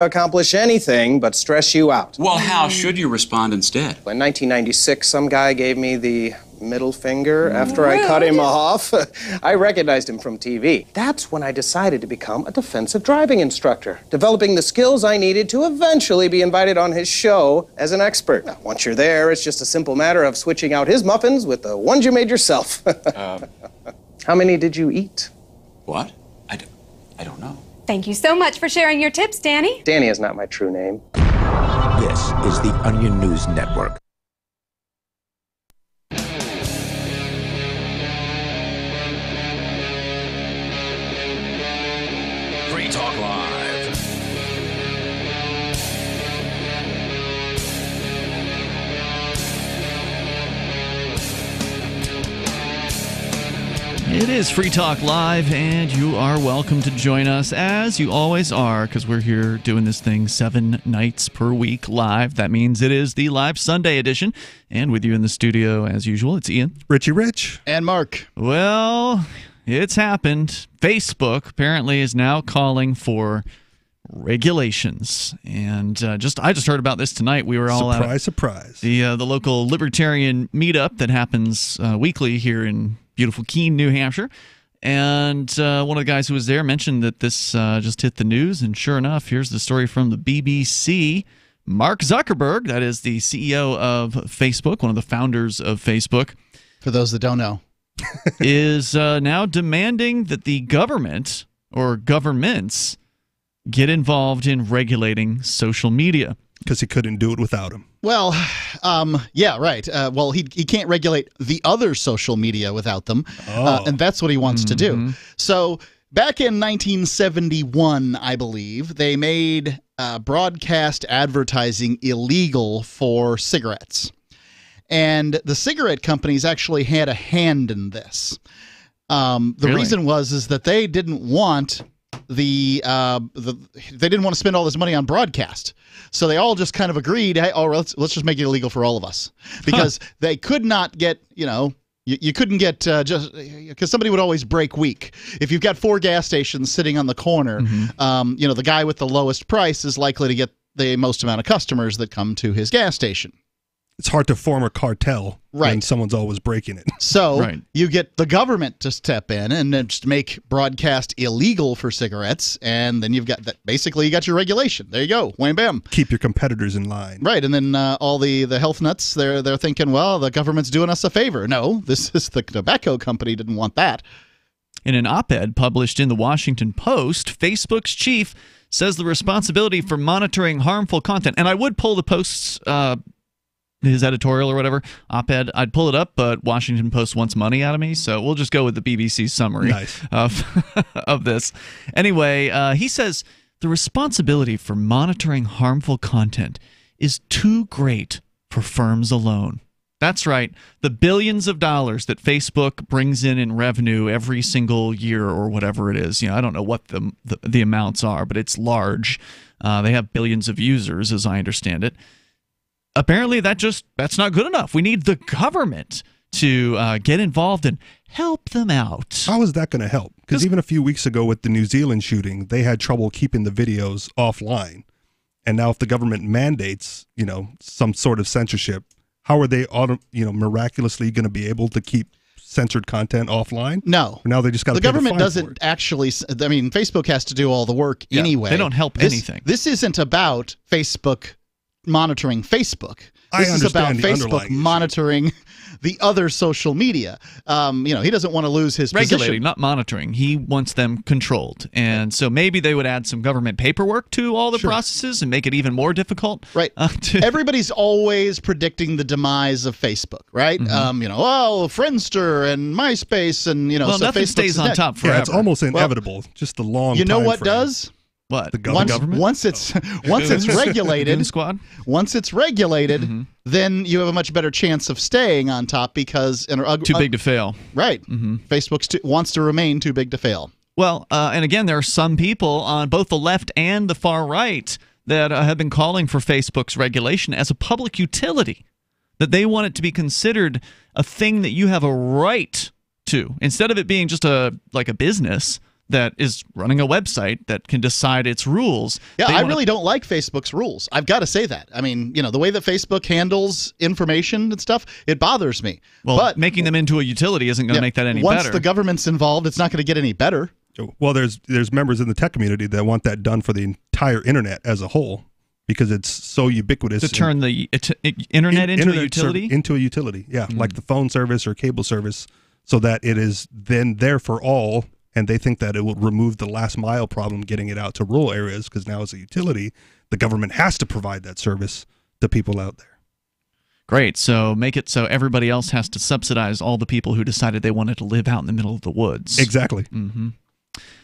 accomplish anything but stress you out. Well, how should you respond instead? In 1996, some guy gave me the middle finger after I cut him off. I recognized him from TV. That's when I decided to become a defensive driving instructor, developing the skills I needed to eventually be invited on his show as an expert. Now, once you're there, it's just a simple matter of switching out his muffins with the ones you made yourself. How many did you eat? What? I don't know. Thank you so much for sharing your tips, Danny. Danny is not my true name. This is the Onion News Network. Free Talk Live. It is Free Talk Live, and you are welcome to join us, as you always are, because we're here doing this thing 7 nights per week live. That means it is the live Sunday edition. And with you in the studio, as usual, it's Ian. Richie Rich. And Mark. Well, it's happened. Facebook apparently is now calling for regulations, and I just heard about this tonight. We were all surprise. The local libertarian meetup that happens weekly here in beautiful Keene, New Hampshire, and one of the guys who was there mentioned that this just hit the news, and sure enough, here's the story from the BBC. Mark Zuckerberg, that is the CEO of Facebook, one of the founders of Facebook, for those that don't know, is now demanding that the government or governments get involved in regulating social media. Because he couldn't do it without him. Well, yeah, right. Well, he can't regulate the other social media without them, and that's what he wants to do. So back in 1971, I believe, they made broadcast advertising illegal for cigarettes. And the cigarette companies actually had a hand in this. The reason was that they didn't want they didn't want to spend all this money on broadcast, so they all just kind of agreed, hey, let's just make it illegal for all of us, because they could not get, you couldn't get just because somebody would always break weak. If you've got 4 gas stations sitting on the corner, the guy with the lowest price is likely to get the most amount of customers that come to his gas station. It's hard to form a cartel when someone's always breaking it. So you get the government to step in and then just make broadcast illegal for cigarettes, and then you've got that. Basically, you got your regulation. There you go, wham bam. Keep your competitors in line. Right, and then all the health nuts, they're thinking, well, the government's doing us a favor. No, this is the tobacco company didn't want that. In an op-ed published in the Washington Post, Facebook's chief says the responsibility for monitoring harmful content, and I would pull the Post's his editorial or whatever, op-ed, I'd pull it up, but Washington Post wants money out of me, so we'll just go with the BBC summary of this. Anyway, he says the responsibility for monitoring harmful content is too great for firms alone. That's right, the billions of dollars that Facebook brings in revenue every single year or whatever it is. I don't know what the amounts are, but it's large. They have billions of users, as I understand it. Apparently, that's not good enough. We need the government to get involved and help them out. How is that going to help? Because even a few weeks ago with the New Zealand shooting, they had trouble keeping the videos offline. And now if the government mandates, some sort of censorship, how are they miraculously going to be able to keep censored content offline? No. Or now they just got to The government doesn't actually, Facebook has to do all the work anyway. They don't help anything. This isn't about Facebook monitoring Facebook. This is about Facebook monitoring the other social media. He doesn't want to lose his regulating, position. not monitoring. He wants them controlled, and so maybe they would add some government paperwork to all the processes and make it even more difficult. Right. Everybody's always predicting the demise of Facebook, right? Friendster and MySpace and Well, so nothing Facebook's stays on top forever. Yeah, it's almost inevitable. Just the long. You know time what frame. does? What? The government? Once it's regulated, squad? Once it's regulated, then you have a much better chance of staying on top because too big to fail. Right. Facebook wants to remain too big to fail. Well, and again, there are some people on both the left and the far right that have been calling for Facebook's regulation as a public utility, that they want it to be considered a thing that you have a right to, instead of it being just like a business that is running a website that can decide its rules. Yeah, I really don't like Facebook's rules. I've got to say that. I mean, the way that Facebook handles information and stuff, it bothers me. Well, but making them into a utility isn't going to make that any once better. Once the government's involved, it's not going to get any better. Well, there's members in the tech community that want that done for the entire internet as a whole because it's so ubiquitous. To turn the internet into a utility? Into a utility, yeah, like the phone service or cable service, so that it is then there for all. And they think that it will remove the last mile problem getting it out to rural areas because now as a utility, the government has to provide that service to people out there. Great. So make it so everybody else has to subsidize all the people who decided they wanted to live out in the middle of the woods. Exactly. Mm-hmm.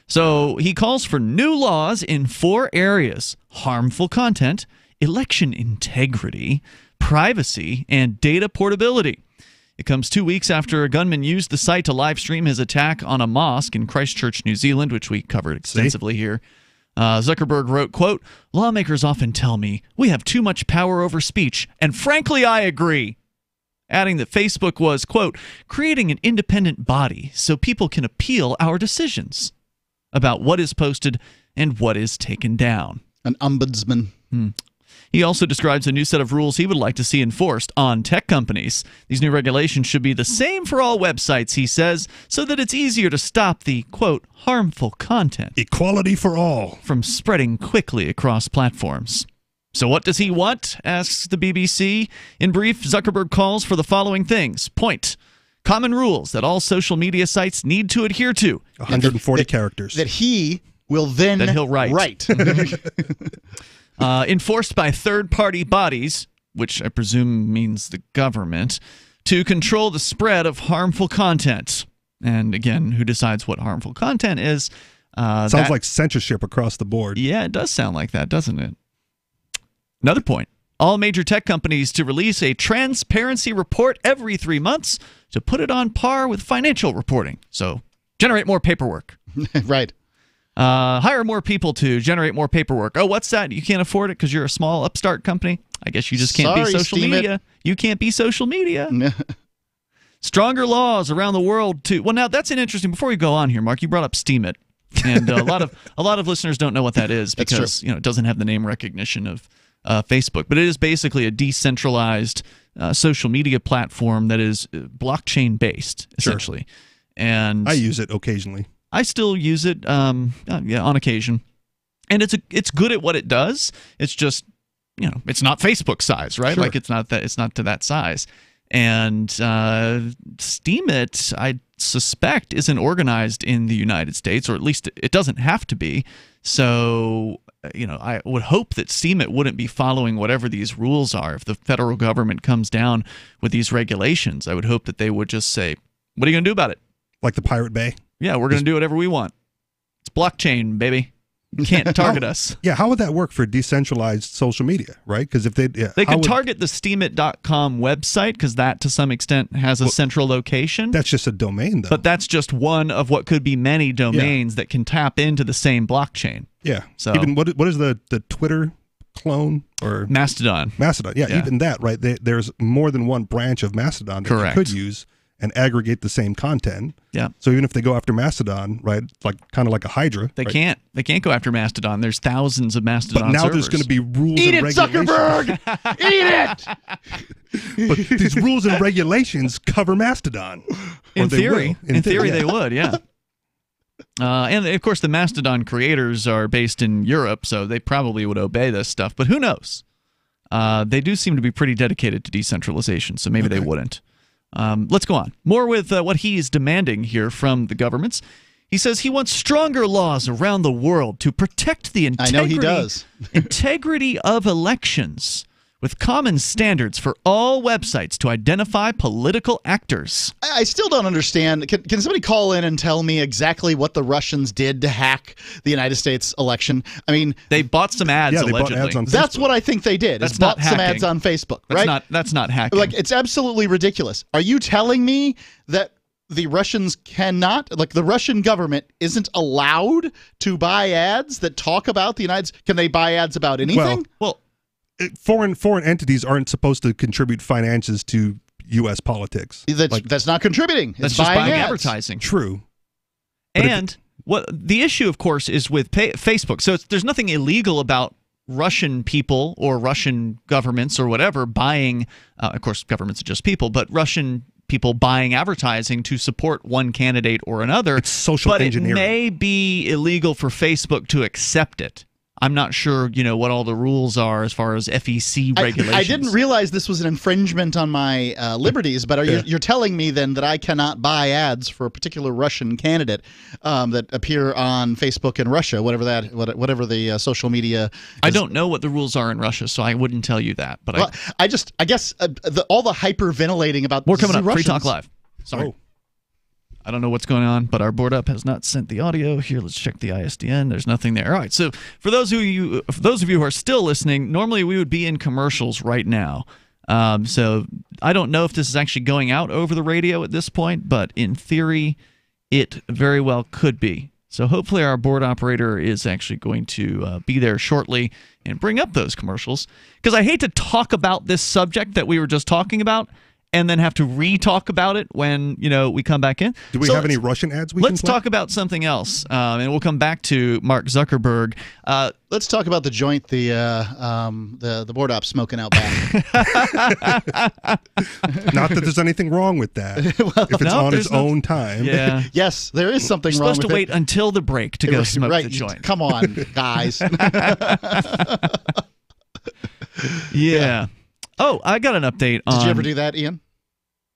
So he calls for new laws in 4 areas: harmful content, election integrity, privacy, and data portability. It comes 2 weeks after a gunman used the site to live stream his attack on a mosque in Christchurch, New Zealand, which we covered extensively here. Zuckerberg wrote, quote, "Lawmakers often tell me we have too much power over speech, and frankly, I agree." Adding that Facebook was, quote, "creating an independent body so people can appeal our decisions about what is posted and what is taken down." An ombudsman. He also describes a new set of rules he would like to see enforced on tech companies. These new regulations should be the same for all websites, he says, so that it's easier to stop the, quote, harmful content. Equality for all. From spreading quickly across platforms. So what does he want? Asks the BBC. In brief, Zuckerberg calls for the following things. Point: common rules that all social media sites need to adhere to. 140 characters. That he will then that he'll write. Right. Enforced by third-party bodies, which I presume means the government, to control the spread of harmful content. And again, who decides what harmful content is? Sounds like censorship across the board. Yeah, it does sound like that, doesn't it? Another point. All major tech companies to release a transparency report every 3 months to put it on par with financial reporting. So generate more paperwork. Right. Hire more people to generate more paperwork. Oh, what's that? You can't afford it because you're a small upstart company? I guess you just can't be social media. You can't be social media. Stronger laws around the world too. Well, now that's an interesting. Before we go on here, Mark, you brought up Steemit, and a lot of listeners don't know what that is because it doesn't have the name recognition of Facebook, but it is basically a decentralized social media platform that is blockchain based, essentially. Sure. And I use it occasionally. I still use it, on occasion, and it's good at what it does. It's just, it's not Facebook size, right? Sure. Like it's not to that size. And Steemit, I suspect, isn't organized in the United States, or at least it doesn't have to be. So, I would hope that Steemit wouldn't be following whatever these rules are. If the federal government comes down with these regulations, I would hope that they would just say, "What are you going to do about it?" Like the Pirate Bay. Yeah, we're going to do whatever we want. It's blockchain, baby. You can't target us. Yeah, how would that work for decentralized social media, right? Because if they could target the Steemit.com website, because that to some extent has a central location. That's just a domain, though. But that's just one of what could be many domains that can tap into the same blockchain. Yeah. So even what is the Twitter clone or Mastodon? Mastodon. Yeah. Even that, right? There's more than one branch of Mastodon that you could use and aggregate the same content. Yeah. So even if they go after Mastodon, right, kind of like a Hydra, they can't go after Mastodon. There's thousands of Mastodon. But now servers. there's going to be rules and regulations. Zuckerberg! Eat it! But these rules and regulations cover Mastodon. In theory, they would. Yeah. And of course, the Mastodon creators are based in Europe, so they probably would obey this stuff. But who knows? They do seem to be pretty dedicated to decentralization, so maybe they wouldn't. Let's go on. More with what he is demanding here from the governments. He says he wants stronger laws around the world to protect the integrity of elections, with common standards for all websites to identify political actors. I still don't understand. Can somebody call in and tell me exactly what the Russians did to hack the United States election? I mean, they bought some ads, allegedly. Bought ads on Facebook. That's what I think they did. That's bought some ads on Facebook, right? That's not hacking. Like, it's absolutely ridiculous. Are you telling me that the Russians cannot, like the Russian government isn't allowed to buy ads that talk about the United States? Can they buy ads about anything? Well, foreign entities aren't supposed to contribute finances to U.S. politics. That's not contributing. That's just buying advertising. True. And what the issue, of course, is with Facebook. So there's nothing illegal about Russian people or Russian governments or whatever buying, of course, governments are just people, but Russian people buying advertising to support one candidate or another. It's social engineering. But it may be illegal for Facebook to accept it. I'm not sure, what all the rules are as far as FEC regulations. I didn't realize this was an infringement on my liberties, but you're telling me then that I cannot buy ads for a particular Russian candidate that appear on Facebook in Russia, whatever the social media. I don't know what the rules are in Russia, so I wouldn't tell you that. But I guess all the hyperventilating about more coming up. Russians. Free Talk Live. Sorry. Oh. I don't know what's going on, but our board up has not sent the audio. Here, let's check the ISDN. There's nothing there. All right. So for those of you who are still listening, normally we would be in commercials right now. So I don't know if this is actually going out over the radio at this point, but in theory, it very well could be. So hopefully our board operator is actually going to be there shortly and bring up those commercials, because I hate to talk about this subject that we were just talking about and then have to re-talk about it when, we come back in. Do we have any Russian ads we can play? Let's talk about something else, and we'll come back to Mark Zuckerberg. Let's talk about the joint the board op smoking out back. Not that there's anything wrong with that. If it's on its own time. Yeah. Yes, there is something You're wrong with it. supposed to wait until the break to go smoke the joint. Come on, guys. Yeah. Oh, I got an update on... Did you ever do that, Ian?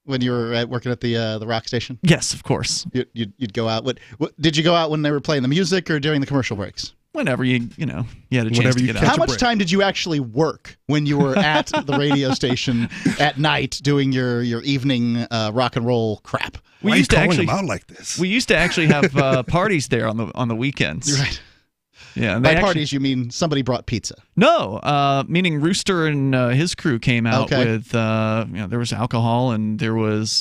When you were working at the rock station? Yes, of course. You'd go out. What did you go out when they were playing the music or during the commercial breaks? Whenever you had a chance to get out. How much time did you actually work when you were at the radio station at night doing your evening rock and roll crap? Why are you calling them out like this? We used to actually have parties there on the weekends. Right. Yeah, and by parties, you mean somebody brought pizza? No, meaning Rooster and his crew came out with, there was alcohol and there was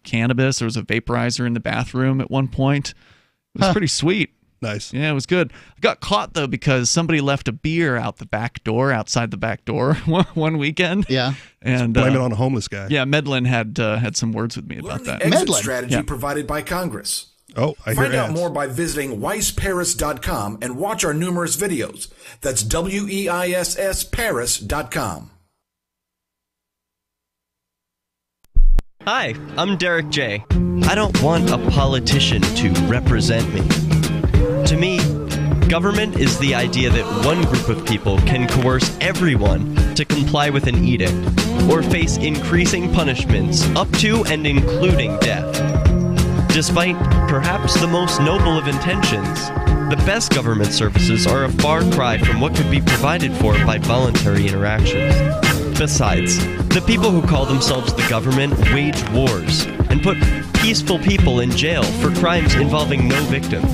cannabis. There was a vaporizer in the bathroom at one point. It was pretty sweet. Nice. Yeah, it was good. I got caught, though, because somebody left a beer outside the back door one weekend. Yeah. And blame it on a homeless guy. Yeah, Medlin had some words with me about that. Exit strategy provided by Congress. Oh, I hear Find out ads. more by visiting weissparis.com and watch our numerous videos. That's WEISS Paris.com. Hi, I'm Derek J. I don't want a politician to represent me. To me, government is the idea that one group of people can coerce everyone to comply with an edict or face increasing punishments up to and including death. Despite perhaps the most noble of intentions, the best government services are a far cry from what could be provided for by voluntary interactions. Besides, the people who call themselves the government wage wars and put peaceful people in jail for crimes involving no victims.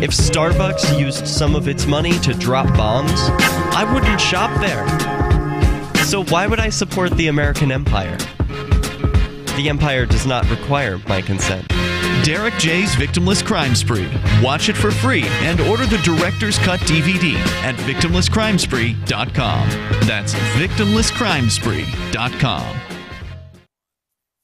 If Starbucks used some of its money to drop bombs, I wouldn't shop there. So why would I support the American empire? The empire does not require my consent. Derek J's Victimless Crime Spree. Watch it for free and order the Director's Cut DVD at victimlesscrimespree.com. That's victimlesscrimespree.com.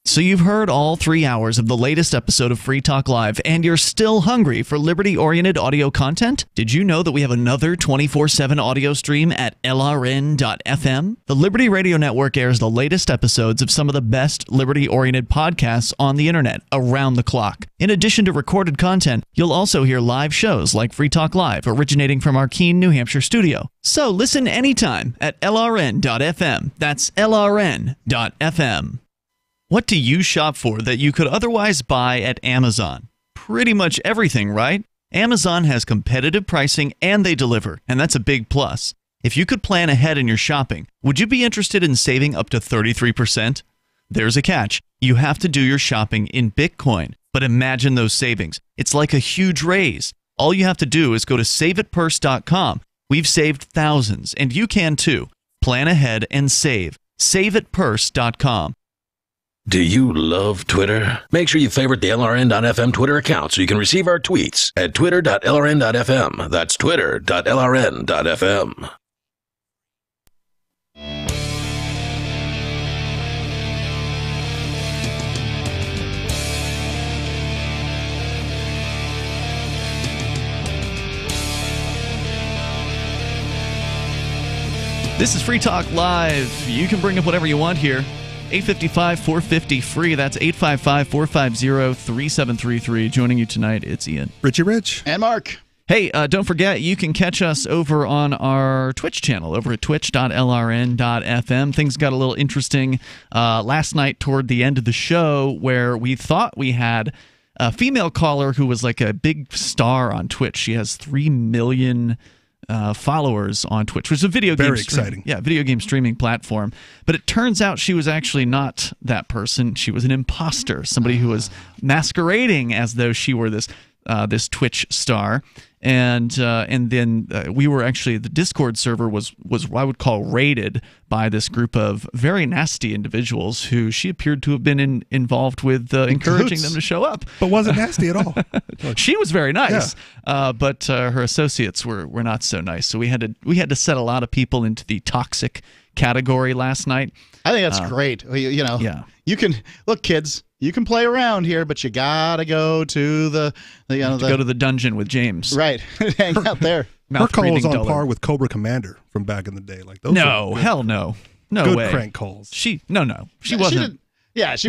So you've heard all 3 hours of the latest episode of Free Talk Live, and you're still hungry for liberty-oriented audio content? Did you know that we have another 24/7 audio stream at LRN.FM? The Liberty Radio Network airs the latest episodes of some of the best liberty-oriented podcasts on the internet around the clock. In addition to recorded content, you'll also hear live shows like Free Talk Live, originating from our Keene, New Hampshire studio. So listen anytime at LRN.FM. That's LRN.FM. What do you shop for that you could otherwise buy at Amazon? Pretty much everything, right? Amazon has competitive pricing and they deliver, and that's a big plus. If you could plan ahead in your shopping, would you be interested in saving up to 33%? There's a catch. You have to do your shopping in Bitcoin. But imagine those savings. It's like a huge raise. All you have to do is go to saveitpurse.com. We've saved thousands, and you can too. Plan ahead and save. Saveitpurse.com. Do you love Twitter? Make sure you favorite the LRN.FM Twitter account so you can receive our tweets at twitter.lrn.fm. That's twitter.lrn.fm. This is Free Talk Live. You can bring up whatever you want here. 855-450-FREE. That's 855-450-3733. Joining you tonight, it's Ian. Richie Rich. And Mark. Hey, don't forget, you can catch us over on our Twitch channel, over at twitch.lrn.fm. Things got a little interesting last night toward the end of the show, where we thought we had a female caller who was like a big star on Twitch. She has 3 million followers on Twitch, which is a video game exciting. Video game streaming platform. But it turns out she was actually not that person. She was an imposter, somebody who was masquerading as though she were this Twitch star. And then we were actually, the Discord server was what I would call raided by this group of very nasty individuals who she appeared to have been involved with encouraging them to show up. But wasn't nasty at all. She was very nice, but her associates were not so nice. So we had to set a lot of people into the toxic category last night. I think that's great. You can look, kids. You can play around here, but you gotta go to go to the dungeon with James. Right, hang out there. Her call was on par with Cobra Commander from back in the day. Like those. No, hell no, no good way. Crank calls. She wasn't. She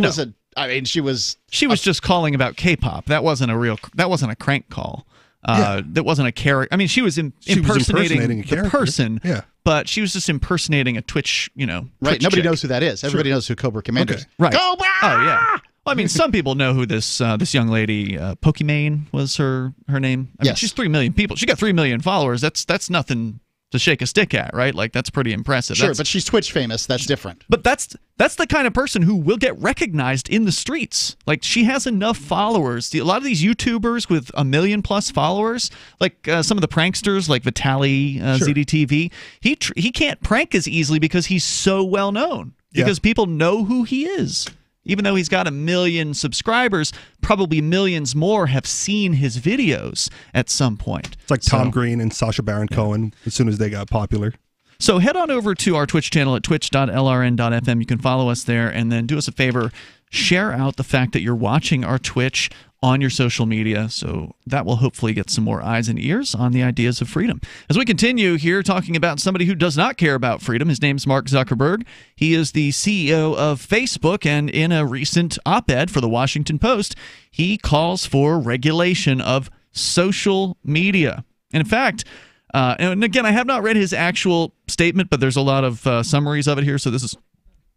wasn't. I mean, she was. She was just calling about K-pop. That wasn't a crank call. That wasn't a character. I mean, she was impersonating the person. Yeah. But she was just impersonating a Twitch. Right. Twitch Nobody chick. knows who that is. Everybody knows who Cobra Commander is. Right. Cobra! Oh yeah. Well, I mean, some people know who this young lady, Pokimane, was her name. I mean, she's 3 million people. She got 3 million followers. That's nothing to shake a stick at, right? Like, that's pretty impressive. Sure, but she's Twitch famous. That's different. But that's the kind of person who will get recognized in the streets. Like, she has enough followers. A lot of these YouTubers with 1 million plus followers, like some of the pranksters, like Vitaly ZDTV, he can't prank as easily because he's so well known. Because people know who he is. Even though he's got 1 million subscribers, probably millions more have seen his videos at some point. It's like Tom Green and Sacha Baron Cohen as soon as they got popular. So head on over to our Twitch channel at twitch.lrn.fm. You can follow us there, and then do us a favor, share out the fact that you're watching our Twitch on your social media, so that will hopefully get some more eyes and ears on the ideas of freedom. As we continue here talking about somebody who does not care about freedom, his name's Mark Zuckerberg. He is the CEO of Facebook, and in a recent op-ed for the Washington Post, he calls for regulation of social media. And in fact, and again, I have not read his actual statement, but there's a lot of summaries of it here, so this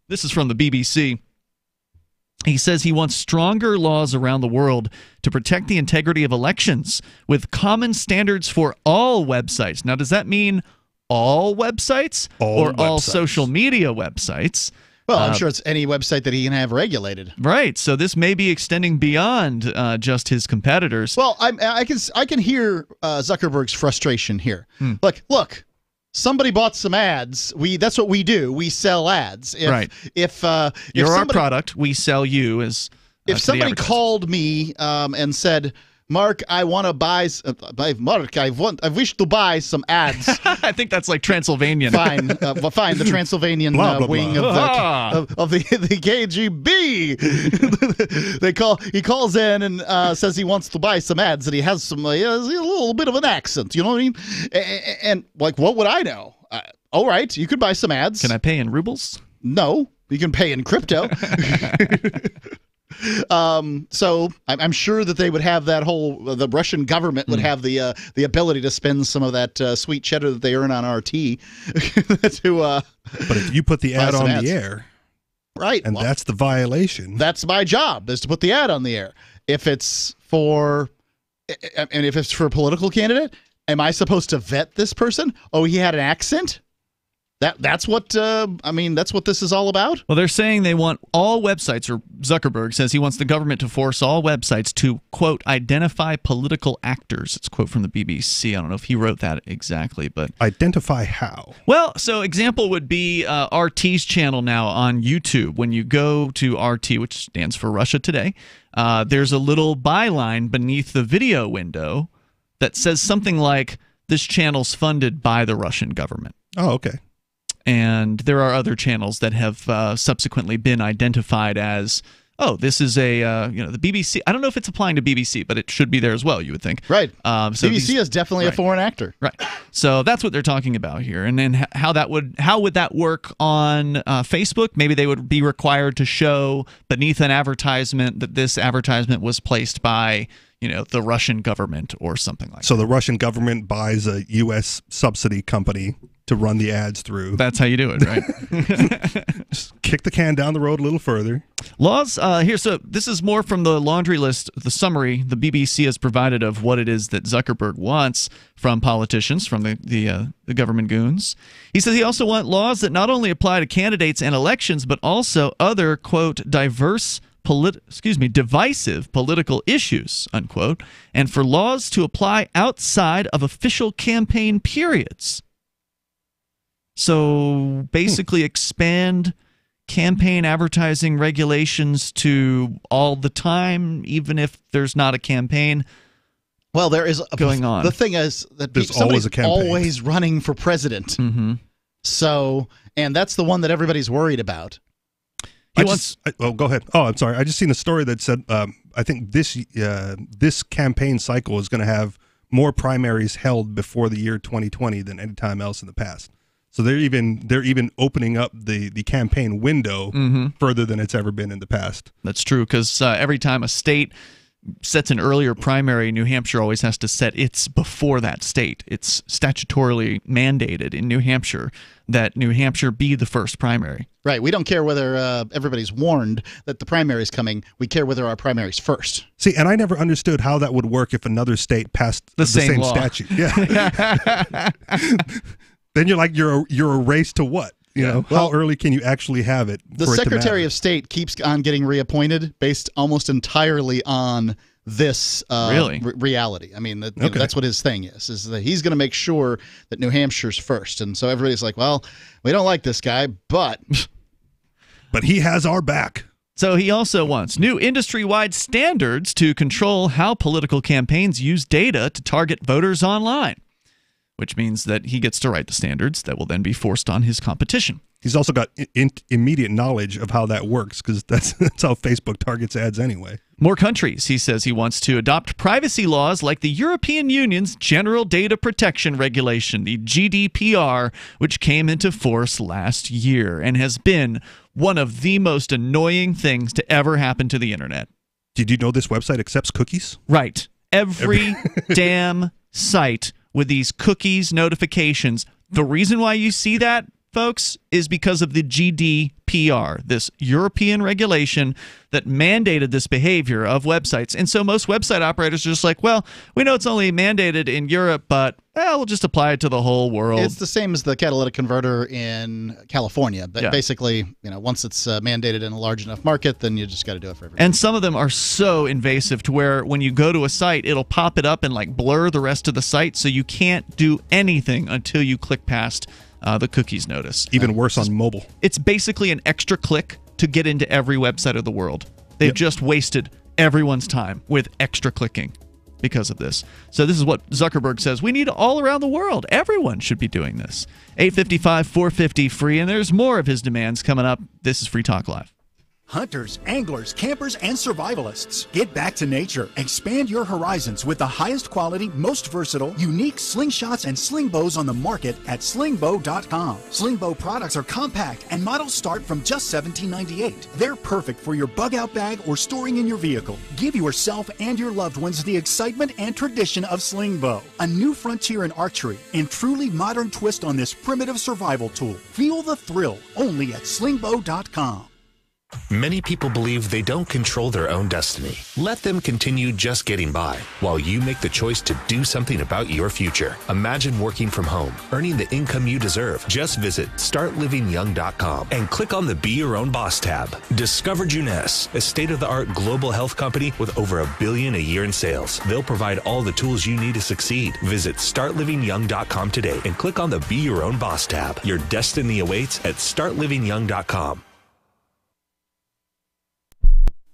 is from the BBC. He says he wants stronger laws around the world to protect the integrity of elections with common standards for all websites. Now, does that mean all websites or all social media websites? Well, I'm sure it's any website that he can have regulated. Right. So this may be extending beyond just his competitors. Well, I can hear Zuckerberg's frustration here. Look. Somebody bought some ads. That's what we do. We sell ads. If you're our product, we sell you as. If somebody called me and said, "Mark, I want to buy. Mark, I wish to buy some ads." I think that's like Transylvanian. Fine. The Transylvanian wing of the KGB. He calls in and says he wants to buy some ads, and he has some a little bit of an accent. You know what I mean? And like, what would I know? All right, you could buy some ads. Can I pay in rubles? No, you can pay in crypto. So I'm sure that they would have that the Russian government would have the ability to spend some of that sweet cheddar that they earn on RT to. But if you put the ad on the air, right, and that's the violation. That's my job, is to put the ad on the air. If it's for a political candidate, am I supposed to vet this person? Oh, he had an accent? That's what that's what this is all about? Well, they're saying they want all websites, or Zuckerberg says he wants the government to force all websites to, quote, identify political actors. It's a quote from the BBC. I don't know if he wrote that exactly, but... Identify how? Well, so example would be RT's channel now on YouTube. When you go to RT, which stands for Russia Today, there's a little byline beneath the video window that says something like, this channel's funded by the Russian government. Oh, okay. And there are other channels that have subsequently been identified as oh, this is a the BBC. I don't know if it's applying to BBC, but it should be there as well, you would think. Right. So BBC is definitely a foreign actor. Right. So that's what they're talking about here. And then how would that work on Facebook? Maybe they would be required to show beneath an advertisement that this advertisement was placed by the Russian government or something like that. So the Russian government buys a U.S. subsidy company to run the ads through. That's how you do it, right? Just kick the can down the road a little further. Laws here. So this is more from the laundry list, the summary the BBC has provided of what it is that Zuckerberg wants from politicians, from the government goons. He says he also wants laws that not only apply to candidates and elections, but also other, quote, divisive political issues, unquote, and for laws to apply outside of official campaign periods. So basically expand campaign advertising regulations to all the time, even if there's not a campaign. Well, there is going on. The thing is that there's somebody's always a campaign. always running for president. Mm-hmm. So, and that's the one that everybody's worried about. Go ahead. Oh, I'm sorry. I just seen a story that said I think this campaign cycle is going to have more primaries held before the year 2020 than any time else in the past. So they're even opening up the campaign window further than it's ever been in the past. That's true, because every time a state sets an earlier primary, New Hampshire always has to set its before that state. It's statutorily mandated in New Hampshire that New Hampshire be the first primary. Right. We don't care whether everybody's warned that the primary is coming. We care whether our primary's first. See, and I never understood how that would work if another state passed the same law. statute. Yeah. Then you're a race to what? How early can you actually have it? The Secretary of State keeps on getting reappointed based almost entirely on this reality. I mean, that's what his thing is that he's going to make sure that New Hampshire's first. And so everybody's like, well, we don't like this guy, but he has our back. So he also wants new industry-wide standards to control how political campaigns use data to target voters online, which means that he gets to write the standards that will then be forced on his competition. He's also got immediate knowledge of how that works, because that's how Facebook targets ads anyway. More countries. He says he wants to adopt privacy laws like the European Union's General Data Protection Regulation, the GDPR, which came into force last year and has been one of the most annoying things to ever happen to the internet. Did you know this website accepts cookies? Right. Every damn site with these cookies notifications. The reason why you see that, folks, is because of the GDPR, this European regulation that mandated this behavior of websites. And so most website operators are just like, well, we know it's only mandated in Europe, but we'll just apply it to the whole world. It's the same as the catalytic converter in California. But basically, once it's mandated in a large enough market, then you just got to do it for everybody. And some of them are so invasive to where when you go to a site, it'll pop it up and like blur the rest of the site, so you can't do anything until you click past the cookies notice. Even worse on mobile. It's basically an extra click to get into every website of the world. They've just wasted everyone's time with extra clicking because of this. So this is what Zuckerberg says. We need all around the world. Everyone should be doing this. 855-450-FREE, and there's more of his demands coming up. This is Free Talk Live. Hunters, anglers, campers, and survivalists. Get back to nature. Expand your horizons with the highest quality, most versatile, unique slingshots and sling bows on the market at slingbow.com. Slingbow products are compact and models start from just $17.98. They're perfect for your bug out bag or storing in your vehicle. Give yourself and your loved ones the excitement and tradition of Slingbow, a new frontier in archery and truly modern twist on this primitive survival tool. Feel the thrill only at slingbow.com. Many people believe they don't control their own destiny. Let them continue just getting by while you make the choice to do something about your future. Imagine working from home, earning the income you deserve. Just visit startlivingyoung.com and click on the Be Your Own Boss tab. Discover Juness, a state-of-the-art global health company with over $1 billion a year in sales. They'll provide all the tools you need to succeed. Visit startlivingyoung.com today and click on the Be Your Own Boss tab. Your destiny awaits at startlivingyoung.com.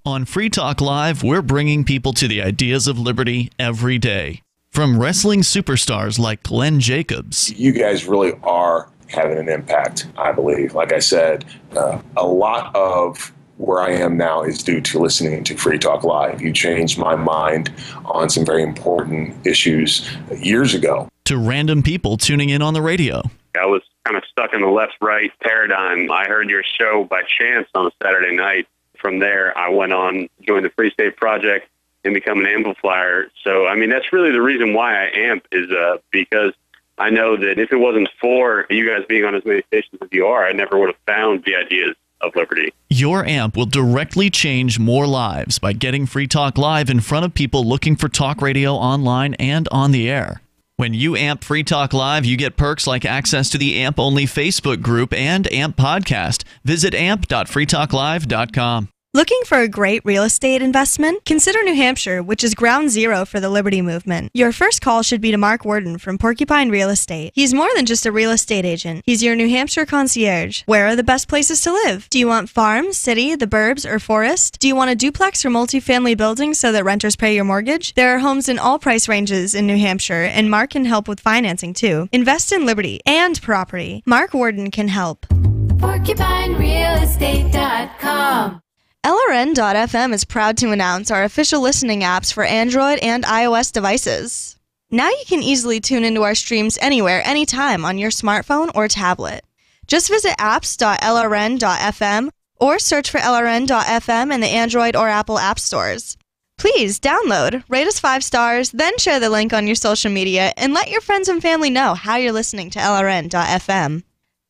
On Free Talk Live, we're bringing people to the ideas of liberty every day. From wrestling superstars like Glenn Jacobs. You guys really are having an impact, I believe. Like I said, a lot of where I am now is due to listening to Free Talk Live. You changed my mind on some very important issues years ago. To random people tuning in on the radio. I was kind of stuck in the left-right paradigm. I heard your show by chance on a Saturday night. From there, I went on, joined the Free State Project, and become an amplifier. So, I mean, that's really the reason why I amp is because I know that if it wasn't for you guys being on as many stations as you are, I never would have found the ideas of liberty. Your amp will directly change more lives by getting Free Talk Live in front of people looking for talk radio online and on the air. When you amp Free Talk Live, you get perks like access to the AMP-only Facebook group and AMP podcast. Visit amp.freetalklive.com. Looking for a great real estate investment? Consider New Hampshire, which is ground zero for the Liberty Movement. Your first call should be to Mark Worden from Porcupine Real Estate. He's more than just a real estate agent. He's your New Hampshire concierge. Where are the best places to live? Do you want farm, city, the burbs, or forest? Do you want a duplex or multifamily building so that renters pay your mortgage? There are homes in all price ranges in New Hampshire, and Mark can help with financing too. Invest in liberty and property. Mark Worden can help. PorcupineRealEstate.com. LRN.FM is proud to announce our official listening apps for Android and iOS devices. Now you can easily tune into our streams anywhere, anytime on your smartphone or tablet. Just visit apps.lrn.fm or search for LRN.FM in the Android or Apple app stores. Please download, rate us 5 stars, then share the link on your social media and let your friends and family know how you're listening to LRN.FM.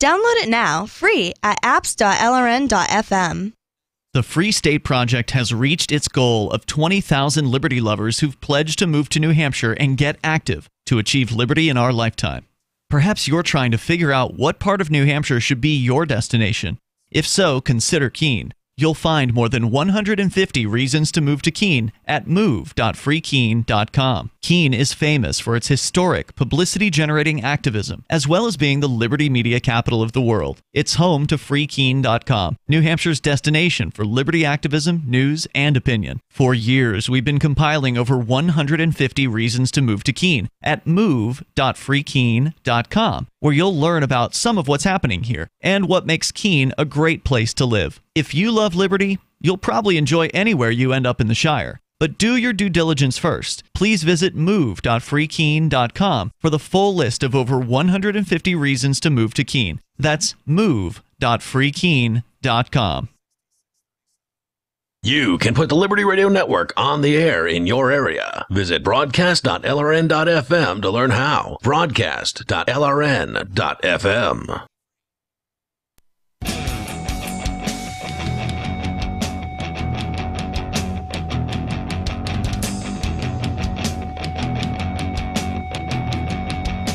Download it now, free at apps.lrn.fm. The Free State Project has reached its goal of 20,000 liberty lovers who've pledged to move to New Hampshire and get active to achieve liberty in our lifetime. Perhaps you're trying to figure out what part of New Hampshire should be your destination. If so, consider Keene. You'll find more than 150 reasons to move to Keene at move.freekeene.com. Keene is famous for its historic, publicity-generating activism, as well as being the liberty media capital of the world. It's home to freekeene.com, New Hampshire's destination for liberty activism, news, and opinion. For years, we've been compiling over 150 reasons to move to Keene at move.freekeene.com, where you'll learn about some of what's happening here and what makes Keene a great place to live. If you love liberty, you'll probably enjoy anywhere you end up in the Shire. But do your due diligence first. Please visit move.freekeene.com for the full list of over 150 reasons to move to Keene. That's move.freekeene.com. You can put the Liberty Radio Network on the air in your area. Visit broadcast.lrn.fm to learn how. Broadcast.lrn.fm.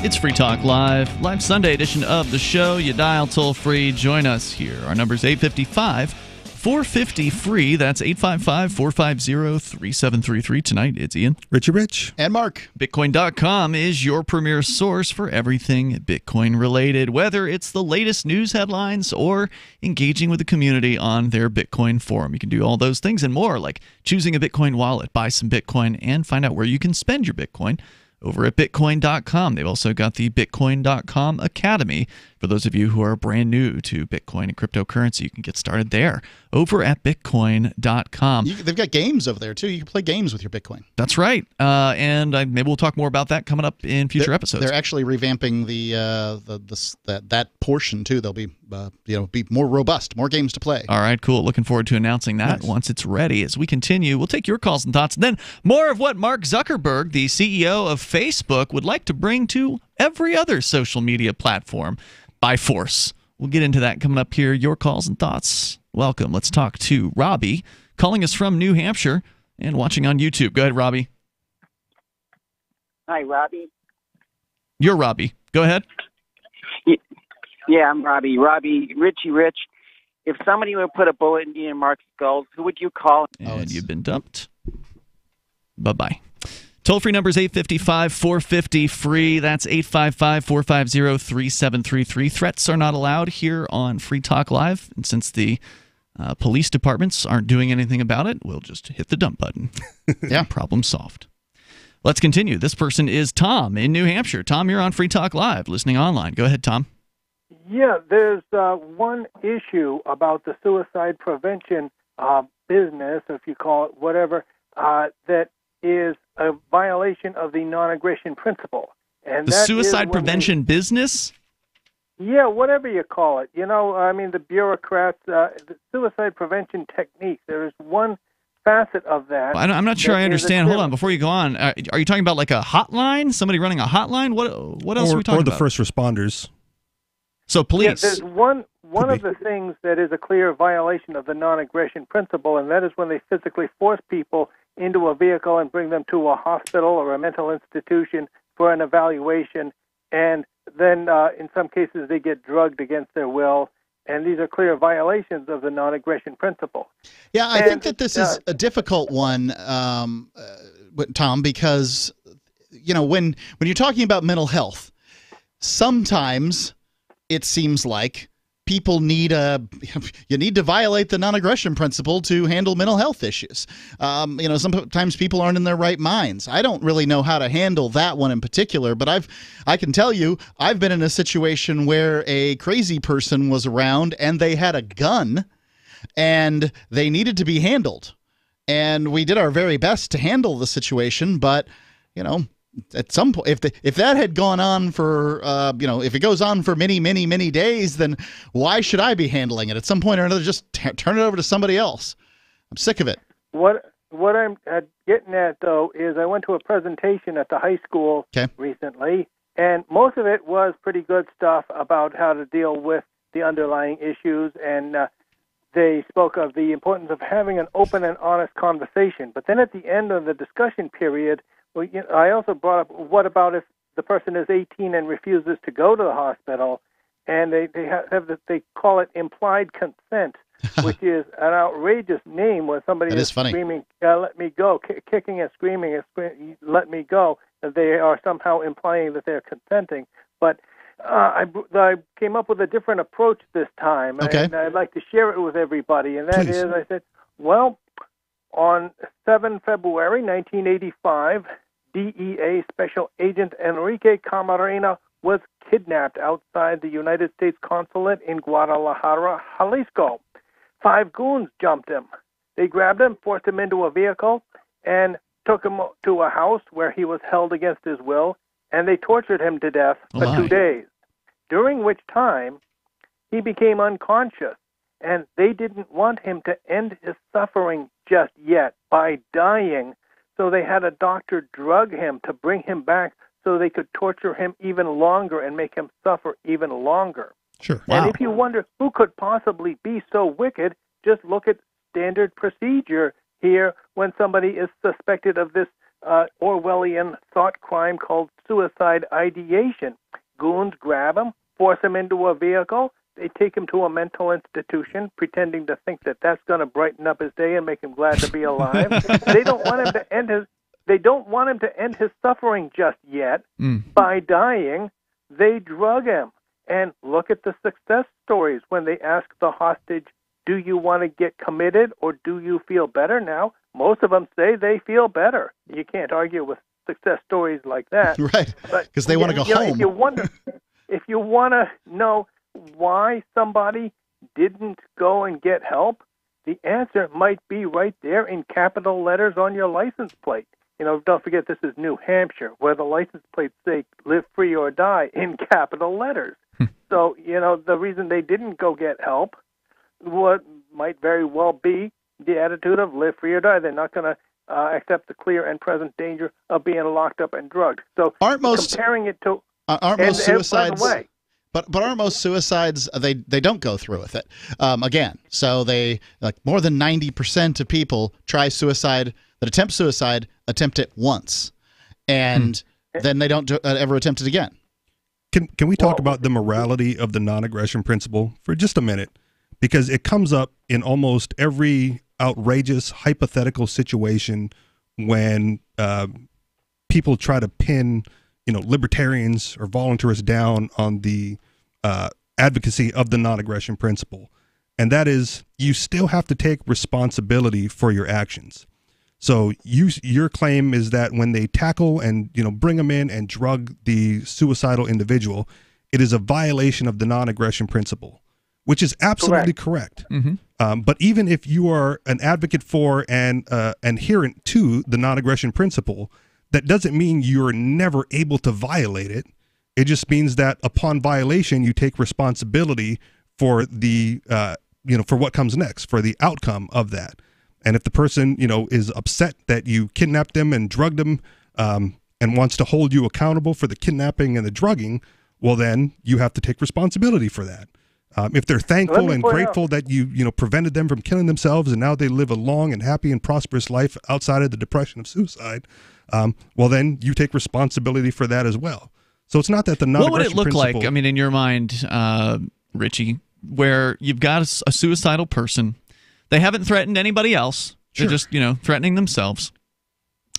It's Free Talk Live Sunday edition of the show. You dial toll free. Join us here. Our number is 855-450-FREE. That's 855-450-3733. Tonight, it's Ian, Richie Rich, and Mark. Bitcoin.com is your premier source for everything Bitcoin related, whether it's the latest news headlines or engaging with the community on their Bitcoin forum. You can do all those things and more, like choosing a Bitcoin wallet, buy some Bitcoin, and find out where you can spend your Bitcoin over at Bitcoin.com. They've also got the Bitcoin.com Academy. For those of you who are brand new to Bitcoin and cryptocurrency, you can get started there over at Bitcoin.com. They've got games over there, too. You can play games with your Bitcoin. That's right. And maybe we'll talk more about that coming up in future episodes. They're actually revamping that portion, too. They'll be be more robust, more games to play. All right, cool. Looking forward to announcing that once it's ready. As we continue, we'll take your calls and thoughts. And then more of what Mark Zuckerberg, the CEO of Facebook, would like to bring to every other social media platform by force. We'll get into that coming up here. Your calls and thoughts. Welcome. Let's talk to Robbie, calling us from New Hampshire and watching on YouTube. Go ahead, Robbie. Hi, Robbie. You're Robbie. Go ahead. Yeah, I'm Robbie. Richie Rich. If somebody would put a bullet in Ian Mark's skull, who would you call? And you've been dumped. Bye-bye. Toll-free number is 855-450-FREE. That's 855-450-3733. Threats are not allowed here on Free Talk Live. And since the police departments aren't doing anything about it, we'll just hit the dump button. Yeah. Problem solved. Let's continue. This person is Tom in New Hampshire. Tom, you're on Free Talk Live, listening online. Go ahead, Tom. Yeah, there's one issue about the suicide prevention business, if you call it whatever, that is a violation of the non-aggression principle. And The that suicide is when prevention business? yeah, whatever you call it. You know, I mean, the bureaucrats, the suicide prevention technique, there is one facet of that. I'm not sure that I is understand. Hold a- on, before you go on, are you talking about like a hotline? Somebody running a hotline? What else are we talking or the about? first responders. So Yeah, police. there's one of the things that is a clear violation of the non-aggression principle, and that is when they physically force people into a vehicle and bring them to a hospital or a mental institution for an evaluation, and then in some cases they get drugged against their will, and these are clear violations of the non-aggression principle. Yeah, I think that this is a difficult one, Tom, because when you're talking about mental health, sometimes it seems like people need to violate the non-aggression principle to handle mental health issues. Sometimes people aren't in their right minds. I don't really know how to handle that one in particular, but I can tell you I've been in a situation where a crazy person was around and they had a gun and they needed to be handled. And we did our very best to handle the situation, but at some point, if that had gone on for if it goes on for many days, then why should I be handling it? At some point or another, just turn it over to somebody else. I'm sick of it. What I'm getting at, though, is I went to a presentation at the high school recently, and most of it was pretty good stuff about how to deal with the underlying issues, and they spoke of the importance of having an open and honest conversation. But then at the end of the discussion period, I also brought up, what about if the person is 18 and refuses to go to the hospital, and they call it implied consent, which is an outrageous name when somebody is screaming, "Let me go," kicking and screaming, "Let me go." They are somehow implying that they're consenting. But I came up with a different approach this time, and I'd like to share it with everybody. And that is, I said, well, on 7 February 1985, DEA Special Agent Enrique Camarena was kidnapped outside the United States Consulate in Guadalajara, Jalisco. 5 goons jumped him. They grabbed him, forced him into a vehicle, and took him to a house where he was held against his will, and they tortured him to death for 2 days, during which time he became unconscious. And they didn't want him to end his suffering just yet by dying, so they had a doctor drug him to bring him back so they could torture him even longer and make him suffer even longer. Sure. And if you wonder who could possibly be so wicked, just look at standard procedure here when somebody is suspected of this Orwellian thought crime called suicide ideation. Goons grab him, force him into a vehicle. They take him to a mental institution, pretending to think that that's going to brighten up his day and make him glad to be alive. They don't want him to end his. They don't want him to end his suffering just yet by dying. They drug him, and look at the success stories when they ask the hostage, "Do you want to get committed or do you feel better now?" Most of them say they feel better. You can't argue with success stories like that, right? Because they want to go home. If you want to know why somebody didn't go and get help, the answer might be right there in capital letters on your license plate. Don't forget this is New Hampshire, where the license plates say "Live Free or Die" in capital letters. So, the reason they didn't go get help might very well be the attitude of live free or die. They're not going to accept the clear and present danger of being locked up and drugged. So comparing it to... Aren't most suicides... By the way, But aren't most suicides, they don't go through with it again. So more than 90% of people try suicide, that attempt suicide, attempt it once. And then they don't ever attempt it again. Can we talk about the morality of the non-aggression principle for just a minute? Because it comes up in almost every outrageous hypothetical situation when people try to pin, libertarians or voluntarists down on the advocacy of the non-aggression principle. And that is, you still have to take responsibility for your actions. So your claim is that when they tackle and bring them in and drug the suicidal individual, it is a violation of the non-aggression principle. which is absolutely correct. But even if you are an advocate for and adherent to the non-aggression principle, that doesn't mean you're never able to violate it. It just means that upon violation, you take responsibility for the, for what comes next, for the outcome of that. And if the person, is upset that you kidnapped them and drugged them, and wants to hold you accountable for the kidnapping and the drugging, well, then you have to take responsibility for that. If they're thankful and grateful that you prevented them from killing themselves and now they live a long and happy and prosperous life outside of the depression of suicide, well, then you take responsibility for that as well. So it's not that the non-aggression What would it look principle, like, I mean, in your mind, Richie, where you've got a suicidal person, they haven't threatened anybody else, they're just, threatening themselves,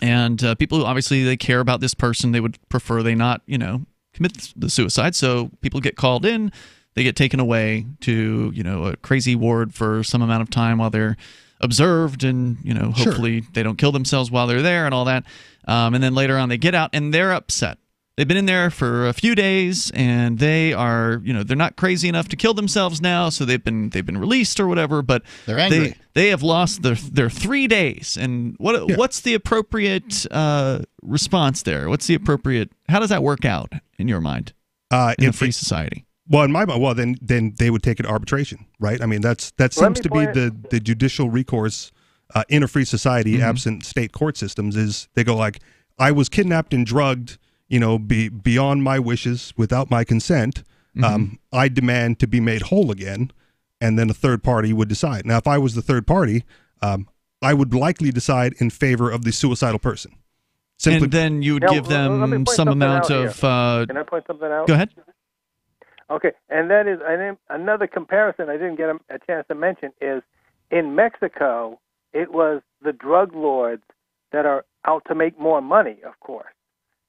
and people who obviously they care about this person, they would prefer they not, commit the suicide, so people get called in, they get taken away to, a crazy ward for some amount of time while they're observed, and, hopefully they don't kill themselves while they're there and all that, and then later on they get out and they're upset. They've been in there for a few days, and they are, they're not crazy enough to kill themselves now, so they've been released or whatever. But they're angry. They have lost their 3 days. And what's the appropriate response there? What's the appropriate? How does that work out in your mind in a free society? Well, in my mind, then they would take it to arbitration, right? I mean, that seems to be the judicial recourse in a free society, absent state court systems. Is they go like, I was kidnapped and drugged, beyond my wishes, without my consent. I demand to be made whole again, and then a third party would decide. Now, if I was the third party, I would likely decide in favor of the suicidal person. And then you would give them some amount of... Can I point something out? Go ahead. Okay, and that is another comparison I didn't get a chance to mention is in Mexico, it was the drug lords that are out to make more money, of course.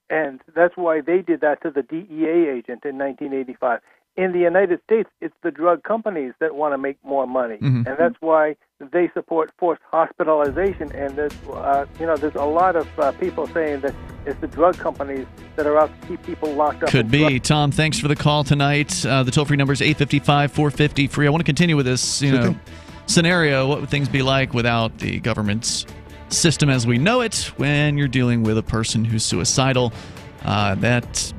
And that's why they did that to the DEA agent in 1985. In the United States, it's the drug companies that want to make more money, and that's why they support forced hospitalization. And there's a lot of people saying that it's the drug companies that are out to keep people locked up. Could be. Tom, thanks for the call tonight. The toll-free number is 855-450-FREE. I want to continue with this, scenario. What would things be like without the government's system as we know it when you're dealing with a person who's suicidal, that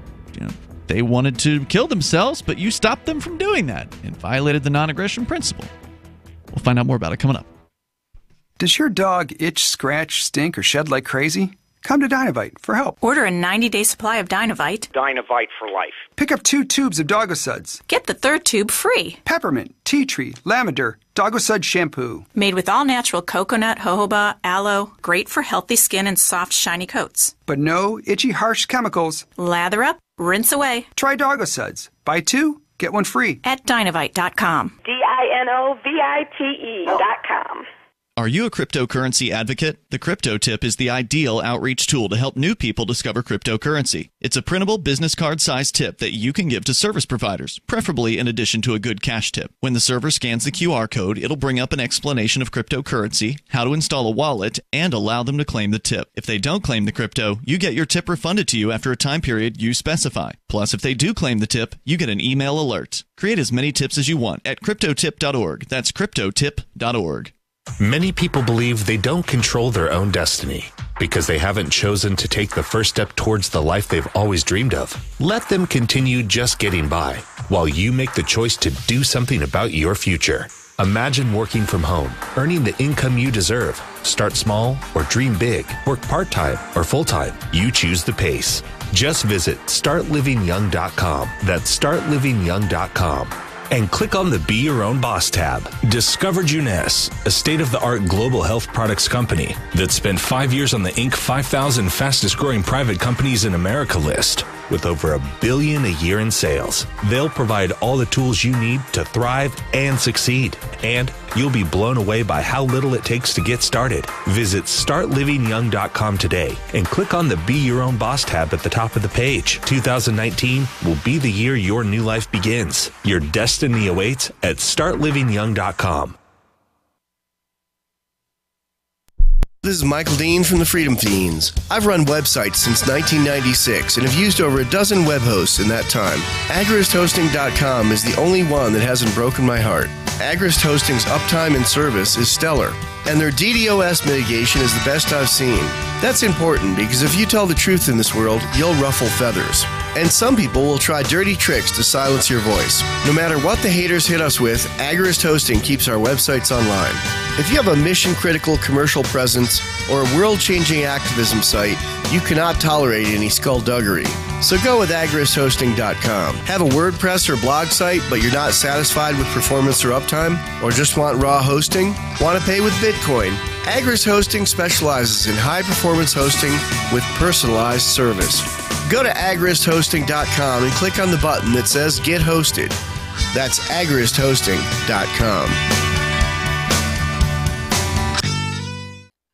they wanted to kill themselves, but you stopped them from doing that and violated the non-aggression principle? We'll find out more about it coming up. Does your dog itch, scratch, stink, or shed like crazy? Come to Dynovite for help. Order a 90-day supply of Dynovite. Dynovite for life. Pick up 2 tubes of Doggo Suds. Get the 3rd tube free. Peppermint, tea tree, lavender, Doggo Sud shampoo. Made with all-natural coconut, jojoba, aloe. Great for healthy skin and soft, shiny coats. But no itchy, harsh chemicals. Lather up, rinse away. Try Doggo Suds. Buy 2, get 1 free. At Dynovite.com. DINOVITE.com. Are you a cryptocurrency advocate? The Crypto Tip is the ideal outreach tool to help new people discover cryptocurrency. It's a printable business card-sized tip that you can give to service providers, preferably in addition to a good cash tip. When the server scans the QR code, it'll bring up an explanation of cryptocurrency, how to install a wallet, and allow them to claim the tip. If they don't claim the crypto, you get your tip refunded to you after a time period you specify. Plus, if they do claim the tip, you get an email alert. Create as many tips as you want at cryptotip.org. That's cryptotip.org. Many people believe they don't control their own destiny because they haven't chosen to take the first step towards the life they've always dreamed of. Let them continue just getting by while you make the choice to do something about your future. Imagine working from home, earning the income you deserve. Start small or dream big. Work part-time or full-time. You choose the pace. Just visit startlivingyoung.com. That's startlivingyoung.com. And click on the Be Your Own Boss tab. Discover Juness, a state-of-the-art global health products company that spent 5 years on the Inc. 5,000 fastest-growing private companies in America list, with over $1 billion a year in sales. They'll provide all the tools you need to thrive and succeed. And you'll be blown away by how little it takes to get started. Visit startlivingyoung.com today and click on the Be Your Own Boss tab at the top of the page. 2019 will be the year your new life begins. Your destiny awaits at startlivingyoung.com. This is Michael Dean from the Freedom Fiends. I've run websites since 1996 and have used over a dozen web hosts in that time. AgristHosting.com is the only one that hasn't broken my heart. Agrist Hosting's uptime and service is stellar, and their DDoS mitigation is the best I've seen. That's important because if you tell the truth in this world, you'll ruffle feathers. And some people will try dirty tricks to silence your voice. No matter what the haters hit us with, Agrist Hosting keeps our websites online. If you have a mission-critical commercial presence or a world-changing activism site, you cannot tolerate any skullduggery. So go with AgristHosting.com. Have a WordPress or blog site, but you're not satisfied with performance or uptime? Or just want raw hosting? Want to pay with Bitcoin? Agrist Hosting specializes in high-performance hosting with personalized service. Go to AgristHosting.com and click on the button that says Get Hosted. That's AgristHosting.com.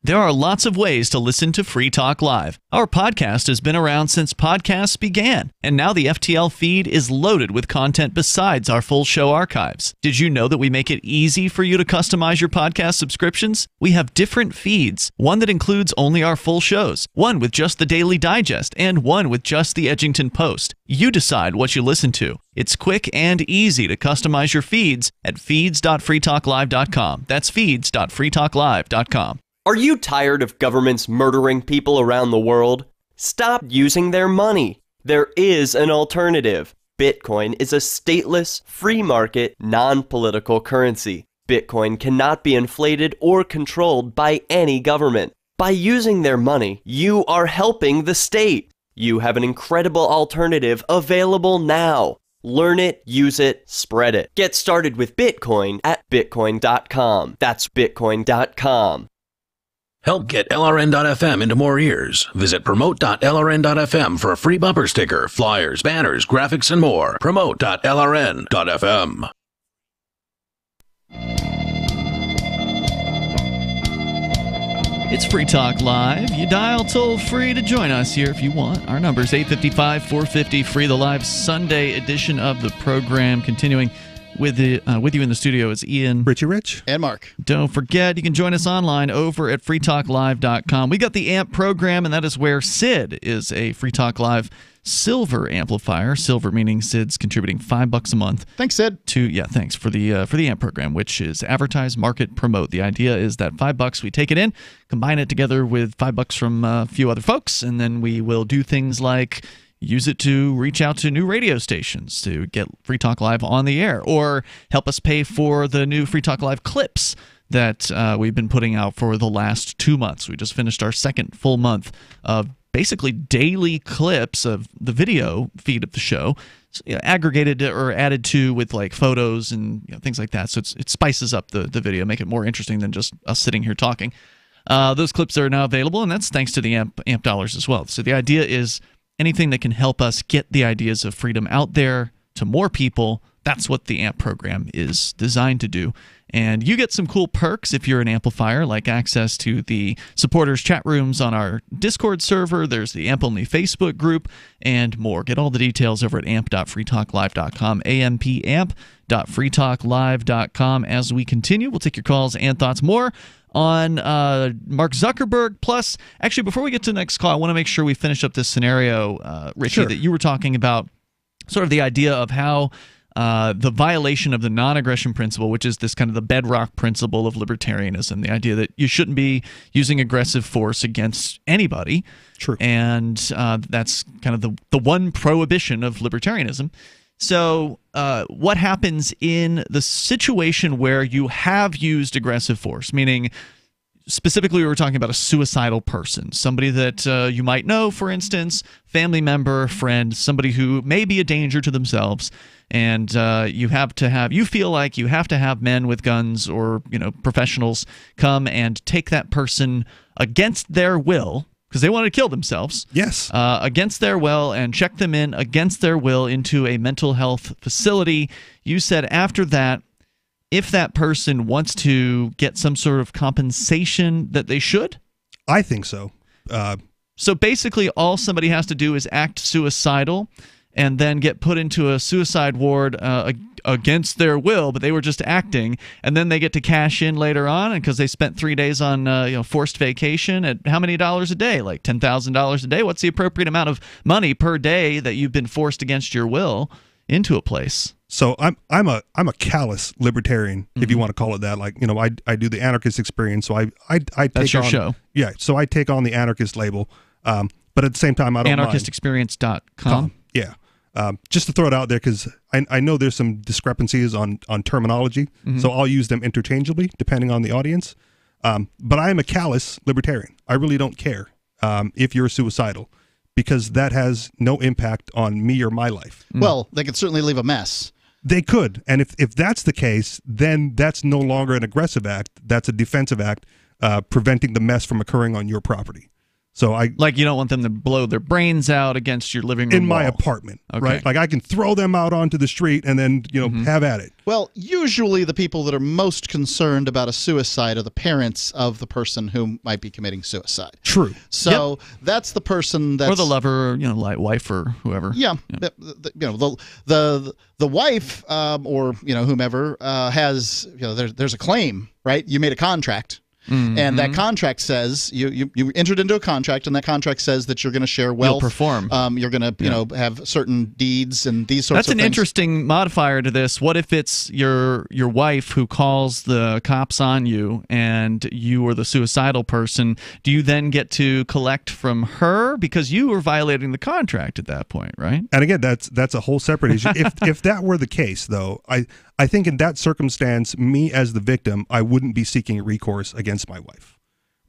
There are lots of ways to listen to Free Talk Live. Our podcast has been around since podcasts began, and now the FTL feed is loaded with content besides our full show archives. Did you know that we make it easy for you to customize your podcast subscriptions? We have different feeds, one that includes only our full shows, one with just the Daily Digest, and one with just the Edgington Post. You decide what you listen to. It's quick and easy to customize your feeds at feeds.freetalklive.com. That's feeds.freetalklive.com. Are you tired of governments murdering people around the world? Stop using their money. There is an alternative. Bitcoin is a stateless, free market, non-political currency. Bitcoin cannot be inflated or controlled by any government. By using their money, you are helping the state. You have an incredible alternative available now. Learn it, use it, spread it. Get started with Bitcoin at Bitcoin.com. That's Bitcoin.com. Help get LRN.FM into more ears. Visit promote.lrn.fm for a free bumper sticker, flyers, banners, graphics, and more. Promote.lrn.fm. It's Free Talk Live. You dial toll-free to join us here if you want. Our number is 855-450-FREE, the live Sunday edition of the program. Continuing with you in the studio is Ian, Richie Rich, and Mark. Don't forget, you can join us online over at freetalklive.com. We got the AMP program, and that is where Sid is a Free Talk Live Silver amplifier. Silver meaning Sid's contributing $5 a month. Thanks, Sid. Thanks for the AMP program, which is advertise, market, promote. The idea is that $5 we take it in, combine it together with $5 from a few other folks, and then we will do things like use it to reach out to new radio stations to get Free Talk Live on the air, or help us pay for the new Free Talk Live clips that we've been putting out for the last 2 months. We just finished our second full month of basically daily clips of the video feed of the show, aggregated or added to with like photos and things like that. So it spices up the video, make it more interesting than just us sitting here talking. Those clips are now available, and that's thanks to the AMP dollars as well. So the idea is anything that can help us get the ideas of freedom out there to more people. That's what the AMP program is designed to do. And you get some cool perks if you're an amplifier, like access to the supporters chat rooms on our Discord server. There's the AMP-only Facebook group and more. Get all the details over at amp.freetalklive.com, amp.freetalklive.com. As we continue, we'll take your calls and thoughts more on Mark Zuckerberg. Plus, actually, before we get to the next call, I want to make sure we finish up this scenario, Richie, that you were talking about, sort of the idea of how the violation of the non-aggression principle, which is this kind of the bedrock principle of libertarianism, the idea that you shouldn't be using aggressive force against anybody. True. And that's kind of the one prohibition of libertarianism. So what happens in the situation where you have used aggressive force, meaning specifically we were talking about a suicidal person, somebody that you might know, for instance, family member, friend, somebody who may be a danger to themselves, and you feel like you have to have men with guns or professionals come and take that person against their will, because they want to kill themselves. Yes. Against their will, and check them in against their will into a mental health facility. You said after that, if that person wants to get some sort of compensation, that they should? I think so. So basically all somebody has to do is act suicidal, and then get put into a suicide ward against their will, but they were just acting, and then they get to cash in later on, and because they spent 3 days on forced vacation at how many dollars a day? Like $10,000 a day? What's the appropriate amount of money per day that you've been forced against your will into a place? So I'm a callous libertarian, if you want to call it that. Like, I do the anarchist experience, so I take That's your on, show. Yeah, so I take on the anarchist label, but at the same time I don't mind. Anarchistexperience.com. Yeah. Just to throw it out there, because I know there's some discrepancies on terminology, so I'll use them interchangeably depending on the audience. But I am a callous libertarian. I really don't care if you're suicidal, because that has no impact on me or my life. Well, they could certainly leave a mess. They could. And if that's the case, then that's no longer an aggressive act. That's a defensive act, preventing the mess from occurring on your property. So you don't want them to blow their brains out against your living room in my wall. apartment, Okay. right? Like I can throw them out onto the street and then have at it. Well, usually the people that are most concerned about a suicide are the parents of the person who might be committing suicide. True. So that's the person that's or the lover, like wife or whoever. Yeah, the wife or whomever has there's a claim, right? You made a contract. And that contract says you entered into a contract, and that contract says that you're going to share wealth. You'll perform. You're going to have certain deeds and these sorts of things. That's an interesting modifier to this. What if it's your wife who calls the cops on you, and you are the suicidal person? Do you then get to collect from her because you were violating the contract at that point, right? And again, that's a whole separate issue. If that were the case, though, I think in that circumstance, me as the victim, I wouldn't be seeking recourse against my wife,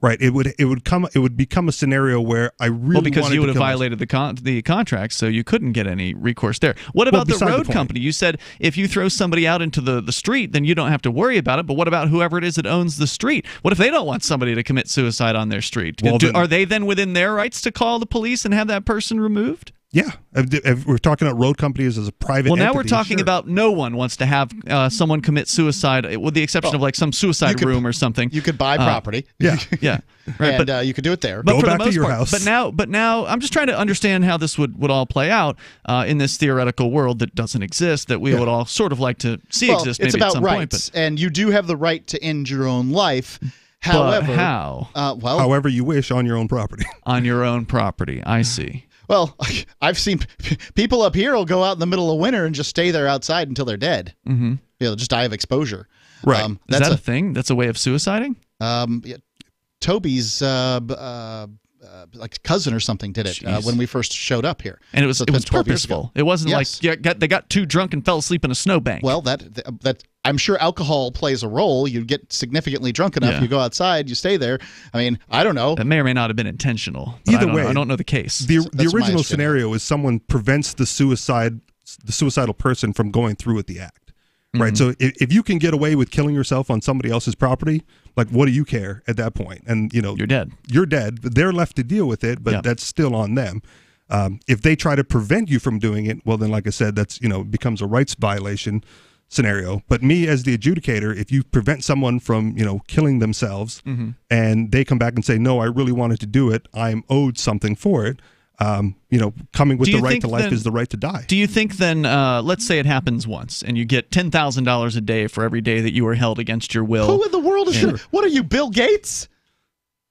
right? It would become a scenario where I really because wanted you would to have violated the contract, so you couldn't get any recourse there. What about the road company? You said if you throw somebody out into the street, then you don't have to worry about it. But what about whoever it is that owns the street? What if they don't want somebody to commit suicide on their street? Well, are they then within their rights to call the police and have that person removed? Yeah, if we're talking about road companies as a private Well, now entity, we're talking about no one wants to have someone commit suicide, with the exception of like some suicide room or something. You could buy property. Yeah. Right, and you could do it there. But Go for back the most to your part, house. But now I'm just trying to understand how this would all play out in this theoretical world that doesn't exist, that we would all sort of like to see exist maybe it's about at some rights, point. and you do have the right to end your own life. However, But how? However you wish on your own property. On your own property, I see. Well, I've seen people up here will go out in the middle of winter and just stay there outside until they're dead. Mm-hmm. They'll just die of exposure. Right. Is that a thing? That's a way of suiciding? Toby's like cousin or something did it when we first showed up here, and it was 12 years ago. purposeful. It wasn't like they got too drunk and fell asleep in a snowbank. Well, that I'm sure alcohol plays a role. You get significantly drunk enough, you go outside, you stay there. I mean, I don't know. That may or may not have been intentional. Either way, I don't know the case. The original scenario is someone prevents the suicidal person from going through with the act. Right. So if you can get away with killing yourself on somebody else's property, like, what do you care at that point? And you're dead. You're dead. They're left to deal with it, but that's still on them. If they try to prevent you from doing it, well, then, like I said, that's becomes a rights violation scenario. But me as the adjudicator, if you prevent someone from killing themselves, and they come back and say, no, I really wanted to do it, I'm owed something for it. Coming with the right to life is the right to die. Do you think then, let's say it happens once, and you get $10,000 a day for every day that you were held against your will? Who in the world is what are you, Bill Gates?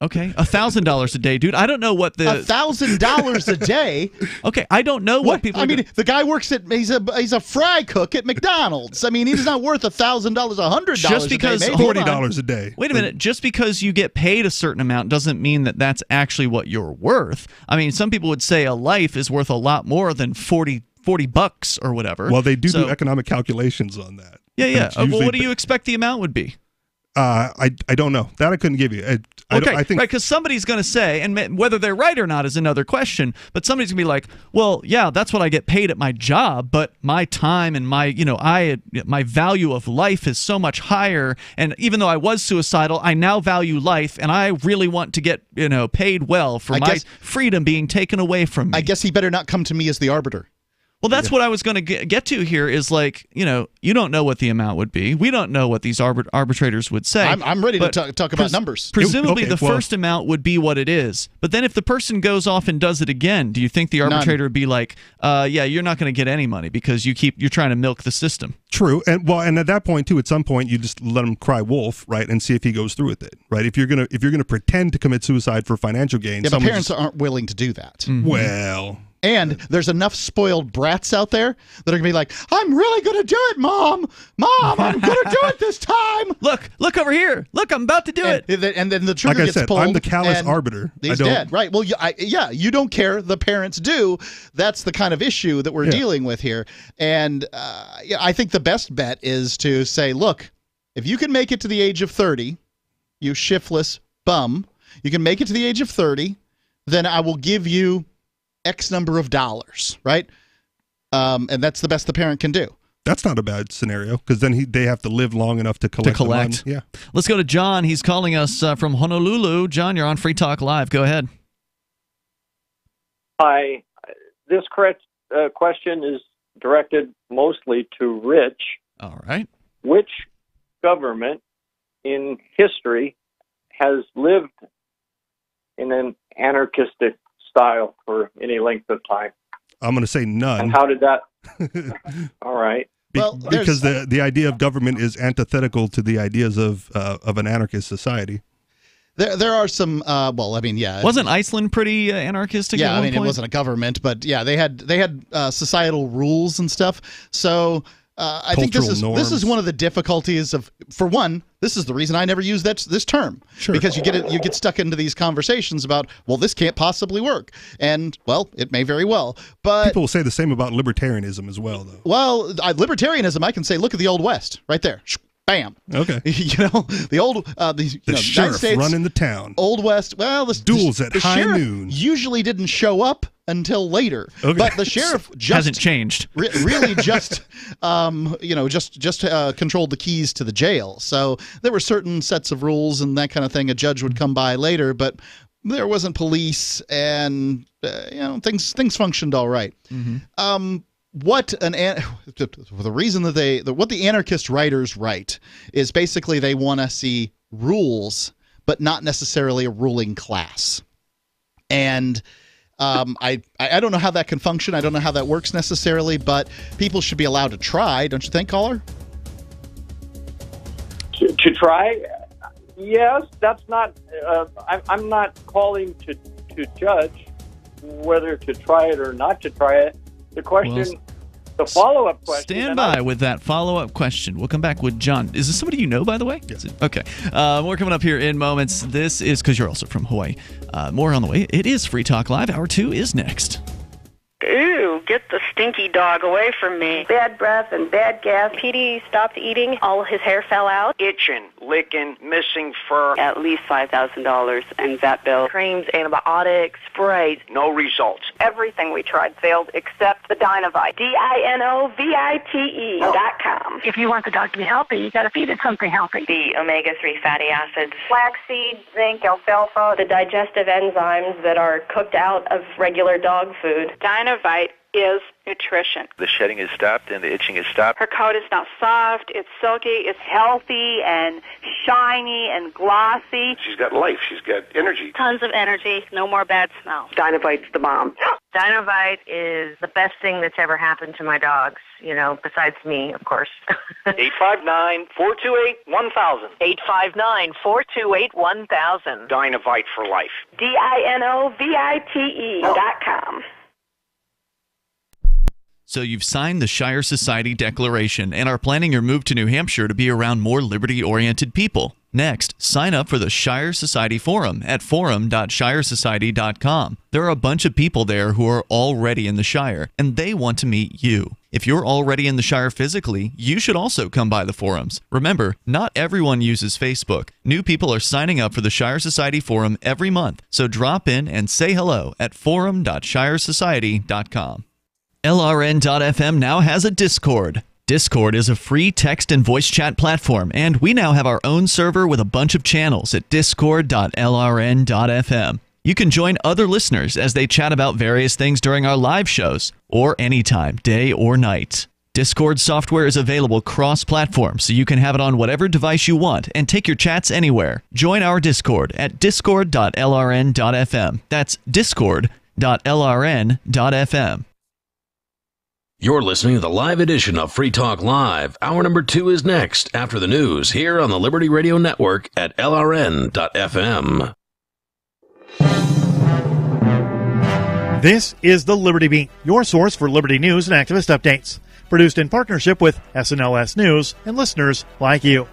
Okay, $1,000 a day, dude. I don't know what the $1,000 a day. Okay, I don't know what people. I mean, the guy works at he's a fry cook at McDonald's. I mean, he's not worth $1,000, $100 just because a day, maybe. $40 a day. Wait a minute. Just because you get paid a certain amount doesn't mean that that's actually what you're worth. I mean, some people would say a life is worth a lot more than $40 or whatever. Well, they do economic calculations on that. Yeah. Well, what do you expect the amount would be? I don't know. That I couldn't give you. I think right, because somebody's going to say, and whether they're right or not is another question, but somebody's going to be like, well, yeah, that's what I get paid at my job, but my time and my value of life is so much higher, and even though I was suicidal, I now value life, and I really want to get paid well for my freedom being taken away from me. I guess he better not come to me as the arbiter. Well, that's what I was going to get to here is like, you don't know what the amount would be. We don't know what these arbitrators would say. I'm ready to talk about numbers. Presumably the first amount would be what it is. But then if the person goes off and does it again, do you think the arbitrator would be like, yeah, you're not going to get any money because you're trying to milk the system? True. And at that point too, at some point you just let him cry wolf, right, and see if he goes through with it, right? If you're gonna pretend to commit suicide for financial gain, but parents aren't willing to do that. Mm-hmm. Well. And there's enough spoiled brats out there that are going to be like, I'm really going to do it, Mom! Mom, I'm going to do it this time! Look over here! Look, I'm about to do it! And then the trigger gets pulled. I'm the callous arbiter. He's dead. Right. Well, you don't care. The parents do. That's the kind of issue that we're dealing with here. And I think the best bet is to say, look, if you can make it to the age of 30, you shiftless bum, you can make it to the age of 30, then I will give you X number of dollars, right? And that's the best the parent can do. That's not a bad scenario because then they have to live long enough to collect. The money. Yeah. Let's go to John. He's calling us from Honolulu. John, you're on Free Talk Live. Go ahead. Hi. This question is directed mostly to Rich. All right. Which government in history has lived in an anarchistic style for any length of time? I'm going to say none. And how did that? All right. Because the idea of government is antithetical to the ideas of an anarchist society. There are some. Wasn't Iceland pretty anarchistic? Yeah, at one point? It wasn't a government, but yeah, they had societal rules and stuff. So. I think this is one of the difficulties of, for one, this is the reason I never use this term. Sure. Because you get stuck into these conversations about, well, this can't possibly work. And, well, it may very well. But people will say the same about libertarianism as well, though. Well, libertarianism, I can say, look at the Old West right there. Bam. Okay. The old the sheriff States, running the town. Old West. Well, duels at high sheriff noon usually didn't show up until later. Okay. But the sheriff just hasn't changed. Really, just controlled the keys to the jail. So there were certain sets of rules and that kind of thing. A judge would come by later, but there wasn't police, and things functioned all right. Mm-hmm. What the reason that what the anarchist writers write is basically they want to see rules, but not necessarily a ruling class. And I don't know how that can function. I don't know how that works necessarily, but people should be allowed to try, don't you think, caller? To try? Yes, that's not. I'm not calling to judge whether to try it or not to try it. The question, the follow-up question. Stand by with that follow-up question. We'll come back with John. Is this somebody you know, by the way? Yes. Okay. More coming up here in moments. This is because you're also from Hawaii. More on the way. It is Free Talk Live. Hour 2 is next. Ew, get the stinky dog away from me. Bad breath and bad gas. Petey stopped eating. All his hair fell out. Itching, licking, missing fur. At least $5,000 and vet bill. Creams, antibiotics, sprays. No results. Everything we tried failed except the Dinovite. DINOVITE.com. If you want the dog to be healthy, you got to feed it something healthy. The omega-3 fatty acids. Flaxseed, zinc, alfalfa. The digestive enzymes that are cooked out of regular dog food. Dinovite is nutrition. The shedding is stopped and the itching is stopped. Her coat is now soft, it's silky, it's healthy and shiny and glossy. She's got life, she's got energy. Tons of energy, no more bad smell. Dinovite's the bomb. Dinovite is the best thing that's ever happened to my dogs, besides me, of course. 859-428-1000. 859-428-1000. Dinovite for life. DINOVITE.com. So you've signed the Shire Society Declaration and are planning your move to New Hampshire to be around more liberty-oriented people. Next, sign up for the Shire Society Forum at forum.shiresociety.com. There are a bunch of people there who are already in the Shire, and they want to meet you. If you're already in the Shire physically, you should also come by the forums. Remember, not everyone uses Facebook. New people are signing up for the Shire Society Forum every month, so drop in and say hello at forum.shiresociety.com. LRN.FM now has a Discord. Discord is a free text and voice chat platform, and we now have our own server with a bunch of channels at discord.lrn.fm. You can join other listeners as they chat about various things during our live shows, or anytime, day or night. Discord software is available cross-platform, so you can have it on whatever device you want and take your chats anywhere. Join our Discord at discord.lrn.fm. That's discord.lrn.fm. You're listening to the live edition of Free Talk Live. Hour number 2 is next, after the news, here on the Liberty Radio Network at LRN.FM. This is the Liberty Beat, your source for Liberty news and activist updates. Produced in partnership with SNLS News and listeners like you.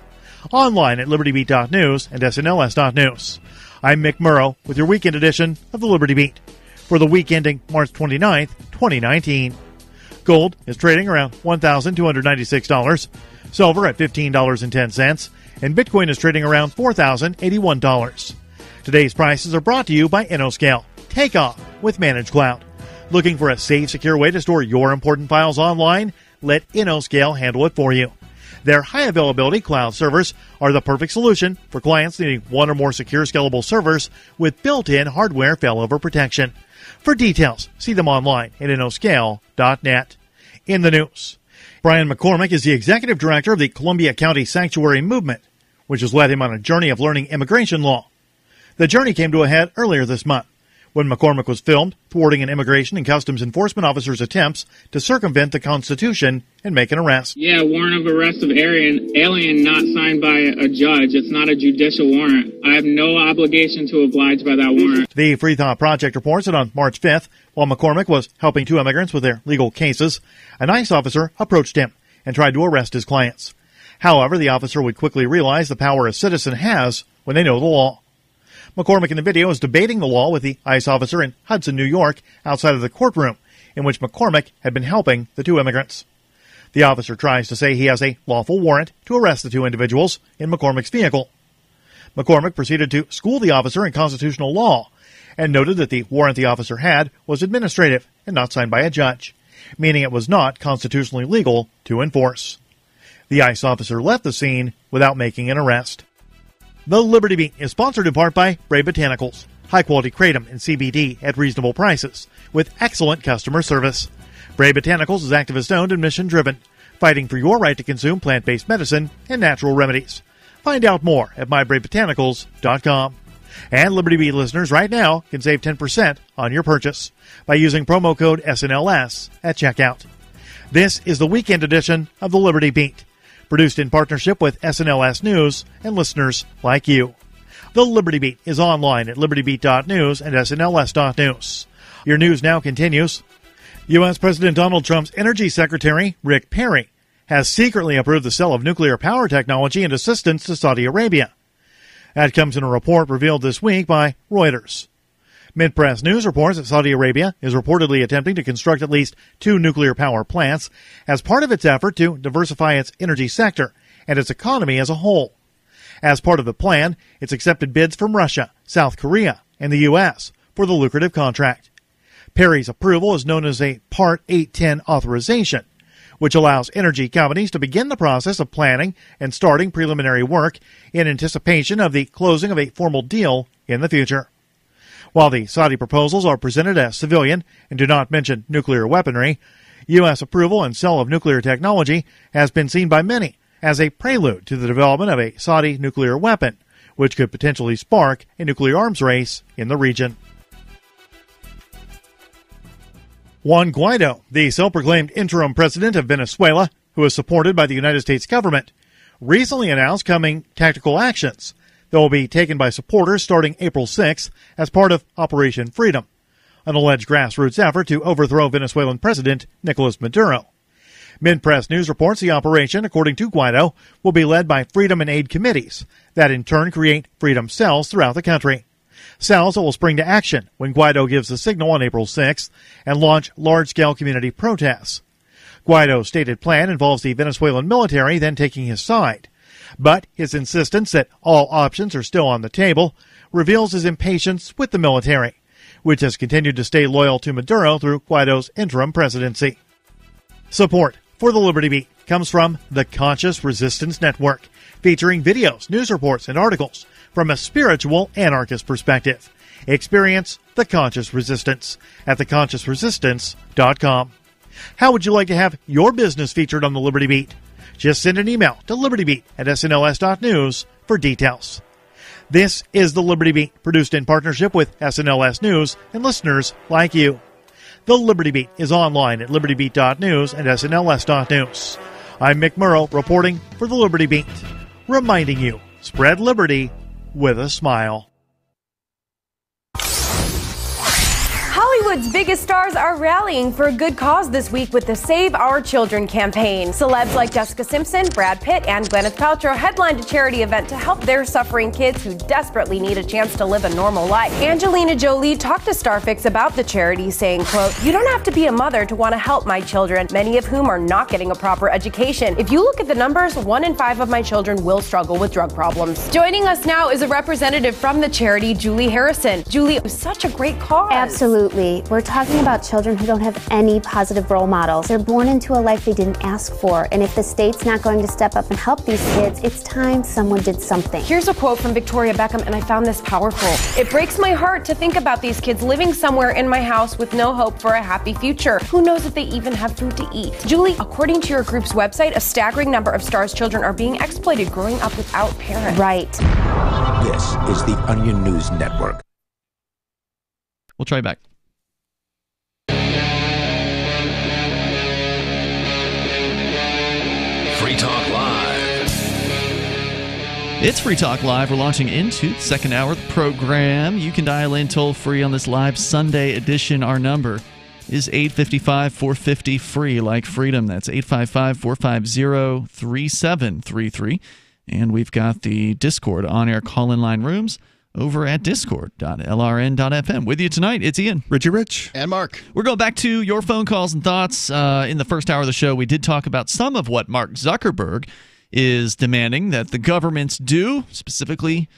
Online at libertybeat.news and snls.news. I'm Mick Murrow with your weekend edition of the Liberty Beat for the week ending March 29th, 2019. Gold is trading around $1,296, silver at $15.10, and Bitcoin is trading around $4,081. Today's prices are brought to you by InnoScale. Take off with ManageCloud. Looking for a safe, secure way to store your important files online? Let InnoScale handle it for you. Their high-availability cloud servers are the perfect solution for clients needing one or more secure, scalable servers with built-in hardware failover protection. For details, see them online at InnoScale.net. In the news, Brian McCormick is the executive director of the Columbia County Sanctuary Movement, which has led him on a journey of learning immigration law. The journey came to a head earlier this month, when McCormick was filmed thwarting an immigration and customs enforcement officer's attempts to circumvent the Constitution and make an arrest. Yeah, warrant of arrest of alien not signed by a judge. It's not a judicial warrant. I have no obligation to oblige by that warrant. The Free Thought Project reports that on March 5th, while McCormick was helping 2 immigrants with their legal cases, an ICE officer approached him and tried to arrest his clients. However, the officer would quickly realize the power a citizen has when they know the law. McCormick in the video is debating the law with the ICE officer in Hudson, New York, outside of the courtroom in which McCormick had been helping the 2 immigrants. The officer tries to say he has a lawful warrant to arrest the 2 individuals in McCormick's vehicle. McCormick proceeded to school the officer in constitutional law and noted that the warrant the officer had was administrative and not signed by a judge, meaning it was not constitutionally legal to enforce. The ICE officer left the scene without making an arrest. The Liberty Beat is sponsored in part by Brave Botanicals, high-quality kratom and CBD at reasonable prices, with excellent customer service. Brave Botanicals is activist-owned and mission-driven, fighting for your right to consume plant-based medicine and natural remedies. Find out more at mybravebotanicals.com. And Liberty Beat listeners right now can save 10% on your purchase by using promo code SNLS at checkout. This is the weekend edition of the Liberty Beat, produced in partnership with SNLS News and listeners like you. The Liberty Beat is online at libertybeat.news and snls.news. Your news now continues. U.S. President Donald Trump's Energy Secretary, Rick Perry, has secretly approved the sale of nuclear power technology and assistance to Saudi Arabia. That comes in a report revealed this week by Reuters. Mid-Press News reports that Saudi Arabia is reportedly attempting to construct at least 2 nuclear power plants as part of its effort to diversify its energy sector and its economy as a whole. As part of the plan, it's accepted bids from Russia, South Korea, and the U.S. for the lucrative contract. Perry's approval is known as a Part 810 authorization, which allows energy companies to begin the process of planning and starting preliminary work in anticipation of the closing of a formal deal in the future. While the Saudi proposals are presented as civilian and do not mention nuclear weaponry, U.S. approval and sale of nuclear technology has been seen by many as a prelude to the development of a Saudi nuclear weapon, which could potentially spark a nuclear arms race in the region. Juan Guaido, the self-proclaimed interim president of Venezuela, who is supported by the United States government, recently announced coming tactical actions that will be taken by supporters starting April 6th as part of Operation Freedom, an alleged grassroots effort to overthrow Venezuelan President Nicolas Maduro. Mid-Press News reports the operation, according to Guaido, will be led by Freedom and Aid committees that in turn create freedom cells throughout the country. Cells that will spring to action when Guaido gives the signal on April 6th and launch large-scale community protests. Guaido's stated plan involves the Venezuelan military then taking his side, but his insistence that all options are still on the table reveals his impatience with the military, which has continued to stay loyal to Maduro through Guaido's interim presidency. Support for the Liberty Beat comes from the Conscious Resistance Network, featuring videos, news reports, and articles from a spiritual anarchist perspective. Experience the Conscious Resistance at theconsciousresistance.com. How would you like to have your business featured on the Liberty Beat? Just send an email to libertybeat@snls.news for details. This is the Liberty Beat, produced in partnership with SNLS News and listeners like you. The Liberty Beat is online at libertybeat.news and snls.news. I'm Mick Murrow reporting for the Liberty Beat, reminding you, spread liberty with a smile. Hollywood's biggest stars are rallying for a good cause this week with the Save Our Children campaign. Celebs like Jessica Simpson, Brad Pitt, and Gwyneth Paltrow headlined a charity event to help their suffering kids who desperately need a chance to live a normal life. Angelina Jolie talked to Starfix about the charity, saying, quote, "You don't have to be a mother to want to help my children, many of whom are not getting a proper education. If you look at the numbers, 1 in 5 of my children will struggle with drug problems." Joining us now is a representative from the charity, Julie Harrison. Julie, it was such a great cause. Absolutely. We're talking about children who don't have any positive role models. They're born into a life they didn't ask for. And if the state's not going to step up and help these kids, it's time someone did something. Here's a quote from Victoria Beckham, and I found this powerful. "It breaks my heart to think about these kids living somewhere in my house with no hope for a happy future. Who knows if they even have food to eat?" Julie, according to your group's website, a staggering number of STARS children are being exploited growing up without parents. Right. This is the Onion News Network. We'll try back. Free Talk Live. It's Free Talk Live. We're launching into the second hour of the program. You can dial in toll-free on this live Sunday edition. Our number is 855-450-FREE, like freedom. That's 855-450-3733. And we've got the Discord on-air call-in line rooms over at discord.lrn.fm. With you tonight, it's Ian, Richie Rich, and Mark. We're going back to your phone calls and thoughts. In the first hour of the show, we did talk about some of what Mark Zuckerberg is demanding that the governments do, specifically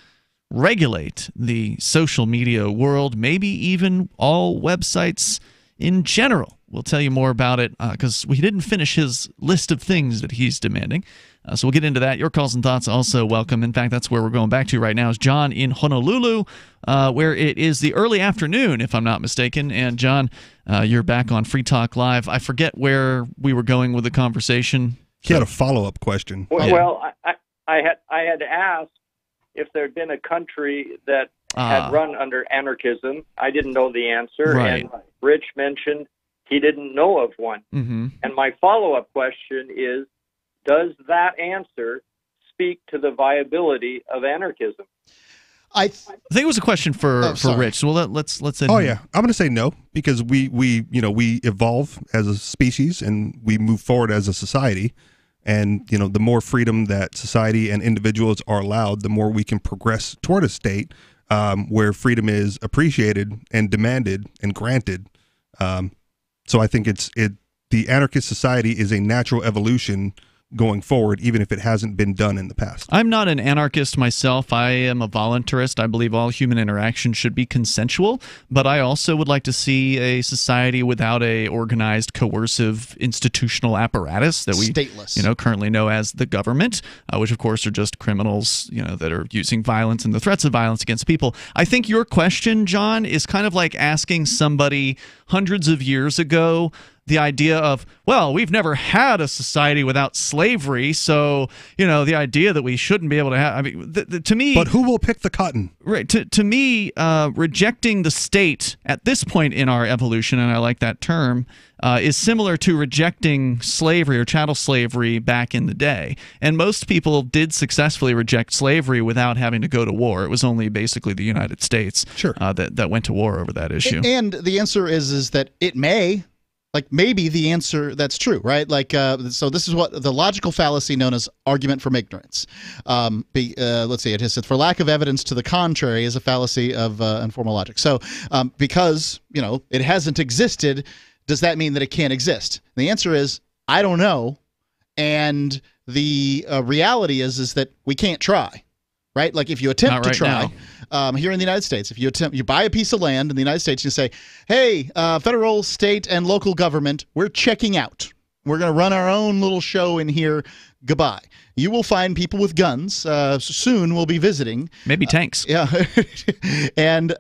regulate the social media world, maybe even all websites in general. We'll tell you more about it because we didn't finish his list of things that he's demanding. So we'll get into that. Your calls and thoughts also welcome. In fact, that's where we're going back to right now is John in Honolulu, where it is the early afternoon, if I'm not mistaken. And John, you're back on Free Talk Live. I forget where we were going with the conversation. He had a follow-up question. Well, I had asked if there had been a country that had run under anarchism. I didn't know the answer. Right. And Rich mentioned he didn't know of one. Mm-hmm. And my follow-up question is, does that answer speak to the viability of anarchism? I think it was a question for Rich. So let's end. Oh yeah, I'm going to say no because we evolve as a species and we move forward as a society, and the more freedom that society and individuals are allowed, the more we can progress toward a state where freedom is appreciated and demanded and granted. So I think the anarchist society is a natural evolution going forward, even if it hasn't been done in the past. I'm not an anarchist myself. I am a voluntarist. I believe all human interaction should be consensual, but I also would like to see a society without a organized, coercive institutional apparatus that we stateless. Currently know as the government, which of course are just criminals, that are using violence and the threats of violence against people. I think your question, John, is kind of like asking somebody hundreds of years ago the idea of, well, we've never had a society without slavery, so, the idea that we shouldn't be able to have, to me... But who will pick the cotton? Right. To me, rejecting the state at this point in our evolution, and I like that term, is similar to rejecting slavery or chattel slavery back in the day. And most people did successfully reject slavery without having to go to war. It was only basically the United States that went to war over that issue. And the answer is that it may... maybe the answer that's true, right? So this is what the logical fallacy known as argument from ignorance. Let's see, it said for lack of evidence to the contrary is a fallacy of informal logic. So because, it hasn't existed, does that mean that it can't exist? And the answer is, I don't know. And the reality is that we can't try. Right? Like if you attempt to try here in the United States, if you buy a piece of land in the United States, you say, hey, federal, state, and local government, we're checking out. We're going to run our own little show in here. Goodbye. You will find people with guns. Soon we'll be visiting. Maybe tanks. Yeah. And,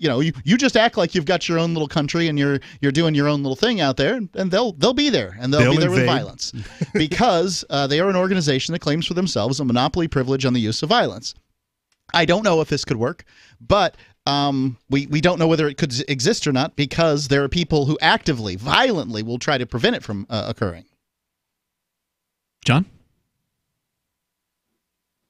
you just act like you've got your own little country and you're doing your own little thing out there, and they'll be there, and they'll be there with violence. Because they are an organization that claims for themselves a monopoly privilege on the use of violence. I don't know if this could work, but we don't know whether it could exist or not, because there are people who actively, violently will try to prevent it from occurring. John?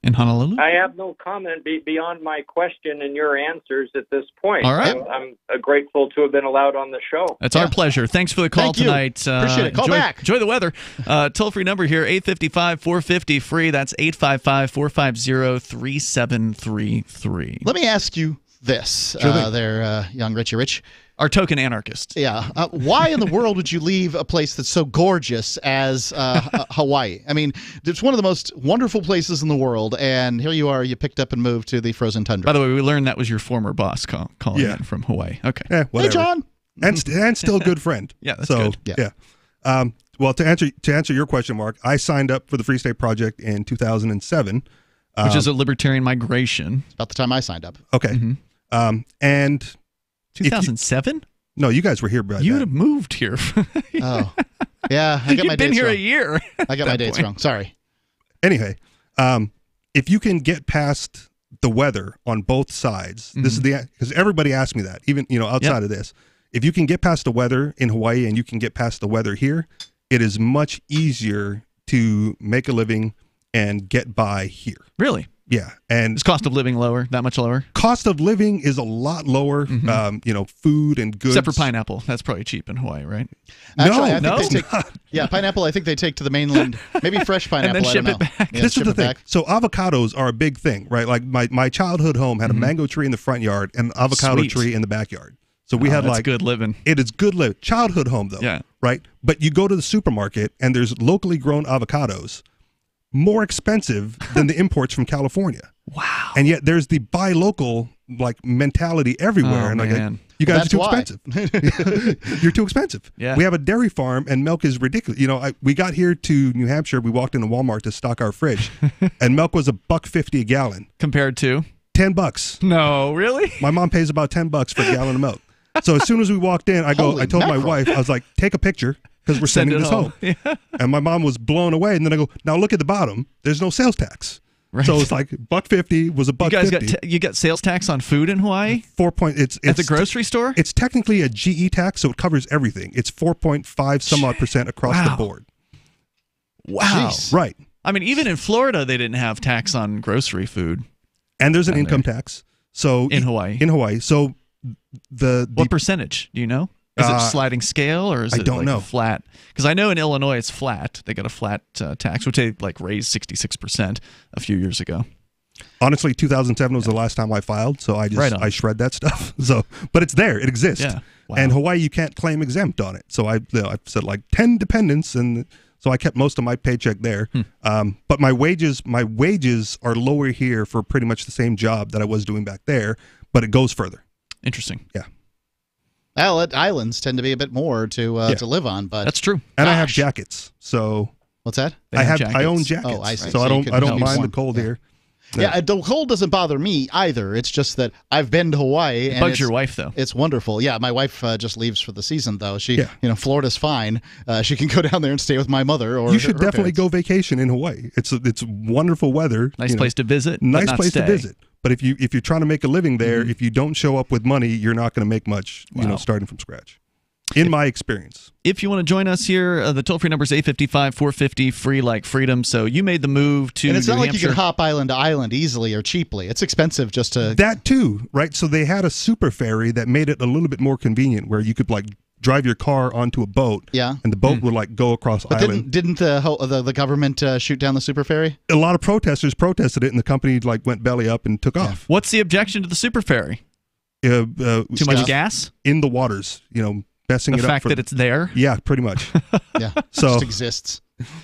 In Honolulu? I have no comment beyond my question and your answers at this point. All right. I'm grateful to have been allowed on the show. That's our pleasure. Thanks for the call tonight. Appreciate it. Call back. Enjoy the weather. Toll-free number here, 855-450-FREE. That's 855-450-3733. Let me ask you this, young Richie Rich. Our token anarchist. Yeah. Why in the world would you leave a place that's so gorgeous as Hawaii? I mean, it's one of the most wonderful places in the world, and here you are, you picked up and moved to the frozen tundra. By the way, we learned that was your former boss calling in from Hawaii. Okay. Hey, John. And still a good friend. Yeah, that's good. Yeah. Well, to answer your question, Mark, I signed up for the Free State Project in 2007. Which is a libertarian migration. About the time I signed up. Okay. Mm-hmm. And 2007? No, you guys were here by You would have moved here. Oh. Yeah, I got my dates wrong. You've been here a year. I got my dates wrong. Sorry. Anyway, if you can get past the weather on both sides, this is because everybody asked me that, even outside of this. If you can get past the weather in Hawaii and you can get past the weather here, it is much easier to make a living and get by here. Really? Yeah. And is cost of living lower? That much lower? Cost of living is a lot lower. Food and goods. Except for pineapple. That's probably cheap in Hawaii, right? Actually, pineapple I think they take to the mainland. Maybe fresh pineapple. And then ship I don't know. it back. This is the thing. So avocados are a big thing, right? Like my childhood home had a mango tree in the front yard and an avocado tree in the backyard. So we had that's good living. It is good living. Childhood home though. Yeah. Right? But you go to the supermarket and there's locally grown avocados more expensive than the imports from California. Wow. And yet there's the buy local mentality everywhere. Oh, and you guys are too expensive. You're too expensive. Yeah. We have a dairy farm and milk is ridiculous. We got here to New Hampshire, we walked into Walmart to stock our fridge and milk was $1.50 a gallon. Compared to? $10. No, really? My mom pays about $10 for a gallon of milk. So as soon as we walked in, I told my wife, I was like, take a picture because we're sending this home. Yeah. And my mom was blown away. And then I go, now look at the bottom. There's no sales tax. Right. So it's like $1.50 was $1.50. You got sales tax on food in Hawaii? It's at the grocery store? It's technically a GE tax, so it covers everything. It's 4.5 some odd % across the board. Wow. Jeez. Right. I mean, even in Florida, they didn't have tax on grocery food. And there's an income tax. So in Hawaii. So what percentage? Do you know? Is it sliding scale or is it flat? Because I know in Illinois it's flat. They got a flat tax, which they raised 66% a few years ago. Honestly, 2007 was the last time I filed, so I shred that stuff. So, but it's there, it exists. Yeah. Wow. And Hawaii, you can't claim exempt on it. So I said 10 dependents, and so I kept most of my paycheck there. But my wages are lower here for pretty much the same job that I was doing back there, but it goes further. Interesting. Yeah. Well, islands tend to be a bit more to live on, but that's true. And I have jackets, so what's that? I own jackets. Oh, I see. So I don't mind the cold here. Yeah, the cold doesn't bother me either. It's just that I've been to Hawaii. It bugs your wife, though. It's wonderful. Yeah, my wife just leaves for the season, though. Florida's fine. She can go down there and stay with my mother. Or you should definitely go vacation in Hawaii. It's wonderful weather. Nice place to visit. Nice place to visit. But if you're trying to make a living there, if you don't show up with money, you're not going to make much. Starting from scratch. In my experience. If you want to join us here, the toll-free number is 855-450-FREE like freedom. So you made the move to New Hampshire. And it's not like you can hop island to island easily or cheaply. It's expensive just to... That too, right? So they had a super ferry that made it a little bit more convenient where you could drive your car onto a boat. Yeah. And the boat would go across island. Didn't the government shoot down the super ferry? A lot of protesters protested it and the company went belly up and took off. What's the objection to the super ferry? Too much gas? In the waters, messing it up. The fact that it's there? Yeah, pretty much. Yeah, so it just exists.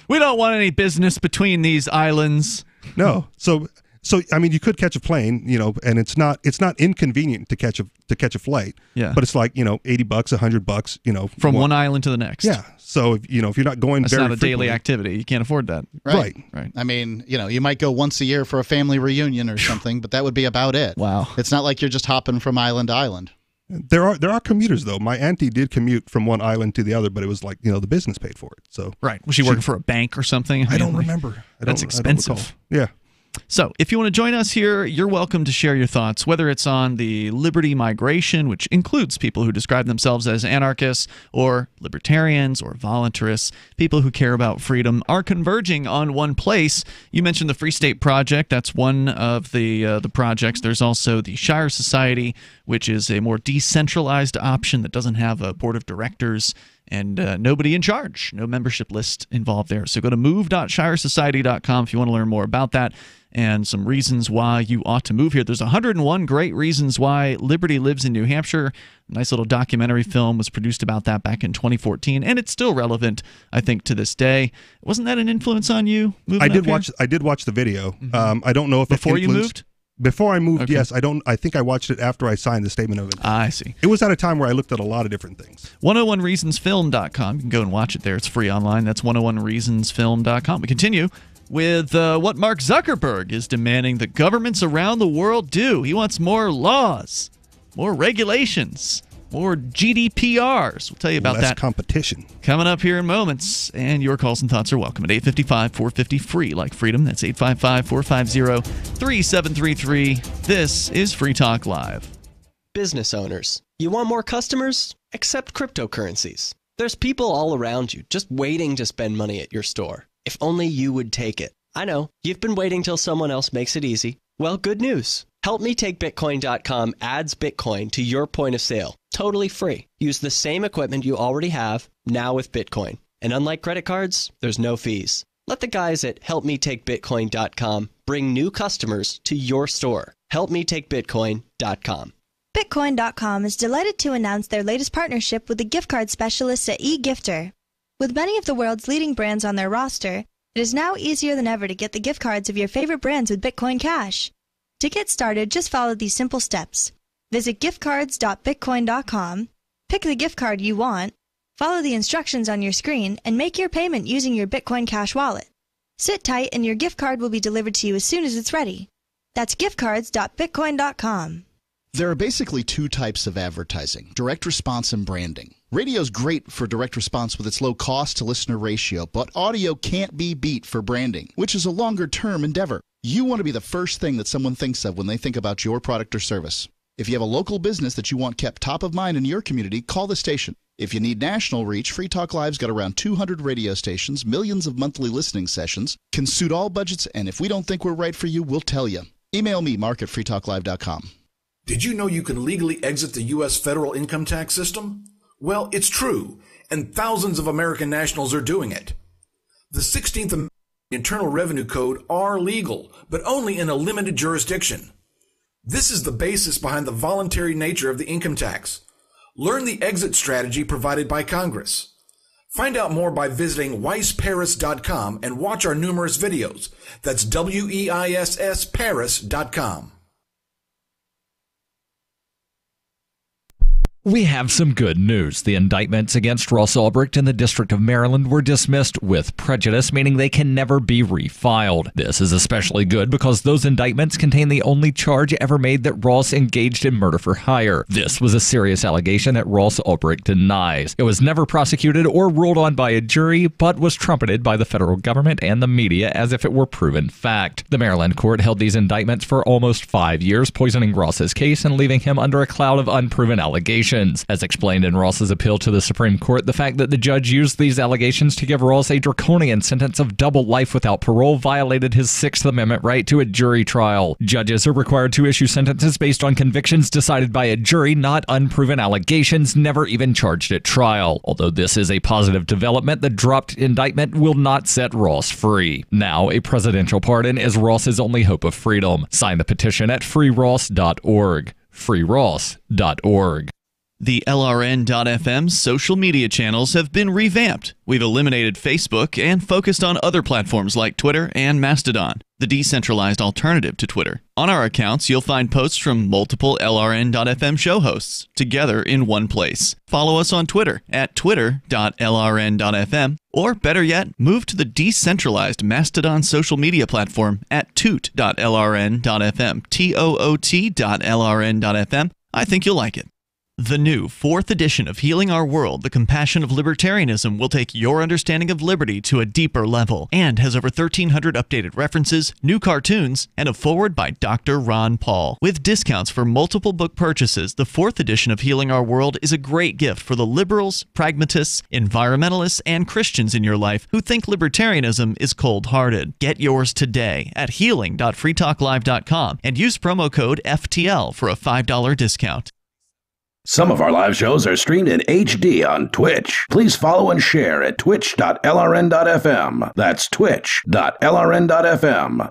We don't want any business between these islands. No. So So I mean, you could catch a plane, and it's not inconvenient to catch a flight. Yeah. But it's like $80, $100, from one island to the next. Yeah. So if you're not going, that's very not a frequently, daily activity. You can't afford that. Right. I mean, you might go once a year for a family reunion or something, but that would be about it. Wow. It's not like you're just hopping from island to island. There are commuters though. My auntie did commute from one island to the other, but it was like the business paid for it. So right. Was she working for a bank or something? I don't remember. That's expensive. Yeah. So, if you want to join us here, you're welcome to share your thoughts, whether it's on the liberty migration, which includes people who describe themselves as anarchists, or libertarians, or voluntarists. People who care about freedom are converging on one place. You mentioned the Free State Project. That's one of the projects. There's also the Shire Society, which is a more decentralized option that doesn't have a board of directors and nobody in charge. No membership list involved there. So go to move.shiresociety.com if you want to learn more about that and some reasons why you ought to move here. There's 101 great reasons why liberty lives in New Hampshire. A nice little documentary film was produced about that back in 2014, and it's still relevant, I think, to this day. Wasn't that an influence on you moving I did up here? I did watch the video. I don't know if Before it you moved? Before I moved, Okay. yes. I think I watched it after I signed the statement of intent. I see. It was at a time where I looked at a lot of different things. 101reasonsfilm.com. You can go and watch it there. It's free online. That's 101reasonsfilm.com. We continue with what Mark Zuckerberg is demanding that governments around the world do. He wants more laws, more regulations, more GDPRs. We'll tell you about Less that competition. coming up here in moments. And your calls and thoughts are welcome at 855-450-FREE, like freedom. That's 855-450-3733. This is Free Talk Live. Business owners, you want more customers? Accept cryptocurrencies. There's people all around you just waiting to spend money at your store. If only you would take it. I know, you've been waiting till someone else makes it easy. Well, good news. HelpMeTakeBitcoin.com adds Bitcoin to your point of sale, totally free. Use the same equipment you already have, now with Bitcoin. And unlike credit cards, there's no fees. Let the guys at HelpMeTakeBitcoin.com bring new customers to your store. HelpMeTakeBitcoin.com. Bitcoin.com is delighted to announce their latest partnership with the gift card specialists at eGifter. With many of the world's leading brands on their roster, it is now easier than ever to get the gift cards of your favorite brands with Bitcoin Cash. To get started, just follow these simple steps. Visit giftcards.bitcoin.com, pick the gift card you want, follow the instructions on your screen, and make your payment using your Bitcoin Cash wallet. Sit tight and your gift card will be delivered to you as soon as it's ready. That's giftcards.bitcoin.com. There are basically two types of advertising, direct response and branding. Radio's great for direct response with its low cost to listener ratio, but audio can't be beat for branding, which is a longer-term endeavor. You want to be the first thing that someone thinks of when they think about your product or service. If you have a local business that you want kept top of mind in your community, call the station. If you need national reach, Free Talk Live's got around 200 radio stations, millions of monthly listening sessions, can suit all budgets, and if we don't think we're right for you, we'll tell you. Email me, mark@freetalklive.com. Did you know you can legally exit the U.S. federal income tax system? Well, it's true, and thousands of American nationals are doing it. The 16th Amendment and Internal Revenue Code are legal, but only in a limited jurisdiction. This is the basis behind the voluntary nature of the income tax. Learn the exit strategy provided by Congress. Find out more by visiting weissparis.com and watch our numerous videos. That's WEISS Paris.com. We have some good news. The indictments against Ross Ulbricht in the District of Maryland were dismissed with prejudice, meaning they can never be refiled. This is especially good because those indictments contain the only charge ever made that Ross engaged in murder for hire. This was a serious allegation that Ross Ulbricht denies. It was never prosecuted or ruled on by a jury, but was trumpeted by the federal government and the media as if it were proven fact. The Maryland court held these indictments for almost 5 years, poisoning Ross's case and leaving him under a cloud of unproven allegations. As explained in Ross's appeal to the Supreme Court, the fact that the judge used these allegations to give Ross a draconian sentence of double life without parole violated his Sixth Amendment right to a jury trial. Judges are required to issue sentences based on convictions decided by a jury, not unproven allegations never even charged at trial. Although this is a positive development, the dropped indictment will not set Ross free. Now, a presidential pardon is Ross's only hope of freedom. Sign the petition at freeross.org. freeross.org. The LRN.FM social media channels have been revamped. We've eliminated Facebook and focused on other platforms like Twitter and Mastodon, the decentralized alternative to Twitter. On our accounts, you'll find posts from multiple LRN.FM show hosts together in one place. Follow us on Twitter at twitter.lrn.fm, or better yet, move to the decentralized Mastodon social media platform at toot.lrn.fm, toot.lrn.fm. I think you'll like it. The new 4th edition of Healing Our World, The Compassion of Libertarianism, will take your understanding of liberty to a deeper level and has over 1,300 updated references, new cartoons, and a foreword by Dr. Ron Paul. With discounts for multiple book purchases, the 4th edition of Healing Our World is a great gift for the liberals, pragmatists, environmentalists, and Christians in your life who think libertarianism is cold-hearted. Get yours today at healing.freetalklive.com and use promo code FTL for a $5 discount. Some of our live shows are streamed in HD on Twitch. Please follow and share at twitch.lrn.fm. That's twitch.lrn.fm.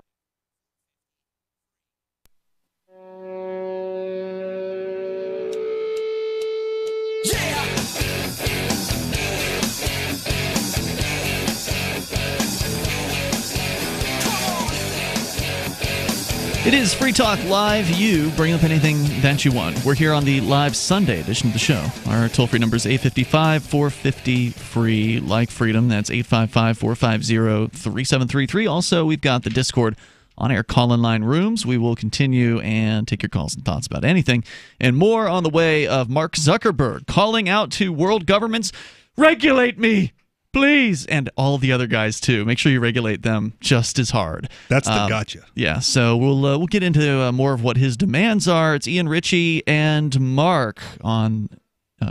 It is Free Talk Live. You bring up anything that you want. We're here on the live Sunday edition of the show. Our toll-free number is 855-450-FREE, like freedom. That's 855-450-3733. Also, we've got the Discord on-air call-in line rooms. We will continue and take your calls and thoughts about anything. And more on the way of Mark Zuckerberg calling out to world governments, regulate me, please, and all the other guys too. Make sure you regulate them just as hard. That's the gotcha. Yeah, so we'll get into more of what his demands are. It's Ian Ritchie and Mark on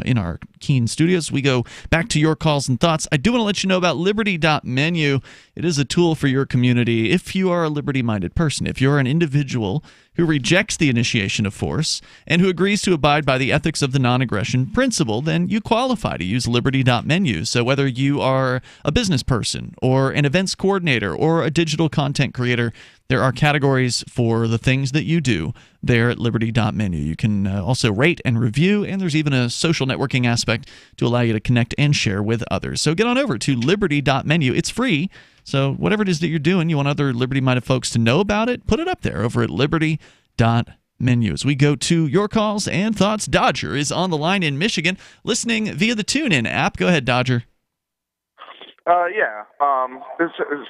in our Keene studios. We go back to your calls and thoughts. I do want to let you know about Liberty.menu. It is a tool for your community if you are a liberty-minded person. If you're an individual who rejects the initiation of force and who agrees to abide by the ethics of the non-aggression principle, then you qualify to use Liberty.menu. So whether you are a business person or an events coordinator or a digital content creator, there are categories for the things that you do there at Liberty.menu. You can also rate and review, and there's even a social networking aspect to allow you to connect and share with others. So get on over to Liberty.menu. It's free. So whatever it is that you're doing, you want other Liberty-minded folks to know about it, put it up there over at Liberty.menu. As we go to your calls and thoughts, Dodger is on the line in Michigan, listening via the TuneIn app. Go ahead, Dodger. Yeah.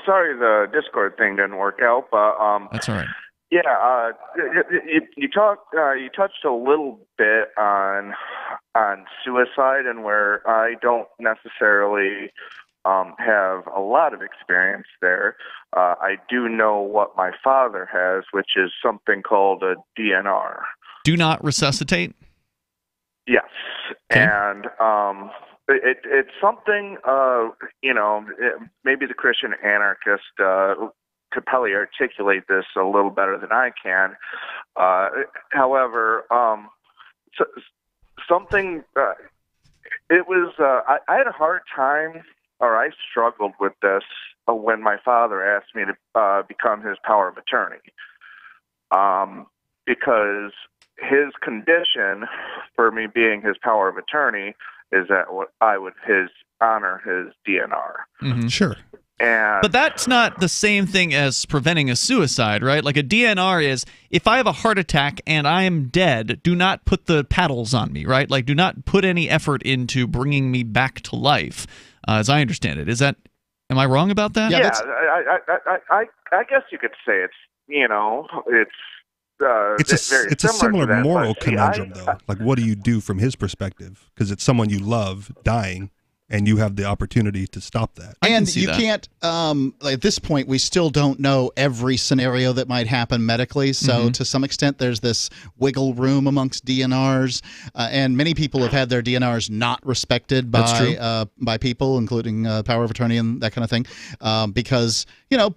Sorry the Discord thing didn't work out, but that's all right. Yeah. You touched a little bit on suicide, and where I don't necessarily have a lot of experience there. I do know what my father has, which is something called a DNR. Do not resuscitate? Yes. Okay. And it's something, maybe the Christian anarchist could probably articulate this a little better than I can. However, something, it was, I had a hard time, or I struggled with this when my father asked me to become his power of attorney. Because his condition for me being his power of attorney is that I would honor his DNR. Mm-hmm. Sure. But that's not the same thing as preventing a suicide, right? Like a DNR is, if I have a heart attack and I am dead, do not put the paddles on me, right? Like, do not put any effort into bringing me back to life, as I understand it. Am I wrong about that? Yeah, I guess you could say it's a similar moral conundrum, though. Like, what do you do from his perspective? Because it's someone you love dying, and you have the opportunity to stop that. And you can't, at this point, we still don't know every scenario that might happen medically. So to some extent, there's this wiggle room amongst DNRs. And many people have had their DNRs not respected by people, including power of attorney and that kind of thing. Because, the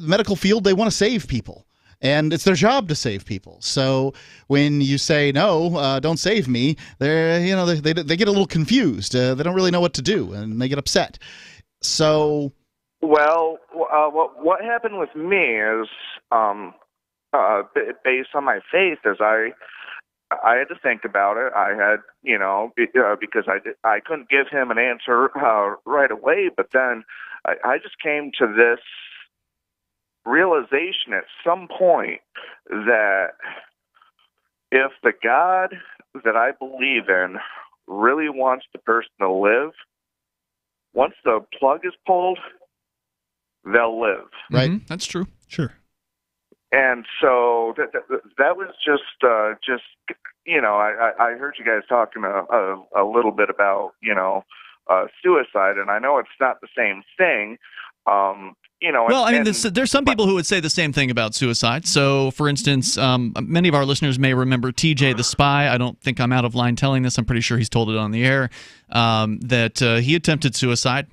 medical field, they want to save people. And it's their job to save people. So when you say, no, don't save me, they get a little confused. They don't really know what to do, and they get upset. So, well, what happened with me is, based on my faith, is I had to think about it. I had, because I couldn't give him an answer right away. But then I just came to this realization at some point that if the God that I believe in really wants the person to live, once the plug is pulled, they'll live. Right. Mm-hmm. That's true. Sure. And so that was just I heard you guys talking a little bit about suicide, and I know it's not the same thing. Well, I mean, there's some people who would say the same thing about suicide. So, for instance, many of our listeners may remember TJ the Spy. I don't think I'm out of line telling this. I'm pretty sure he's told it on the air, that he attempted suicide.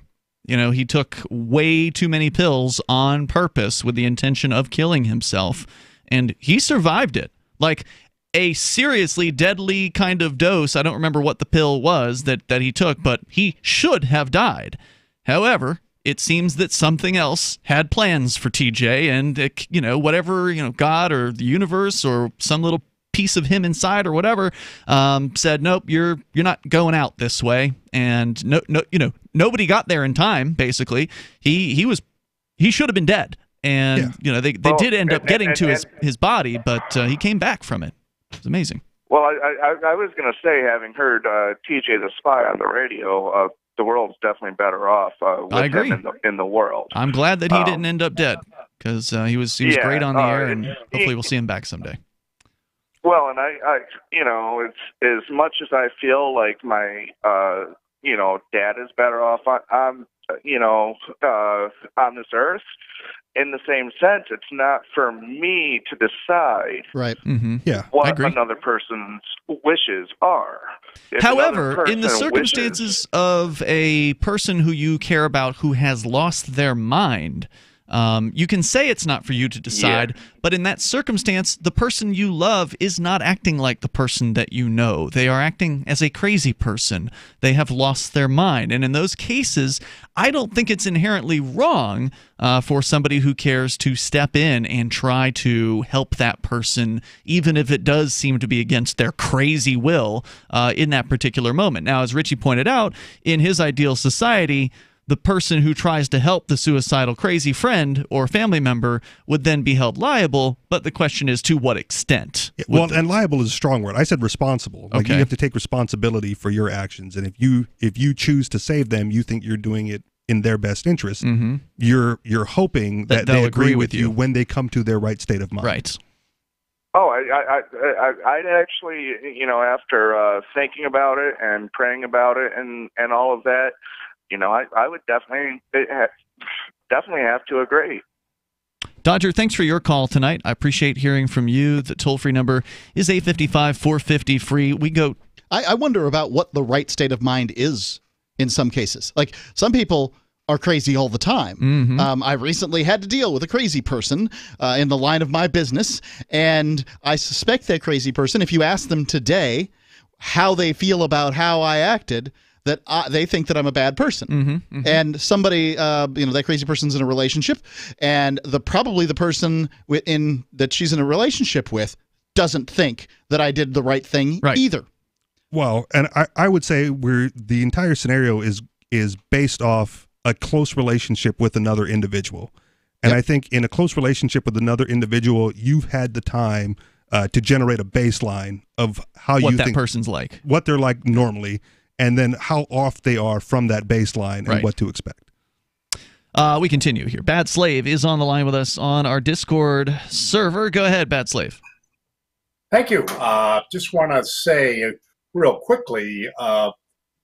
He took way too many pills on purpose with the intention of killing himself, and he survived it. Like a seriously deadly kind of dose. I don't remember what the pill was that he took, but he should have died. However, it seems that something else had plans for TJ, and whatever, God or the universe or some little piece of him inside or whatever said, nope, you're not going out this way. And nobody got there in time. Basically, he should have been dead. And they did end up getting to his body, but he came back from it. It's amazing. Well, I was going to say, having heard TJ the Spy on the radio, the world's definitely better off with him in the world. I'm glad that he didn't end up dead, because he was great on the air, and hopefully we'll see him back someday. Well, and I it's as much as I feel like my dad is better off on this earth. In the same sense, it's not for me to decide what another person's wishes are. However, in the circumstances of a person who you care about who has lost their mind, you can say it's not for you to decide, but in that circumstance, the person you love is not acting like the person that you know. They are acting as a crazy person. They have lost their mind. And in those cases, I don't think it's inherently wrong for somebody who cares to step in and try to help that person, even if it does seem to be against their crazy will in that particular moment. Now, as Richie pointed out, in his ideal society, the person who tries to help the suicidal crazy friend or family member would then be held liable, but the question is to what extent? And liable is a strong word. I said responsible. Like, you have to take responsibility for your actions, and if you choose to save them, you think you're doing it in their best interest. Mm-hmm. You're hoping that they agree with you when they come to their right state of mind. Right. Oh, I'd actually, after thinking about it and praying about it and all of that, I would definitely have to agree. Dodger, thanks for your call tonight. I appreciate hearing from you. The toll-free number is 855-450-FREE. We go. I wonder about what the right state of mind is in some cases. Like, some people are crazy all the time. Mm-hmm. I recently had to deal with a crazy person in the line of my business, and I suspect that crazy person, if you ask them today how they feel about how I acted, that they think that I'm a bad person. Mm-hmm, mm-hmm. And somebody, that crazy person's in a relationship, and probably the person that she's in a relationship with doesn't think that I did the right thing either. Well, and I would say the entire scenario is based off a close relationship with another individual. And I think in a close relationship with another individual, you've had the time to generate a baseline of how what you that think person's like, what they're like normally, and then how off they are from that baseline and what to expect. We continue here. Bad Slave is on the line with us on our Discord server. Go ahead, Bad Slave. Thank you. Just want to say real quickly,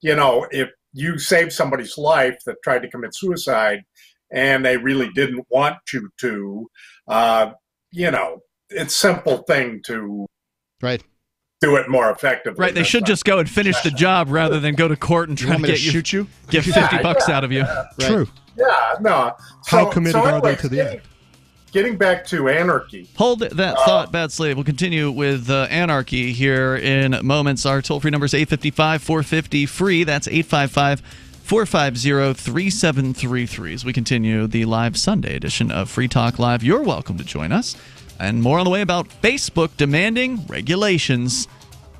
if you saved somebody's life that tried to commit suicide and they really didn't want you to, it's a simple thing to do it more effectively. Right, they should just go and finish the job rather than go to court and try to get shoot you, get $50 out of you. True. Yeah, no. How committed are they to the end? Getting back to anarchy. Hold that thought, Bad Slave. We'll continue with anarchy here in moments. Our toll-free number is 855-450-FREE. That's 855-450-3733. As we continue the live Sunday edition of Free Talk Live, you're welcome to join us. And more on the way about Facebook demanding regulations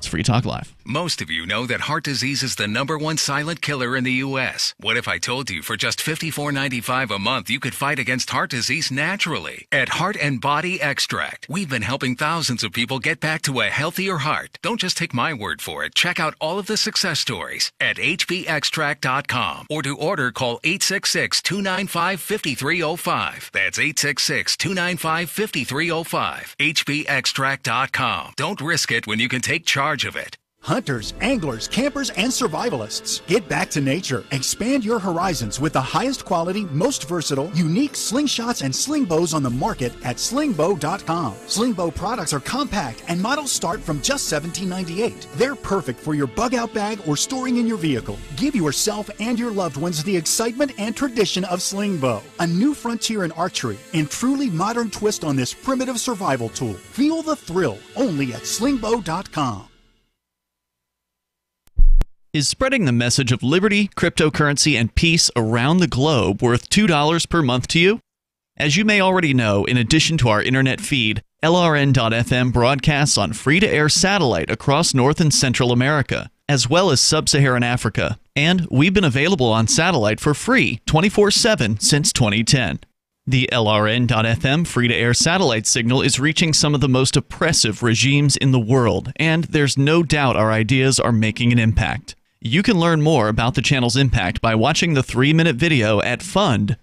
It's Free Talk Live. Most of you know that heart disease is the #1 silent killer in the U.S. What if I told you for just $54.95 a month you could fight against heart disease naturally? At Heart and Body Extract, we've been helping thousands of people get back to a healthier heart. Don't just take my word for it. Check out all of the success stories at hbextract.com, or to order, call 866-295-5305. That's 866-295-5305. hbextract.com. Don't risk it when you can take charge of it. Hunters, anglers, campers, and survivalists. Get back to nature. Expand your horizons with the highest quality, most versatile, unique slingshots and sling bows on the market at slingbow.com. Slingbow products are compact and models start from just $17.98. They're perfect for your bug out bag or storing in your vehicle. Give yourself and your loved ones the excitement and tradition of Slingbow, a new frontier in archery and truly modern twist on this primitive survival tool. Feel the thrill only at slingbow.com. Is spreading the message of liberty, cryptocurrency, and peace around the globe worth $2 per month to you? As you may already know, in addition to our internet feed, LRN.FM broadcasts on free-to-air satellite across North and Central America, as well as Sub-Saharan Africa. And we've been available on satellite for free 24/7 since 2010. The LRN.FM free-to-air satellite signal is reaching some of the most oppressive regimes in the world, and there's no doubt our ideas are making an impact. You can learn more about the channel's impact by watching the 3-minute video at fund.lrn.fm.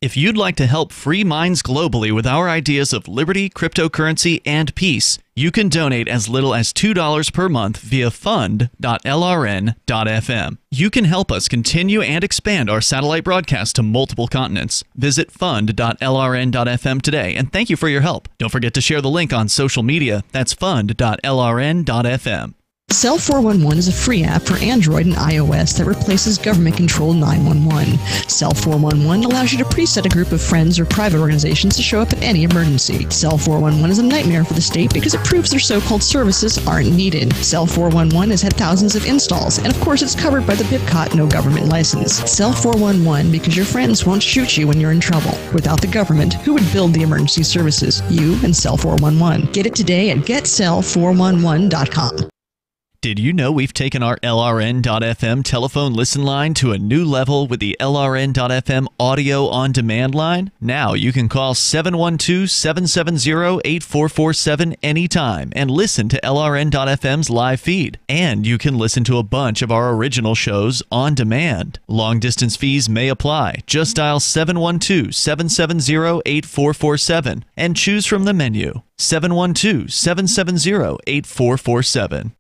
If you'd like to help free minds globally with our ideas of liberty, cryptocurrency, and peace, you can donate as little as $2 per month via fund.lrn.fm. You can help us continue and expand our satellite broadcast to multiple continents. Visit fund.lrn.fm today, and thank you for your help. Don't forget to share the link on social media. That's fund.lrn.fm. Cell 411 is a free app for Android and iOS that replaces government-controlled 911. Cell 411 allows you to preset a group of friends or private organizations to show up at any emergency. Cell 411 is a nightmare for the state because it proves their so-called services aren't needed. Cell 411 has had thousands of installs, and of course it's covered by the BIPCOT no government license. Cell 411 because your friends won't shoot you when you're in trouble. Without the government, who would build the emergency services? You and Cell 411. Get it today at getcell411.com. Did you know we've taken our LRN.FM telephone listen line to a new level with the LRN.FM audio on demand line? Now you can call 712-770-8447 anytime and listen to LRN.FM's live feed. And you can listen to a bunch of our original shows on demand. Long distance fees may apply. Just dial 712-770-8447 and choose from the menu. 712-770-8447.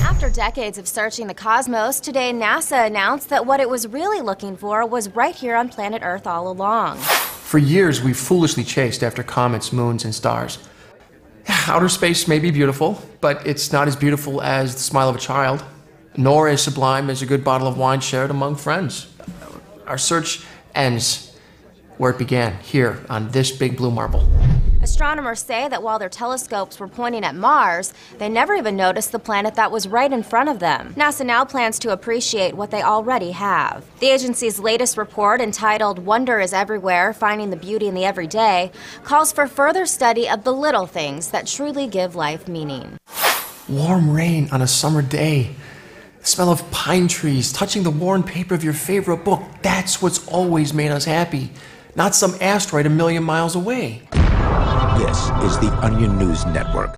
After decades of searching the cosmos, today NASA announced that what it was really looking for was right here on planet Earth all along. For years, we've foolishly chased after comets, moons, and stars. Outer space may be beautiful, but it's not as beautiful as the smile of a child, nor as sublime as a good bottle of wine shared among friends. Our search ends where it began, here on this big blue marble. Astronomers say that while their telescopes were pointing at Mars, they never even noticed the planet that was right in front of them. NASA now plans to appreciate what they already have. The agency's latest report, entitled Wonder is Everywhere, Finding the Beauty in the Everyday, calls for further study of the little things that truly give life meaning. Warm rain on a summer day, the smell of pine trees, touching the worn paper of your favorite book, that's what's always made us happy, not some asteroid a million miles away. This is the Onion News Network.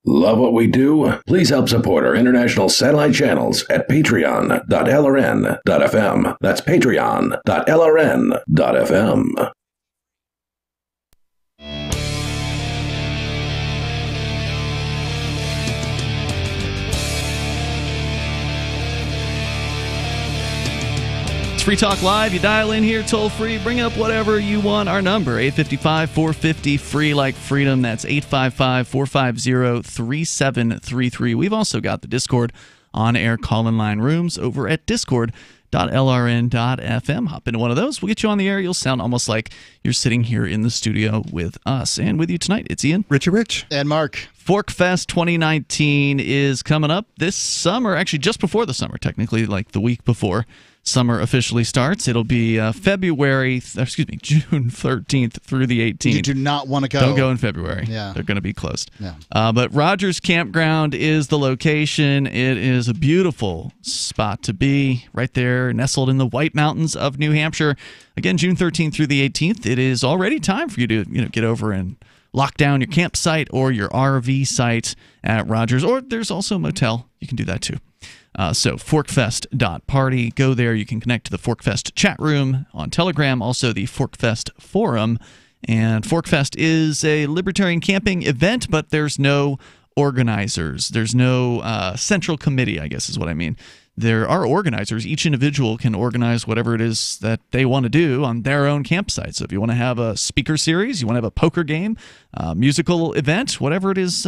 Love what we do? Please help support our international satellite channels at patreon.lrn.fm. That's patreon.lrn.fm. Free Talk Live. You dial in here toll free. Bring up whatever you want. Our number, 855-450-FREE like freedom. That's 855-450-3733. We've also got the Discord on-air call-in line rooms over at discord.lrn.fm. Hop into one of those. We'll get you on the air. You'll sound almost like you're sitting here in the studio with us. And with you tonight, it's Ian. Richie Rich. And Mark. Forkfest 2019 is coming up this summer. Actually, just before the summer, technically, like the week before. summer officially starts. It'll be June 13th through the 18th. You do not want to go. Don't go in February. Yeah. They're going to be closed. Yeah. But Rogers Campground is the location. It is a beautiful spot to be, right there, nestled in the White Mountains of New Hampshire. Again, June 13th through the 18th. It is already time for you to get over and lock down your campsite or your RV site at Rogers. Or there's also a motel. You can do that too. So forkfest.party. Go there. You can connect to the Forkfest chat room on Telegram, also the Forkfest forum. And Forkfest is a libertarian camping event, but there's no organizers. There's no central committee, I guess is what I mean. There are organizers. Each individual can organize whatever it is that they want to do on their own campsite. So if you want to have a speaker series, you want to have a poker game, musical event, whatever it is,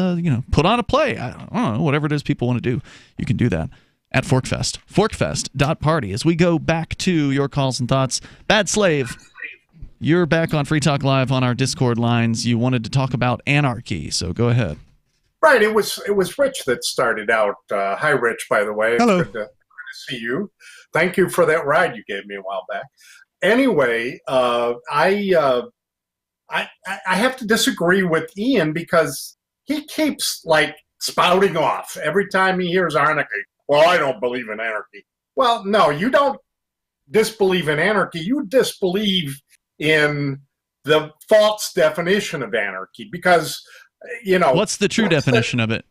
put on a play. I don't know, whatever it is people want to do, you can do that at Forkfest. Forkfest.party. As we go back to your calls and thoughts, Bad Slave, you're back on Free Talk Live on our Discord lines. You wanted to talk about anarchy, so go ahead. Right. It was Rich that started out. Hi, Rich, by the way. Hello. Good to see you. Thank you for that ride you gave me a while back. Anyway, I have to disagree with Ian because he keeps spouting off every time he hears anarchy. Well, I don't believe in anarchy. Well, no, you don't disbelieve in anarchy. You disbelieve in the false definition of anarchy because, what's the true definition of it?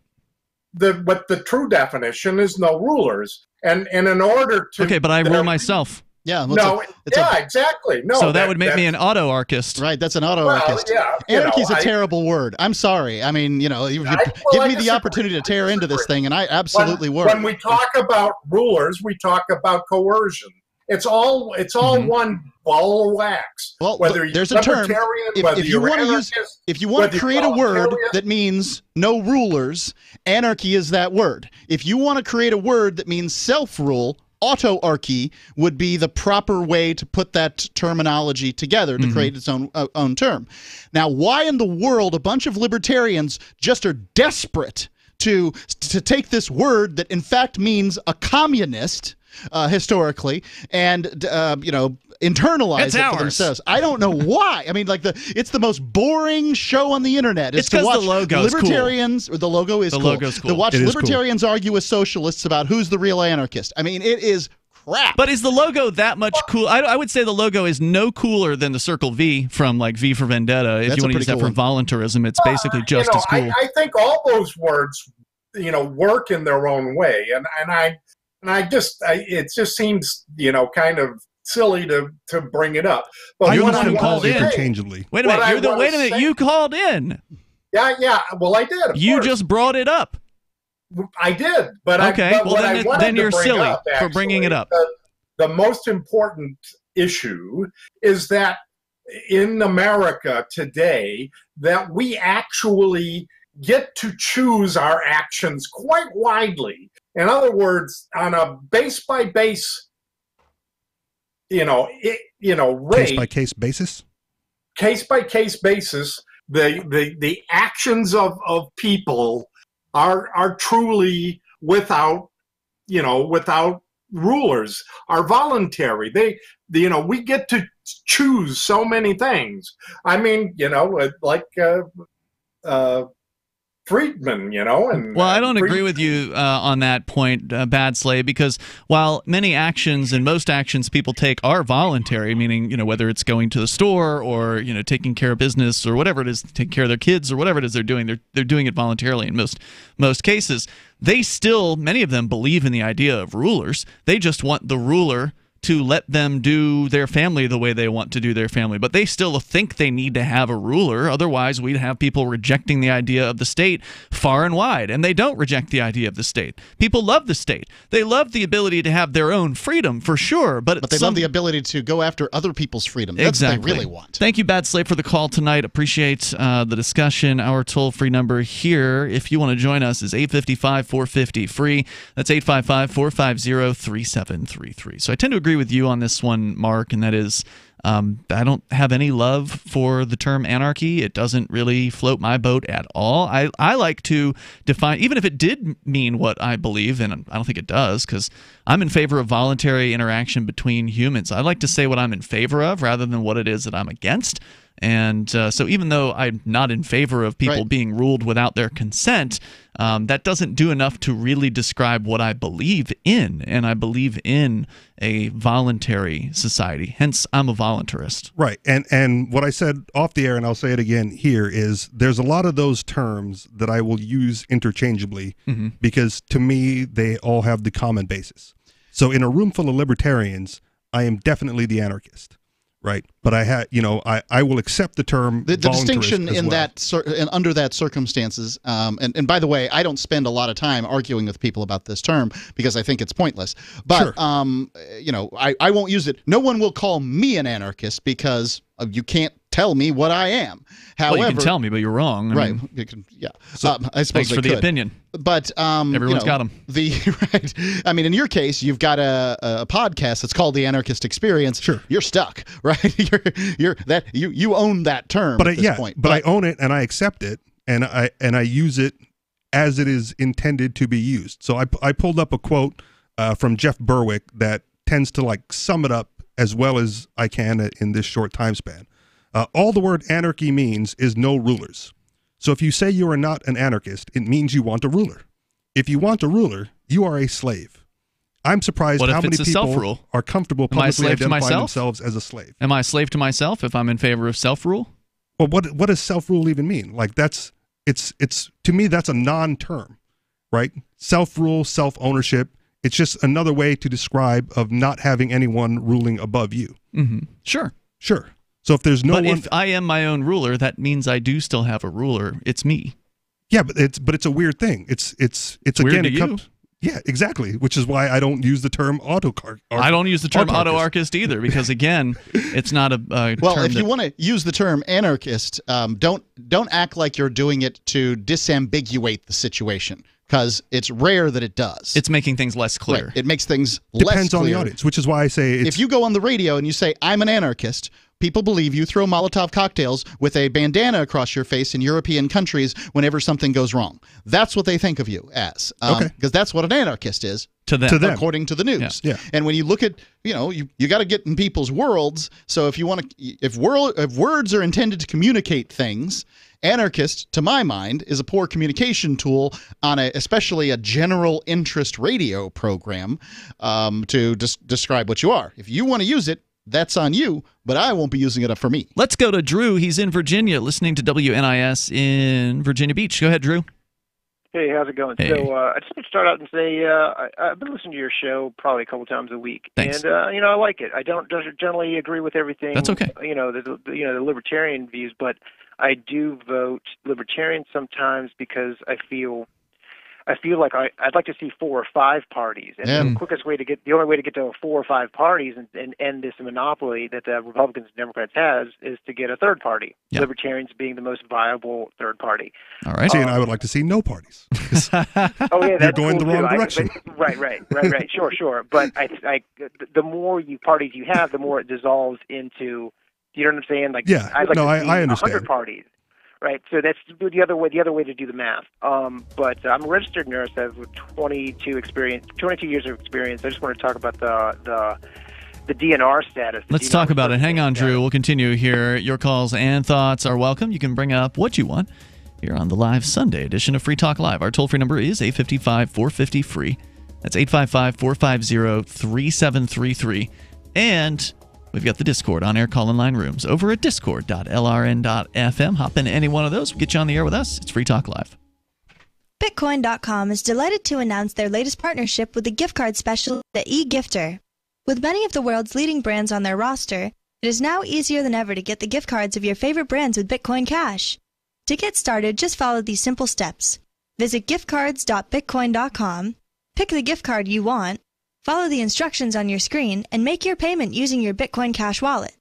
But the true definition is no rulers. And in order to... Okay, but I rule myself. Yeah. Exactly. No, so that would make me an auto-archist. Right, that's an auto-archist. Anarchy's a terrible word. I'm sorry. I mean, give me the opportunity to tear into this thing, and I absolutely would. When we talk about rulers, we talk about coercion. It's all one ball of wax. Well, whether there's a term. If you want to create a word that means no rulers, anarchy is that word. If you want to create a word that means self-rule, autarky would be the proper way to put that terminology together to create its own term. Now, why in the world a bunch of libertarians just are desperate to take this word that in fact means a communist historically and internalize it for themselves? I don't know why. I mean, it's the most boring show on the internet. It's because the logo is libertarians. Cool. The logo is cool. Logo's cool. To watch libertarians argue with socialists about who's the real anarchist. I mean, it is crap. But is the logo that much cool? I would say the logo is no cooler than the Circle V from V for Vendetta. If you want to use that for voluntarism, it's basically just as cool. I think all those words, work in their own way, and it just seems kind of silly to bring it up. But you're the one who called in. Interchangeably. Wait a minute. You called in. Yeah. Well, I did. You just brought it up. I did, but okay. Then you're silly for bringing it up. The most important issue is that in America today, that we actually get to choose our actions quite widely. In other words, on a base by base, rate, case by case basis, the actions of people are truly without rulers, are voluntary. We get to choose so many things. I mean, Friedman, and well, I don't agree with you on that point, Bad Slave, because while many actions and most actions people take are voluntary, meaning whether it's going to the store or taking care of business or whatever it is, taking care of their kids or whatever it is they're doing it voluntarily in most cases. They still, many of them, believe in the idea of rulers. They just want the ruler to let them do their family the way they want to do their family. But they still think they need to have a ruler. Otherwise, we'd have people rejecting the idea of the state far and wide. And they don't reject the idea of the state. People love the state. They love the ability to have their own freedom, for sure. But they love the ability to go after other people's freedom. That's exactly what they really want. Thank you, Bad Slave, for the call tonight. Appreciate the discussion. Our toll-free number here, if you want to join us, is 855-450-FREE. That's 855-450-3733. So I tend to agree with you on this one, Mark, and that is I don't have any love for the term anarchy. It doesn't really float my boat at all. I like to define, even if it did mean what I believe, and I don't think it does, because I'm in favor of voluntary interaction between humans. I like to say what I'm in favor of rather than what it is that I'm against. And so even though I'm not in favor of people being ruled without their consent, that doesn't do enough to really describe what I believe in. And I believe in a voluntary society. Hence, I'm a voluntarist. Right. And what I said off the air, and I'll say it again here, is there's a lot of those terms that I will use interchangeably because to me, they all have the common basis. So in a room full of libertarians, I am definitely the anarchist. Right, but I will accept the term. The distinction in well. and under that circumstances, and by the way, I don't spend a lot of time arguing with people about this term because I think it's pointless. But I won't use it. No one will call me an anarchist because you can't tell me what I am. However, well, you can tell me, but you're wrong. I mean, you can, yeah. So, I suppose thanks for the opinion. But everyone's got them. Right. I mean, in your case, you've got a podcast that's called The Anarchist Experience. Sure. You're stuck, right? You own that term. But at this point. But I own it and I accept it and I use it as it is intended to be used. So I pulled up a quote from Jeff Berwick that tends to sum it up as well as I can in this short time span. All the word anarchy means is no rulers. So if you say you are not an anarchist, it means you want a ruler. If you want a ruler, you are a slave. I'm surprised how many people are comfortable publicly identifying themselves as a slave. Am I a slave to myself if I'm in favor of self-rule? Well, what does self-rule even mean? It's to me, that's a non-term, right? Self-rule, self-ownership. It's just another way to describe of not having anyone ruling above you. Mm-hmm. Sure. So if there's no if I am my own ruler, that means I do still have a ruler. It's me. Yeah, but it's a weird thing. It's weird again to you. Yeah, exactly. Which is why I don't use the term I don't use the term autarchist either because again, it's not a well. Term if you want to use the term anarchist, don't act like you're doing it to disambiguate the situation. Because it's rare that it does. It's making things less clear. Right. It makes things less clear. Depends on the audience, which is why I say if you go on the radio and you say, I'm an anarchist, people believe you throw Molotov cocktails with a bandana across your face in European countries whenever something goes wrong. That's what they think of you as. Because that's what an anarchist is. To them. According to the news. Yeah. And when you look at, you got to get in people's worlds. So if you want to, if words are intended to communicate things, anarchist, to my mind, is a poor communication tool on especially a general interest radio program to describe what you are. If you want to use it, that's on you, but I won't be using it up for me. Let's go to Drew. He's in Virginia, listening to WNIS in Virginia Beach. Go ahead, Drew. Hey, how's it going? Hey. So I just want to start out and say I've been listening to your show probably a couple times a week. Thanks. And I like it. I don't generally agree with everything. That's okay. The libertarian views, but I do vote libertarian sometimes because I feel like I'd like to see 4 or 5 parties, and the only way to get to 4 or 5 parties and end this monopoly that the Republicans and Democrats has is to get a third party. Yeah. Libertarians being the most viable third party. All right. See, and I would like to see no parties. Oh yeah, you're going the wrong direction. Right. Sure. But the more parties you have, the more it dissolves into. You know what I'm saying? I'd like to see I understand. 100 parties. Right, so that's the other way to do the math. But I'm a registered nurse. I have 22 years of experience. I just want to talk about the DNR status. Let's talk about it. Hang on, Drew. We'll continue here. Your calls and thoughts are welcome. You can bring up what you want here on the live Sunday edition of Free Talk Live. Our toll-free number is 855-450-FREE. That's 855-450-3733. And we've got the Discord on-air call-in line rooms over at discord.lrn.fm. Hop into any one of those. We'll get you on the air with us. It's Free Talk Live. Bitcoin.com is delighted to announce their latest partnership with the gift card specialist at eGifter. With many of the world's leading brands on their roster, it is now easier than ever to get the gift cards of your favorite brands with Bitcoin Cash. To get started, just follow these simple steps. Visit giftcards.bitcoin.com, pick the gift card you want, follow the instructions on your screen, and make your payment using your Bitcoin Cash wallet.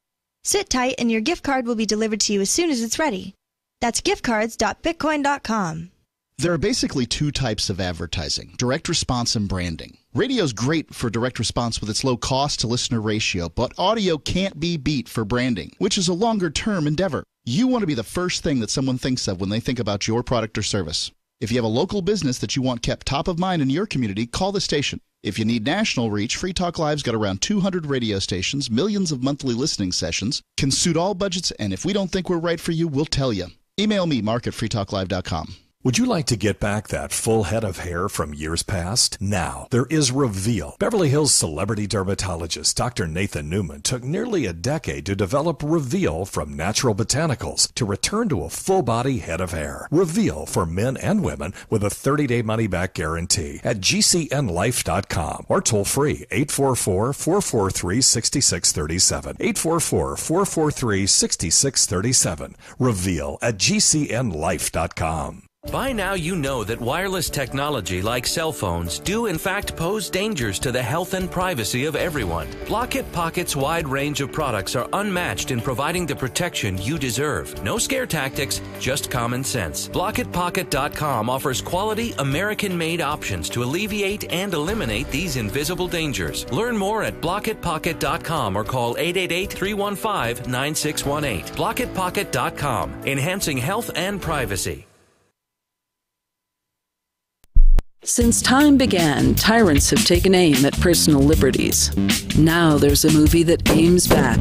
Sit tight and your gift card will be delivered to you as soon as it's ready. That's giftcards.bitcoin.com. There are basically 2 types of advertising, direct response and branding. Radio's great for direct response with its low cost to listener ratio, but audio can't be beat for branding, which is a longer-term endeavor. You want to be the first thing that someone thinks of when they think about your product or service. If you have a local business that you want kept top of mind in your community, call the station. If you need national reach, Free Talk Live's got around 200 radio stations, millions of monthly listening sessions, can suit all budgets, and if we don't think we're right for you, we'll tell you. Email me, mark@freetalklive.com. Would you like to get back that full head of hair from years past? Now, there is Reveal. Beverly Hills celebrity dermatologist Dr. Nathan Newman took nearly a decade to develop Reveal from natural botanicals to return to a full-body head of hair. Reveal for men and women with a 30-day money-back guarantee at gcnlife.com or toll free 844-443-6637. 844-443-6637. Reveal at gcnlife.com. By now you know that wireless technology like cell phones do in fact pose dangers to the health and privacy of everyone. Blockit Pocket's wide range of products are unmatched in providing the protection you deserve. No scare tactics, just common sense. BlockitPocket.com offers quality American-made options to alleviate and eliminate these invisible dangers. Learn more at BlockitPocket.com or call 888-315-9618. BlockitPocket.com, enhancing health and privacy. Since time began, tyrants have taken aim at personal liberties. Now there's a movie that aims back.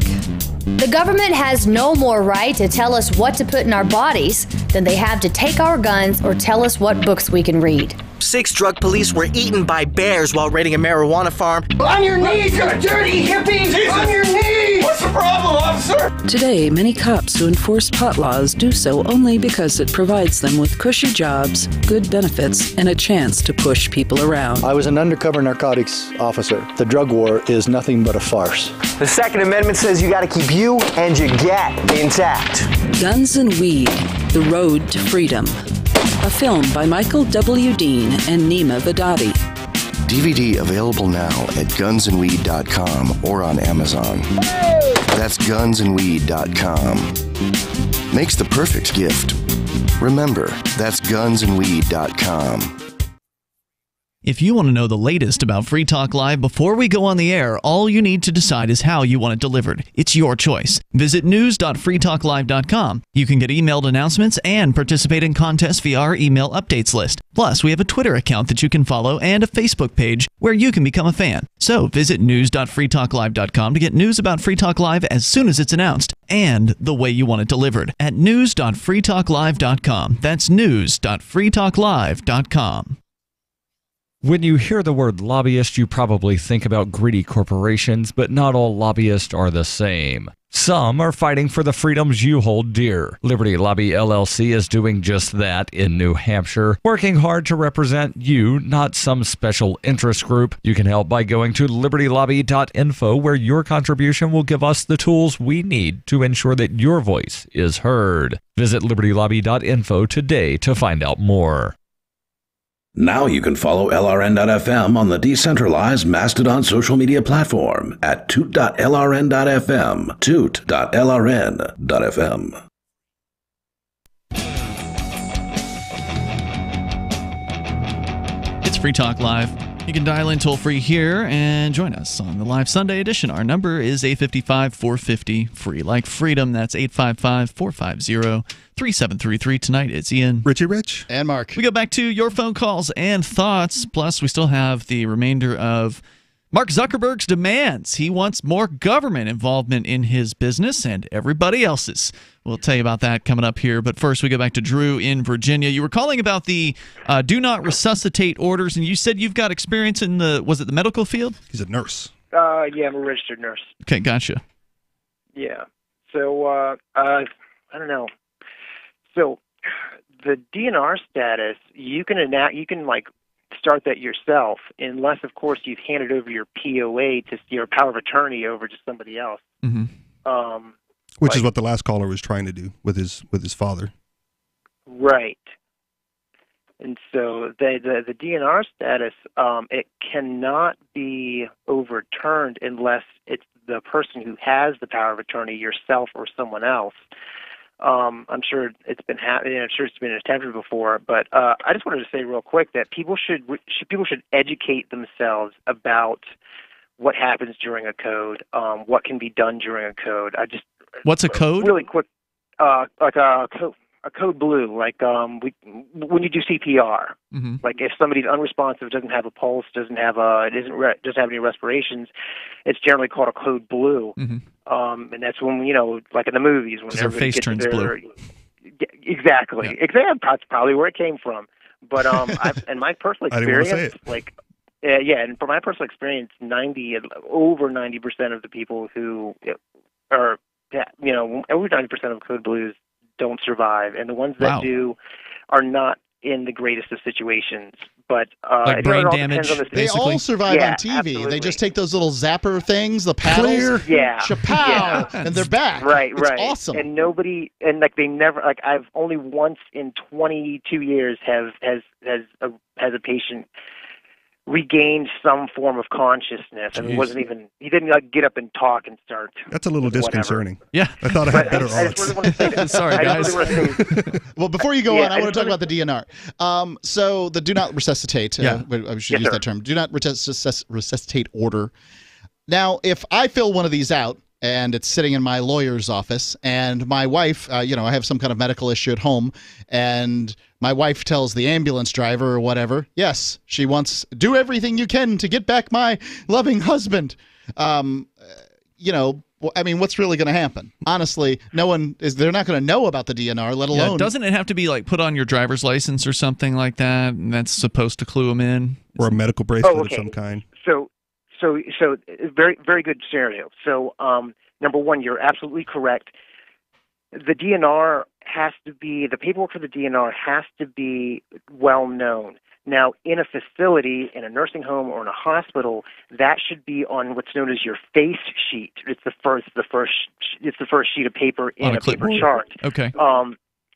The government has no more right to tell us what to put in our bodies than they have to take our guns or tell us what books we can read. 6 drug police were eaten by bears while raiding a marijuana farm. On your knees, you dirty hippies! Jesus. On your knees! What's the problem, officer? Today, many cops who enforce pot laws do so only because it provides them with cushy jobs, good benefits, and a chance to push people around. I was an undercover narcotics officer. The drug war is nothing but a farce. The Second Amendment says you gotta keep you and your gat intact. Guns and Weed, The Road to Freedom. A film by Michael W. Dean and Nima Vadadi. DVD available now at gunsandweed.com or on Amazon. That's gunsandweed.com. Makes the perfect gift. Remember, that's gunsandweed.com. If you want to know the latest about Free Talk Live before we go on the air, all you need to decide is how you want it delivered. It's your choice. Visit news.freetalklive.com. You can get emailed announcements and participate in contests via our email updates list. Plus, we have a Twitter account that you can follow and a Facebook page where you can become a fan. So visit news.freetalklive.com to get news about Free Talk Live as soon as it's announced and the way you want it delivered at news.freetalklive.com. That's news.freetalklive.com. When you hear the word lobbyist, you probably think about greedy corporations, but not all lobbyists are the same. Some are fighting for the freedoms you hold dear. Liberty Lobby LLC is doing just that in New Hampshire, working hard to represent you, not some special interest group. You can help by going to libertylobby.info, where your contribution will give us the tools we need to ensure that your voice is heard. Visit libertylobby.info today to find out more. Now you can follow LRN.FM on the decentralized Mastodon social media platform at toot.lrn.fm, toot.lrn.fm. It's Free Talk Live. You can dial in toll-free here and join us on the live Sunday edition. Our number is 855-450-FREE. Like freedom, that's 855-450-3733. Tonight, it's Ian, Richie Rich, and Mark. We go back to your phone calls and thoughts. Plus, we still have the remainder of Mark Zuckerberg's demands. He wants more government involvement in his business and everybody else's. We'll tell you about that coming up here. But first, we go back to Drew in Virginia. You were calling about the do not resuscitate orders, and you said you've got experience in was it the medical field? He's a nurse. Yeah, I'm a registered nurse. Okay, gotcha. Yeah. So, I don't know. So, the DNR status, you can start that yourself, unless, of course, you've handed over your POA to your power of attorney over to somebody else. Mm-hmm. Which is what the last caller was trying to do with his father. Right. And so the DNR status, it cannot be overturned unless it's the person who has the power of attorney, yourself or someone else, I'm sure it's been I'm sure it's been attempted before, but I just wanted to say real quick that people should educate themselves about what happens during a code, what can be done during a code. What's a code? Really quick, like a code blue, like when you do CPR. Mm-hmm. Like if somebody's unresponsive, doesn't have a pulse, doesn't have any respirations, it's generally called a code blue. Mm-hmm. And that's when, like in the movies, when their face turns blue. Exactly. Yeah. Exactly. That's probably where it came from. But and my personal experience, and from my personal experience, over 90% of the people who are, over 90% of code blues don't survive, and the ones that do are not in the greatest of situations. But like brain damage, they all survive on TV. Absolutely. They just take those little zapper things, the paddles, chapow, and they're back. Right, it's right. Awesome. And they never, I've only once in 22 years has a patient regained some form of consciousness, and he didn't get up and talk and start. That's a little disconcerting. Yeah, I thought I had better odds. I just really want to say that. Sorry, guys. Well, before you go on, I want to talk about the DNR. So the do not resuscitate. I should use that term. Do not resuscitate order. Now, if I fill one of these out, and it's sitting in my lawyer's office, and my wife, I have some kind of medical issue at home, and my wife tells the ambulance driver or whatever, yes, she wants, do everything you can to get back my loving husband. What's really going to happen? Honestly, they're not going to know about the DNR, let alone. Doesn't it have to be like put on your driver's license or something like that? And that's supposed to clue them in? Or a medical bracelet of some kind. So very, very good scenario. So, number one, you're absolutely correct. The DNR the paperwork for the DNR has to be well known. Now, in a facility, in a nursing home or in a hospital, that should be on what's known as your face sheet. It's the first sheet of paper in a paper chart. Okay.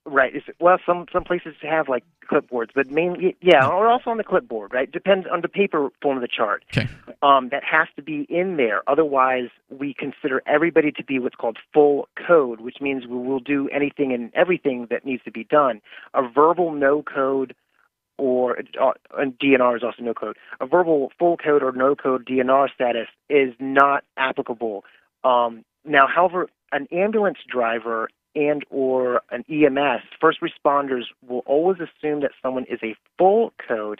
Right. Some places have like clipboards, but mainly, or also on the clipboard, right? Depends on the paper form of the chart. Okay. That has to be in there. Otherwise, we consider everybody to be what's called full code, which means we will do anything and everything that needs to be done. A verbal no code and DNR is also no code. A verbal full code or no code DNR status is not applicable. Now, however, an ambulance driver and or an EMS, first responders will always assume that someone is a full code.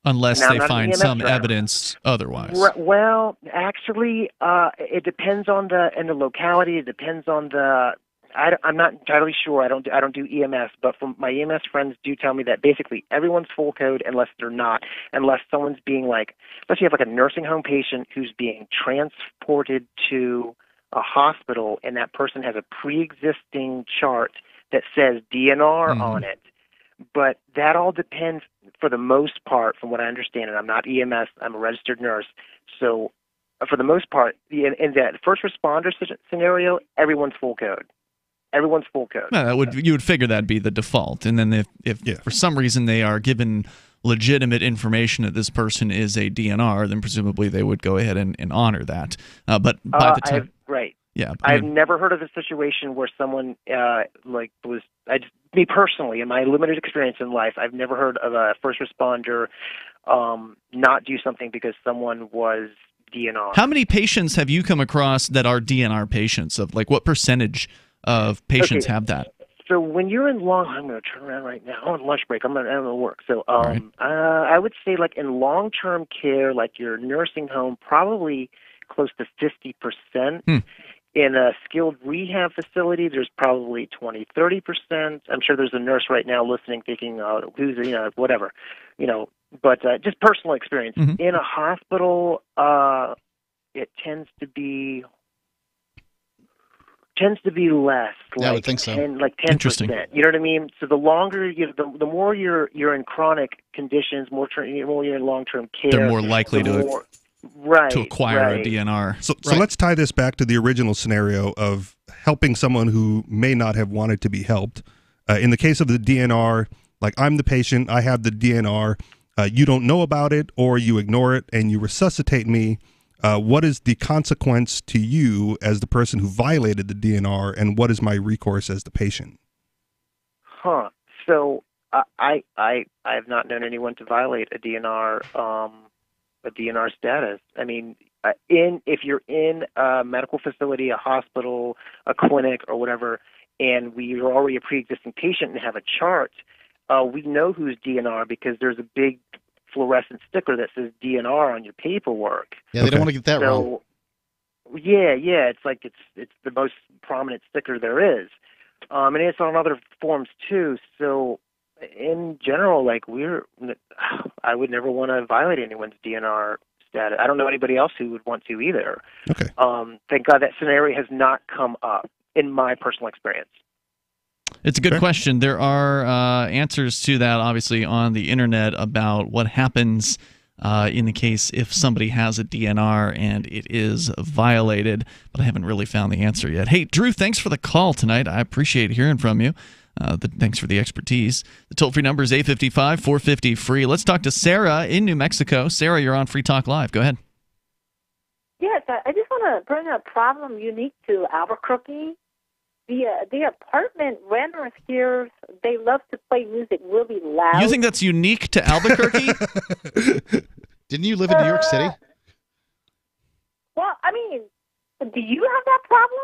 Unless they find some evidence otherwise. Well, actually, it depends on the locality. It depends on the. I'm not entirely sure. I don't do EMS, but from my EMS friends do tell me that basically everyone's full code unless they're not. Unless someone's being unless you have like a nursing home patient who's being transported to a hospital and that person has a pre-existing chart that says DNR on it. But that all depends, for the most part, from what I understand, and I'm not EMS, I'm a registered nurse. So for the most part, in that first responder scenario, everyone's full code. Everyone's full code. No, you would figure that'd be the default. And then if for some reason they are given legitimate information that this person is a DNR, then presumably they would go ahead and honor that. But by the time... Right. Yeah, I've never heard of a situation where someone me personally, in my limited experience in life, I've never heard of a first responder not do something because someone was DNR. How many patients have you come across that are DNR patients? Of what percentage of patients have that? So when you're in I'm going to turn around right now. I'm on lunch break. I'm going to work. So right. I would say in long-term care, like your nursing home, probably close to 50%. In a skilled rehab facility, there's probably 20-30%. I'm sure there's a nurse right now listening thinking, who's, whatever, but just personal experience. In a hospital, it tends to be less. I would think so. 10%. Interesting. You know what I mean? So the longer the more you're in chronic conditions, more you're in long-term care, they're more likely to acquire a DNR. So let's tie this back to the original scenario of helping someone who may not have wanted to be helped. In the case of the DNR, I'm the patient, I have the DNR, you don't know about it or you ignore it and you resuscitate me. What is the consequence to you as the person who violated the DNR, and what is my recourse as the patient? So I have not known anyone to violate a DNR status. I mean, if you're in a medical facility, a hospital, a clinic, or whatever, and we are already a pre-existing patient and have a chart, we know who's DNR because there's a big fluorescent sticker that says DNR on your paperwork. Yeah, they don't want to get that wrong. Yeah, it's like it's the most prominent sticker there is, and it's on other forms too. So in general, like I would never want to violate anyone's DNR status. I don't know anybody else who would want to either. Okay. Thank God that scenario has not come up in my personal experience. It's a good question. There are answers to that, obviously, on the internet about what happens in the case if somebody has a DNR and it is violated, but I haven't really found the answer yet. Hey, Drew, thanks for the call tonight. I appreciate hearing from you. Thanks for the expertise. The toll-free number is 855-450-FREE. Let's talk to Sarah in New Mexico. Sarah, you're on Free Talk Live. Go ahead. Yes, I just want to bring a problem unique to Albuquerque. The apartment renters here, they love to play music really loud. You think that's unique to Albuquerque? Didn't you live in New York City? Well, I mean, do you have that problem?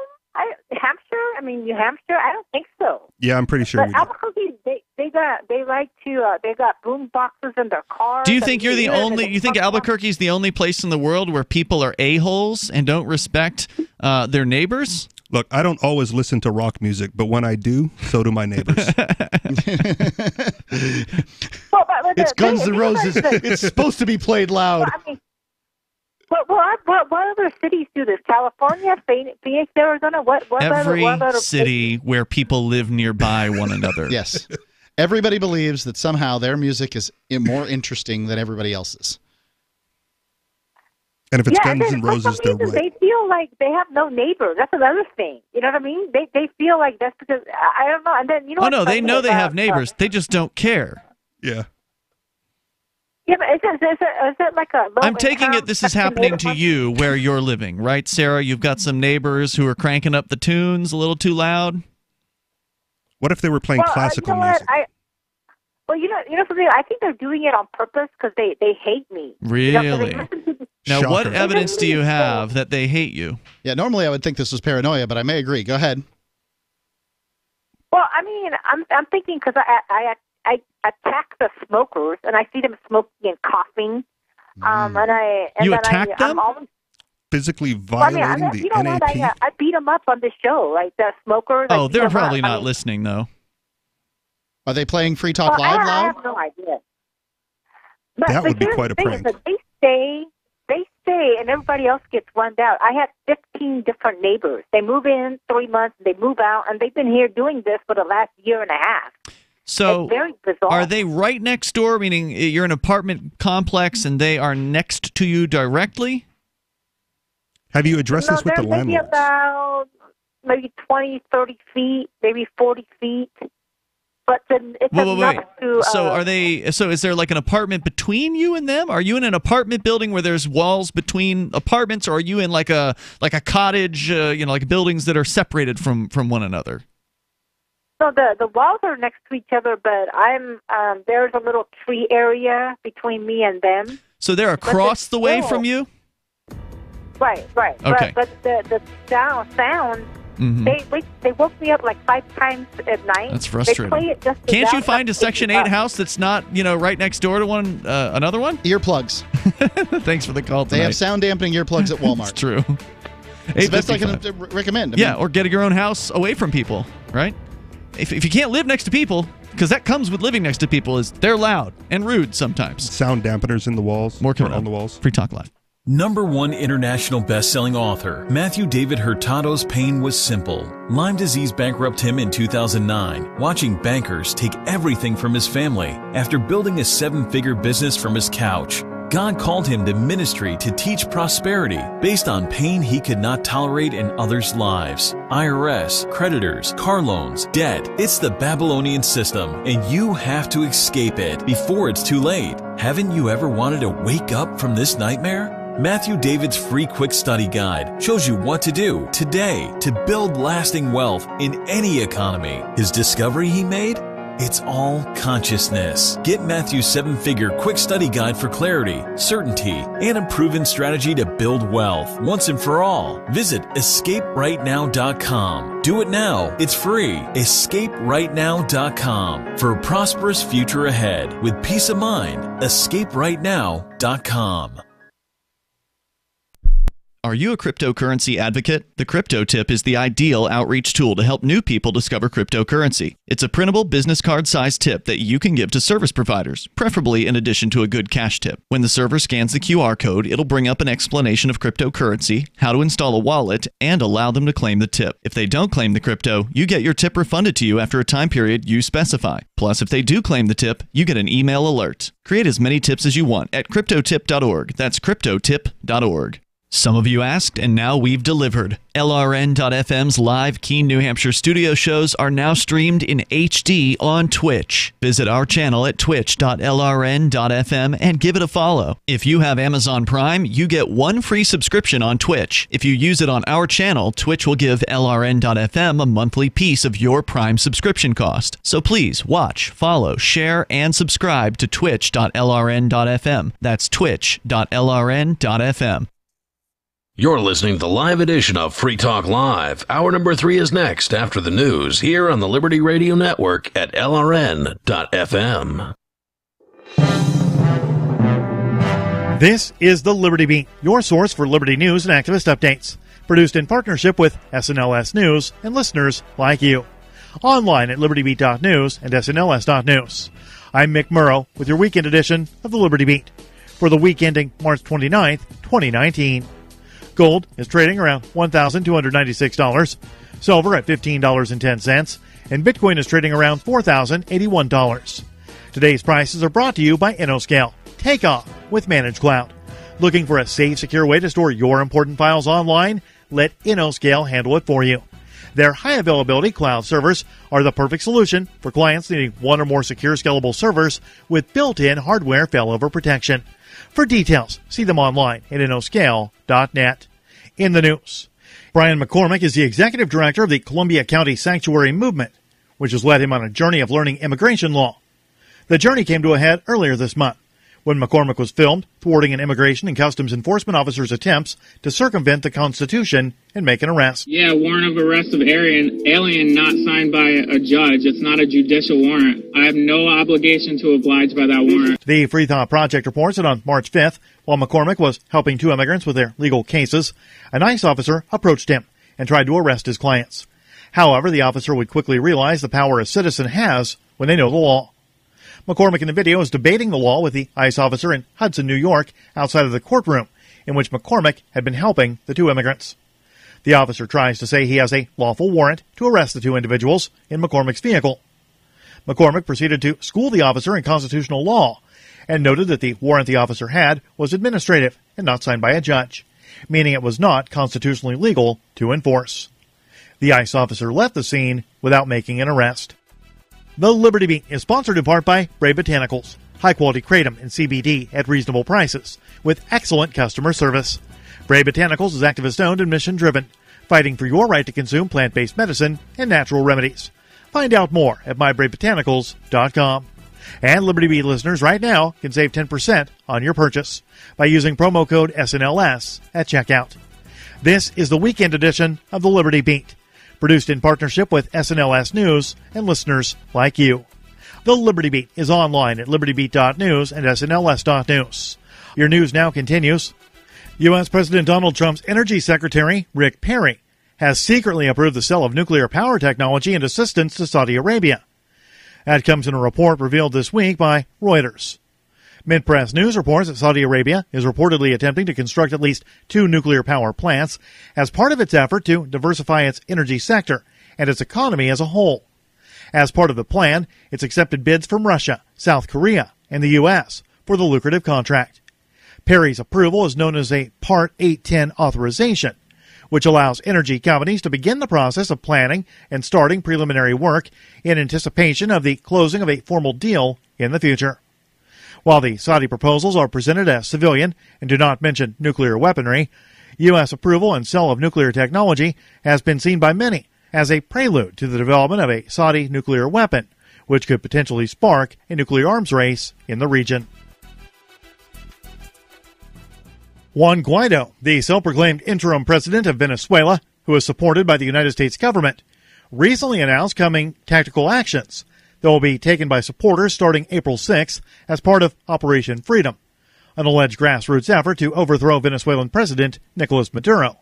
New Hampshire? I don't think so. Yeah, I'm pretty sure But we do. Albuquerque, they got boom boxes in their cars. Do you think you're the only? You think Albuquerque's the only place in the world where people are a-holes and don't respect their neighbors? Look, I don't always listen to rock music, but when I do, so do my neighbors. It's Guns N' Roses. It's supposed to be played loud. What other cities do this? California, Phoenix, Arizona. What Every other city where people live nearby one another. Yes. Everybody believes that somehow their music is more interesting than everybody else's. And if it's Guns N' Roses, they're right. They feel like they have no neighbors. That's another thing. You know what I mean? They feel like that's because I don't know. And then you know. Oh no, they know they have neighbors. They just don't care. Yeah. Yeah, but is it like a? I'm taking it this is happening to you where you're living, right, Sarah? You've got some neighbors who are cranking up the tunes a little too loud. What if they were playing classical music? You know something? I think they're doing it on purpose because they hate me. Really? Now, Shocker. what evidence do you have that they hate you? Yeah, normally I would think this was paranoia, but I may agree. Go ahead. Well, I mean, I'm thinking because I attack the smokers and I see them smoking and coughing. You attack them? I'm always, physically violating the NAP? I beat them up on the show, like the smokers. Oh, they're probably not listening, though. Are they playing Free Talk Live I loud? have no idea. But That would be here's quite a the thing, prank. is that they stay, and everybody else gets run out. I have 15 different neighbors. They move in 3 months, they move out, and they've been here doing this for the last year and a half. So, it's very bizarre. Are they right next door, meaning you're an apartment complex and they are next to you directly? Have you addressed this with the maybe landlord? about maybe 20, 30 feet, maybe 40 feet. But then it's enough to... So are they? So is there like an apartment between you and them? Are you in an apartment building where there's walls between apartments, or are you in like a cottage? Like buildings that are separated from one another? So the walls are next to each other, but there's a little tree area between me and them. So they're across the way from you? Right. Okay. But the sound Mm-hmm. they woke me up like 5 times at night. That's frustrating. They play it just Can't you loud find a enough to Section wake 8 me up. house that's not, right next door to one another one? Earplugs. Thanks for the call tonight. They have sound dampening earplugs at Walmart. It's true. It's the best I can recommend. Yeah, or get your own house away from people, right? If you can't live next to people, because that comes with living next to people, is they're loud and rude sometimes. Sound dampeners in the walls. More coming on the walls. Free Talk Live. #1 international best-selling author Matthew David Hurtado's pain was simple. Lyme disease bankrupted him in 2009, watching bankers take everything from his family. After building a 7-figure business from his couch, God called him to ministry to teach prosperity based on pain he could not tolerate in others' lives. IRS, creditors, car loans, debt. It's the Babylonian system, and you have to escape it before it's too late. Haven't you ever wanted to wake up from this nightmare? Matthew David's free quick study guide shows you what to do today to build lasting wealth in any economy. His discovery he made? It's all consciousness. Get Matthew's 7-figure quick study guide for clarity, certainty, and a proven strategy to build wealth once and for all. Visit escaperightnow.com. Do it now. It's free. escaperightnow.com for a prosperous future ahead with peace of mind. escaperightnow.com. Are you a cryptocurrency advocate? The Crypto Tip is the ideal outreach tool to help new people discover cryptocurrency. It's a printable business card-sized tip that you can give to service providers, preferably in addition to a good cash tip. When the server scans the QR code, it'll bring up an explanation of cryptocurrency, how to install a wallet, and allow them to claim the tip. If they don't claim the crypto, you get your tip refunded to you after a time period you specify. Plus, if they do claim the tip, you get an email alert. Create as many tips as you want at cryptotip.org. That's cryptotip.org. Some of you asked, and now we've delivered. LRN.FM's live Keene, New Hampshire studio shows are now streamed in HD on Twitch. Visit our channel at twitch.lrn.fm and give it a follow. If you have Amazon Prime, you get one free subscription on Twitch. If you use it on our channel, Twitch will give LRN.FM a monthly piece of your Prime subscription cost. So please watch, follow, share, and subscribe to twitch.lrn.fm. That's twitch.lrn.fm. You're listening to the live edition of Free Talk Live. Hour number 3 is next after the news here on the Liberty Radio Network at LRN.FM. This is the Liberty Beat, your source for Liberty news and activist updates. Produced in partnership with SNLS News and listeners like you. Online at libertybeat.news and snls.news. I'm Mick Murrow with your weekend edition of the Liberty Beat for the week ending March 29th, 2019. Gold is trading around $1,296, silver at $15.10, and Bitcoin is trading around $4,081. Today's prices are brought to you by InnoScale. Take off with ManageCloud. Looking for a safe, secure way to store your important files online? Let InnoScale handle it for you. Their high-availability cloud servers are the perfect solution for clients needing one or more secure, scalable servers with built-in hardware failover protection. For details, see them online at InnoScale.net. In the news, Brian McCormick is the executive director of the Columbia County Sanctuary Movement, which has led him on a journey of learning immigration law. The journey came to a head earlier this month when McCormick was filmed thwarting an immigration and customs enforcement officer's attempts to circumvent the Constitution and make an arrest. Yeah, warrant of arrest of alien not signed by a judge. It's not a judicial warrant. I have no obligation to oblige by that warrant. The Free Thought Project reports that on March 5th, while McCormick was helping two immigrants with their legal cases, an ICE officer approached him and tried to arrest his clients. However, the officer would quickly realize the power a citizen has when they know the law. McCormick in the video is debating the law with the ICE officer in Hudson, New York, outside of the courtroom in which McCormick had been helping the two immigrants. The officer tries to say he has a lawful warrant to arrest the two individuals in McCormick's vehicle. McCormick proceeded to school the officer in constitutional law and noted that the warrant the officer had was administrative and not signed by a judge, meaning it was not constitutionally legal to enforce. The ICE officer left the scene without making an arrest. The Liberty Beat is sponsored in part by Brave Botanicals, high-quality kratom and CBD at reasonable prices, with excellent customer service. Brave Botanicals is activist-owned and mission-driven, fighting for your right to consume plant-based medicine and natural remedies. Find out more at mybravebotanicals.com. And Liberty Beat listeners right now can save 10% on your purchase by using promo code SNLS at checkout. This is the weekend edition of the Liberty Beat, produced in partnership with SNLS News and listeners like you. The Liberty Beat is online at libertybeat.news and snls.news. Your news now continues. U.S. President Donald Trump's Energy Secretary, Rick Perry, has secretly approved the sale of nuclear power technology and assistance to Saudi Arabia. That comes in a report revealed this week by Reuters. Mint-Press News reports that Saudi Arabia is reportedly attempting to construct at least 2 nuclear power plants as part of its effort to diversify its energy sector and its economy as a whole. As part of the plan, it's accepted bids from Russia, South Korea, and the U.S. for the lucrative contract. Perry's approval is known as a Part 810 authorization, which allows energy companies to begin the process of planning and starting preliminary work in anticipation of the closing of a formal deal in the future. While the Saudi proposals are presented as civilian and do not mention nuclear weaponry, U.S. approval and sale of nuclear technology has been seen by many as a prelude to the development of a Saudi nuclear weapon, which could potentially spark a nuclear arms race in the region. Juan Guaido, the self-proclaimed interim president of Venezuela, who is supported by the United States government, recently announced coming tactical actions that will be taken by supporters starting April 6th as part of Operation Freedom, an alleged grassroots effort to overthrow Venezuelan President Nicolas Maduro.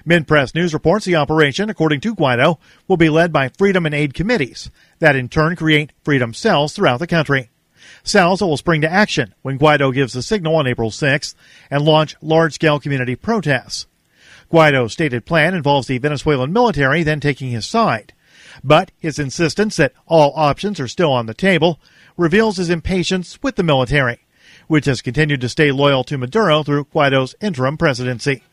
Midpress News reports the operation, according to Guaido, will be led by Freedom and Aid committees that in turn create freedom cells throughout the country. Cells will spring to action when Guaido gives the signal on April 6th and launch large-scale community protests. Guaido's stated plan involves the Venezuelan military then taking his side, but his insistence that all options are still on the table reveals his impatience with the military, which has continued to stay loyal to Maduro through Guaido's interim presidency.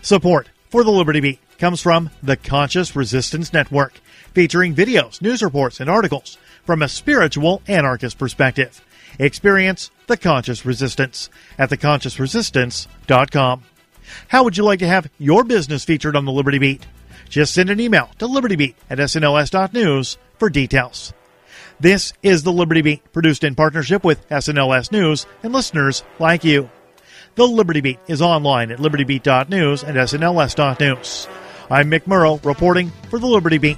Support for the Liberty Beat comes from the Conscious Resistance Network, featuring videos, news reports, and articles from a spiritual anarchist perspective. Experience the Conscious Resistance at theconsciousresistance.com. How would you like to have your business featured on the Liberty Beat? Just send an email to libertybeat@snls.news for details. This is the Liberty Beat, produced in partnership with SNLS News and listeners like you. The Liberty Beat is online at libertybeat.news and snls.news. I'm Mick Murrow reporting for the Liberty Beat,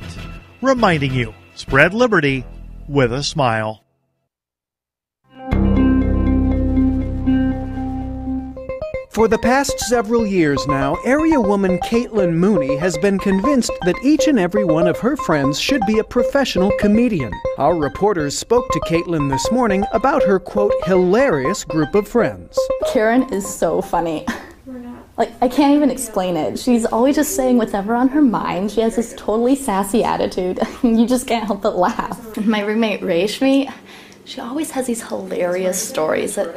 reminding you, spread liberty with a smile. For the past several years now, area woman Caitlin Mooney has been convinced that each and every one of her friends should be a professional comedian. Our reporters spoke to Caitlin this morning about her, quote, hilarious group of friends. Karen is so funny. Like, I can't even explain it. She's always just saying whatever on her mind. She has this totally sassy attitude. You just can't help but laugh. My roommate Rashmi, she always has these hilarious stories that,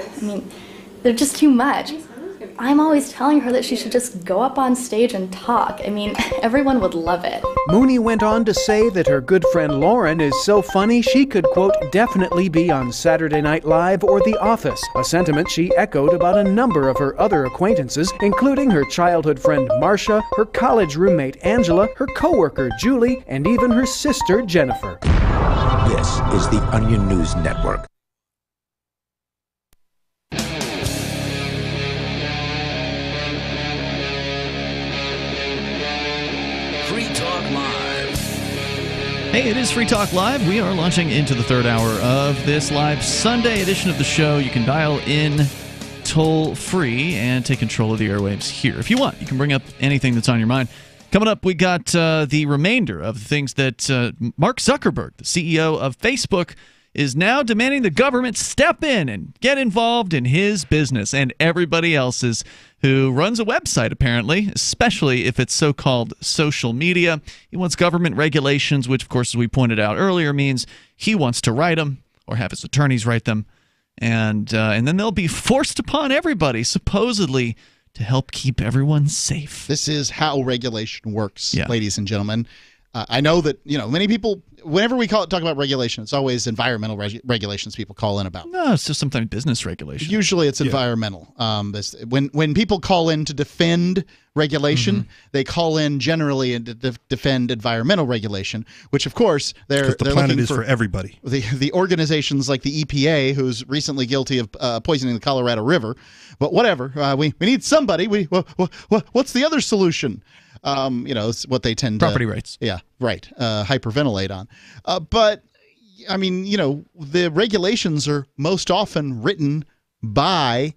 they're just too much. I'm always telling her that she should just go up on stage and talk. Everyone would love it. Mooney went on to say that her good friend Lauren is so funny she could, quote, definitely be on Saturday Night Live or The Office, a sentiment she echoed about a number of her other acquaintances, including her childhood friend Marcia, her college roommate Angela, her coworker Julie, and even her sister Jennifer. This is the Onion News Network. Hey, it is Free Talk Live. We are launching into the third hour of this live Sunday edition of the show. You can dial in toll-free and take control of the airwaves here. If you want, you can bring up anything that's on your mind. Coming up, we got the remainder of the things that Mark Zuckerberg, the CEO of Facebook, is now demanding the government step in and get involved in his business and everybody else's who runs a website, apparently, especially if it's so-called social media. He wants government regulations, which, of course, as we pointed out earlier, means he wants to write them or have his attorneys write them, and then they'll be forced upon everybody, supposedly, to help keep everyone safe. This is how regulation works, ladies and gentlemen. I know that, many people, whenever we talk about regulation, it's always environmental regulations people call in about. No, it's just sometimes business regulation. Usually it's environmental. When people call in to defend regulation, they call in generally to defend environmental regulation, which, of course, they're the planet looking is for everybody. The organizations like the EPA, who's recently guilty of poisoning the Colorado River. But whatever, we need somebody. What's the other solution? It's what they tend to... Property rights. Yeah, right. Hyperventilate on. But, the regulations are most often written by,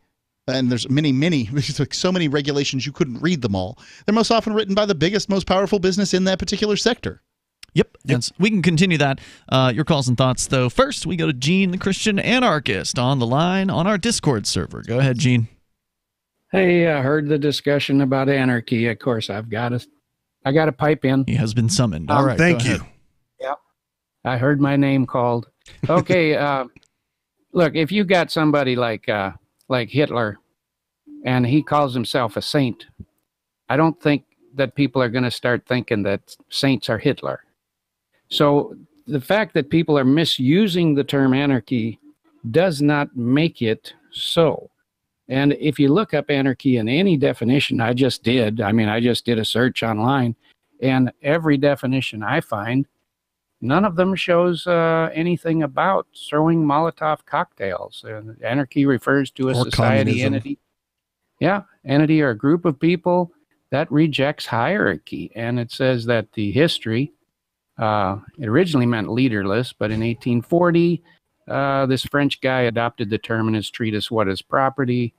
and there's there's like so many regulations you couldn't read them all. They're most often written by the biggest, most powerful business in that particular sector. Yep. We can continue that. Your calls and thoughts, though. First, we go to Gene, the Christian anarchist, on the line on our Discord server. Go ahead, Gene. Hey, I heard the discussion about anarchy. Of course, I got to pipe in. He has been summoned. All right. Thank you. Yeah. I heard my name called. Okay. Look, if you got somebody like Hitler and he calls himself a saint, I don't think that people are going to start thinking that saints are Hitler. So the fact that people are misusing the term anarchy does not make it so. And if you look up anarchy in any definition, I just did a search online, and every definition I find, none of them shows anything about throwing Molotov cocktails. And anarchy refers to a society entity. Yeah, entity or a group of people that rejects hierarchy. And it says that the history, it originally meant leaderless, but in 1840, this French guy adopted the term in his treatise, What is Property,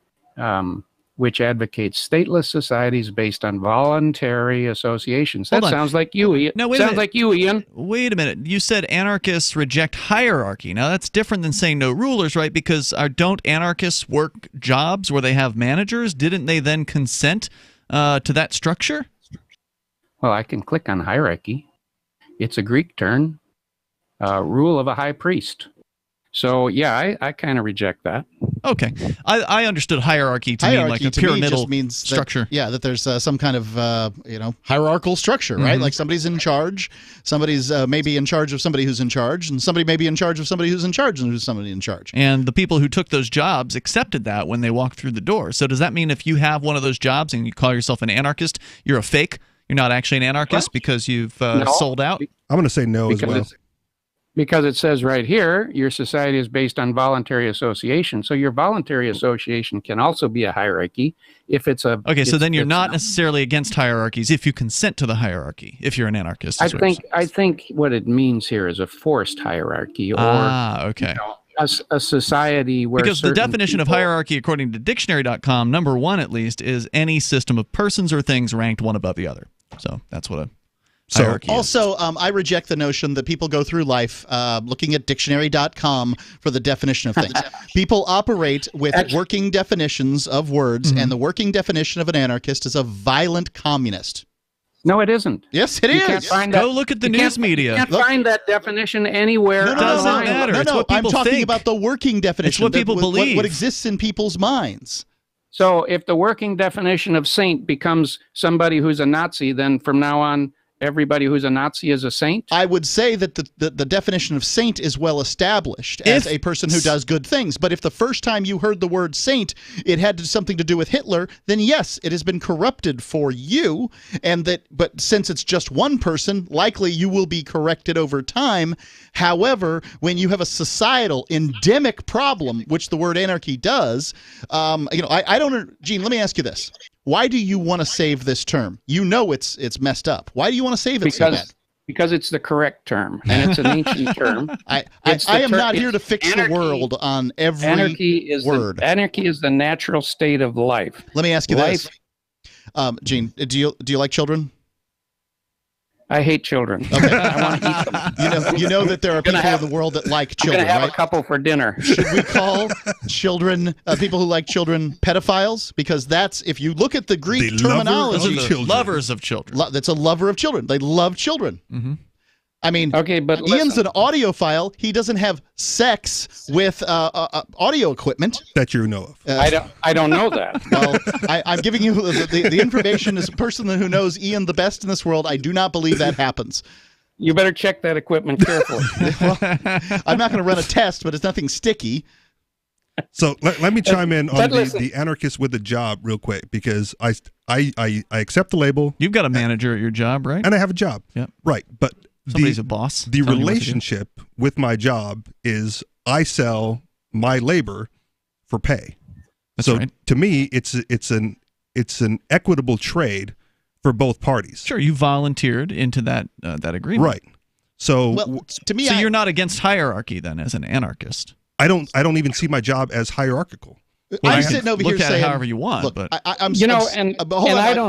which advocates stateless societies based on voluntary associations. That sounds like you, Ian. No, wait sounds like you, Ian. Wait a minute. You said anarchists reject hierarchy. Now, that's different than saying no rulers, right? Because don't anarchists work jobs where they have managers? Didn't they then consent to that structure? Well, I can click on hierarchy. It's a Greek term, rule of a high priest. So, yeah, I kind of reject that. Okay. I understood hierarchy to mean like a pyramidal structure. That there's some kind of, hierarchical structure, right? Like somebody's in charge, somebody's maybe in charge of somebody who's in charge, and somebody may be in charge of somebody who's in charge and who's somebody in charge. And the people who took those jobs accepted that when they walked through the door. So does that mean if you have one of those jobs and you call yourself an anarchist, you're a fake? You're not actually an anarchist because you've sold out? I'm going to say no as well. Because it says right here, your society is based on voluntary association. So your voluntary association can also be a hierarchy if it's a... Okay, so then you're not necessarily against hierarchies if you consent to the hierarchy, if you're an anarchist. I think what it means here is a forced hierarchy or okay. A society where... Because the definition of hierarchy, according to dictionary.com, number one at least, is any system of persons or things ranked one above the other. So that's what a... I reject the notion that people go through life looking at dictionary.com for the definition of things. People operate with working definitions of words, and the working definition of an anarchist is a violent communist. No, it isn't. Yes, it is. Can't find that. Go look at the news media. You can't find that definition anywhere. No, doesn't matter. No, it's what people I'm talking think. about the working definition. It's what people believe. What exists in people's minds. So if the working definition of saint becomes somebody who's a Nazi, then from now on, everybody who's a Nazi is a saint? I would say that the definition of saint is well established as a person who does good things. But if the first time you heard the word saint, it had something to do with Hitler, then yes, it has been corrupted for you. But since it's just one person, likely you will be corrected over time. However, when you have a societal endemic problem, which the word anarchy does, I don't. Gene, let me ask you this. Why do you want to save this term? You know it's messed up. Why do you want to save it so bad? Because it's the correct term, and it's an ancient term. I am not here to fix the world on every word. Anarchy is the natural state of life. Let me ask you this. Gene, do you like children? I hate children. Okay. I want to eat them. You know that there are people in the world that like children, I'm going to have right? a couple for dinner. Should we call children, people who like children, pedophiles? Because that's, if you look at the Greek terminology, lovers of children. That's a lover of children. They love children. Mm-hmm. I mean, okay, but Ian's an audiophile. He doesn't have sex with audio equipment that you know of. I don't know that. Well, I'm giving you the information as a person who knows Ian the best in this world. I do not believe that happens. You better check that equipment carefully. Well, I'm not going to run a test, but it's nothing sticky. So let me chime in on the anarchist with a job real quick, because I accept the label. You've got a manager at your job, right? And I have a job. Yeah. Right, but somebody's a boss. The relationship with my job is I sell my labor for pay. That's so right. To me, it's an equitable trade for both parties. Sure, you volunteered into that agreement, right? So to me, you're not against hierarchy then, as an anarchist. I don't even see my job as hierarchical. I'm sitting over here saying, however you want, look, but I don't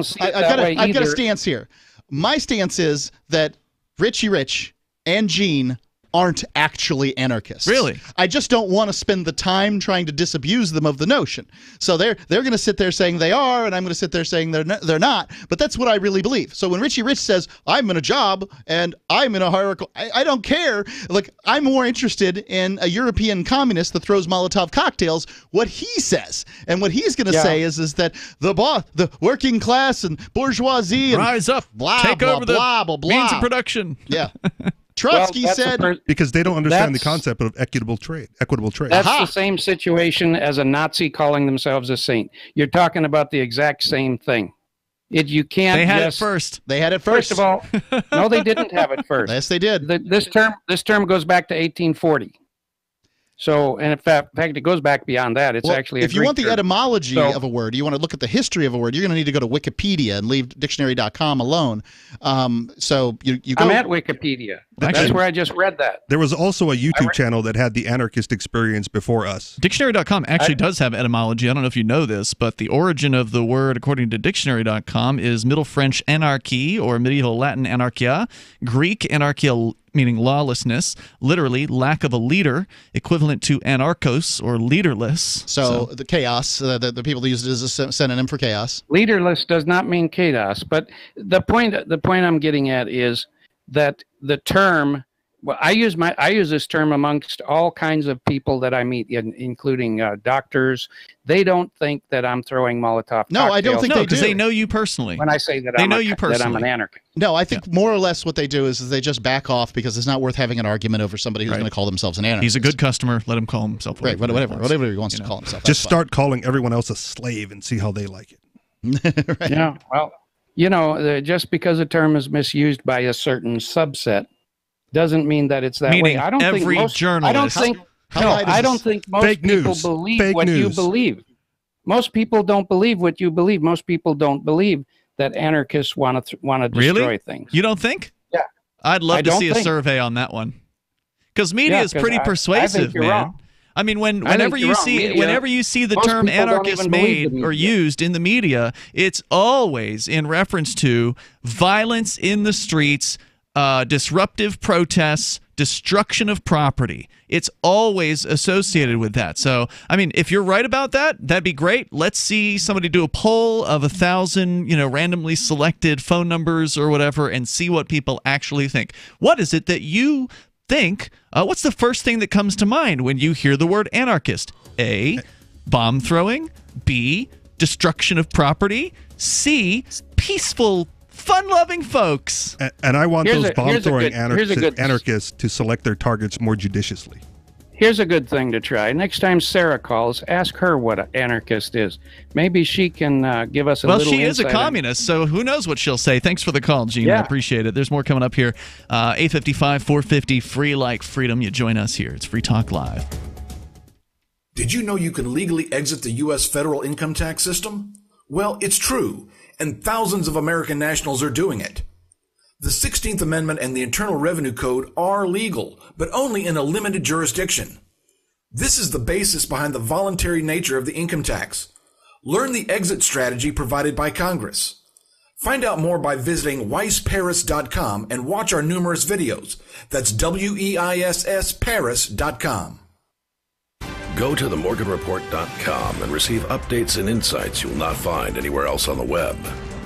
see it that way either. I've got a stance here. My stance is that Richie Rich and Gene aren't actually anarchists. Really? I just don't want to spend the time trying to disabuse them of the notion. So they're going to sit there saying they are, and I'm going to sit there saying they're not. But that's what I really believe. So when Richie Rich says, I'm in a job and I'm in a hierarchical, I don't care. Like, I'm more interested in a European communist that throws Molotov cocktails, what he says. And what he's going to say is that the working class and bourgeoisie and rise up, blah, take blah, over blah, blah, the blah, blah. means of production. Yeah. Trotsky said because they don't understand the That's- concept of equitable trade. That's the same situation as a Nazi calling themselves a saint. You're talking about the exact same thing. You can't. They had just, it first. They had it first. First of all, no, they didn't have it first. Yes, they did. This term goes back to 1840. So, and in fact, it goes back beyond that. It's actually if you want the term. etymology of a word, you want to look at the history of a word, you're going to need to go to Wikipedia and leave dictionary.com alone. So you go. I'm at Wikipedia. That's where I just read that. There was also a YouTube channel that had the anarchist experience before us. Dictionary.com actually does have etymology. I don't know if you know this, but the origin of the word, according to Dictionary.com, is Middle French anarchy or Medieval Latin anarchia, Greek anarchia meaning lawlessness, literally lack of a leader, equivalent to anarchos or leaderless. So the chaos, the people use it as a synonym for chaos. Leaderless does not mean chaos, but the point I'm getting at is that the term. Well, I use this term amongst all kinds of people that I meet, including doctors. They don't think that I'm throwing Molotov. No, I don't think they do. Because they know you personally. When I say that they I'm know you personally. that I'm an anarchist. No, I think more or less what they do is they just back off because it's not worth having an argument over somebody who's going to call themselves an anarchist. He's a good customer. Let him call himself. Whatever he wants to call himself. Just start calling everyone else a slave and see how they like it. Right. Yeah. Well, just because a term is misused by a certain subset doesn't mean that it's that Meaning way. I don't every think most, journalist. I don't think most people believe what you believe. Most people don't believe what you believe. Most people don't believe that anarchists want to destroy things. You don't think? Yeah. I'd love to see a survey on that one. Because media is pretty persuasive, man. Wrong. I mean, whenever you see the term anarchist made or used in the media, it's always in reference to violence in the streets, disruptive protests, destruction of property. It's always associated with that. So, I mean, if you're right about that, that'd be great. Let's see somebody do a poll of 1,000, randomly selected phone numbers or whatever, and see what people actually think. What is it that you think? What's the first thing that comes to mind when you hear the word anarchist? A, bomb throwing. B, destruction of property. C, peaceful, fun-loving folks. And I want those bomb-throwing anarchists to select their targets more judiciously. Here's a good thing to try. Next time Sarah calls, ask her what an anarchist is. Maybe she can give us a little insight. Well, she is a communist, so who knows what she'll say. Thanks for the call, Gene. I appreciate it. There's more coming up here. 855-450, free like freedom. You join us here. It's Free Talk Live. Did you know you can legally exit the U.S. federal income tax system? Well, it's true, and thousands of American nationals are doing it. The 16th Amendment and the Internal Revenue Code are legal, but only in a limited jurisdiction. This is the basis behind the voluntary nature of the income tax. Learn the exit strategy provided by Congress. Find out more by visiting weissparis.com and watch our numerous videos. That's WEISS Paris.com. Go to themorganreport.com and receive updates and insights you will not find anywhere else on the web.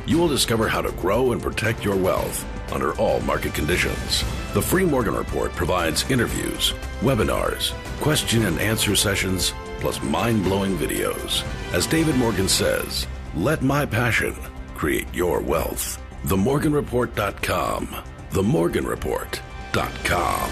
You will discover how to grow and protect your wealth under all market conditions. The Free Morgan Report provides interviews, webinars, question and answer sessions, plus mind-blowing videos. As David Morgan says, let my passion create your wealth. TheMorganReport.com. TheMorganReport.com.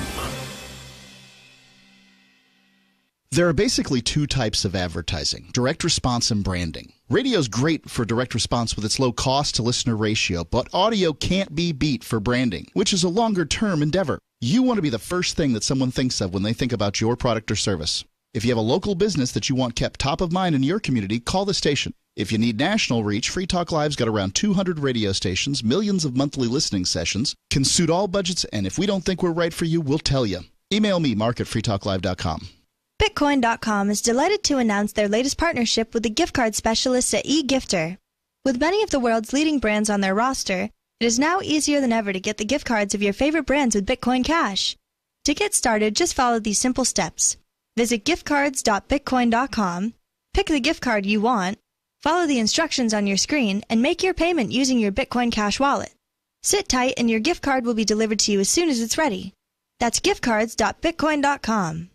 There are basically two types of advertising, direct response and branding. Radio's great for direct response with its low cost to listener ratio, but audio can't be beat for branding, which is a longer term endeavor. You want to be the first thing that someone thinks of when they think about your product or service. If you have a local business that you want kept top of mind in your community, call the station. If you need national reach, Free Talk Live's got around 200 radio stations, millions of monthly listening sessions, can suit all budgets, and if we don't think we're right for you, we'll tell you. Email me, mark@freetalklive.com. Bitcoin.com is delighted to announce their latest partnership with the gift card specialists at eGifter. With many of the world's leading brands on their roster, it is now easier than ever to get the gift cards of your favorite brands with Bitcoin Cash. To get started, just follow these simple steps. Visit giftcards.bitcoin.com, pick the gift card you want, follow the instructions on your screen, and make your payment using your Bitcoin Cash wallet. Sit tight and your gift card will be delivered to you as soon as it's ready. That's giftcards.bitcoin.com.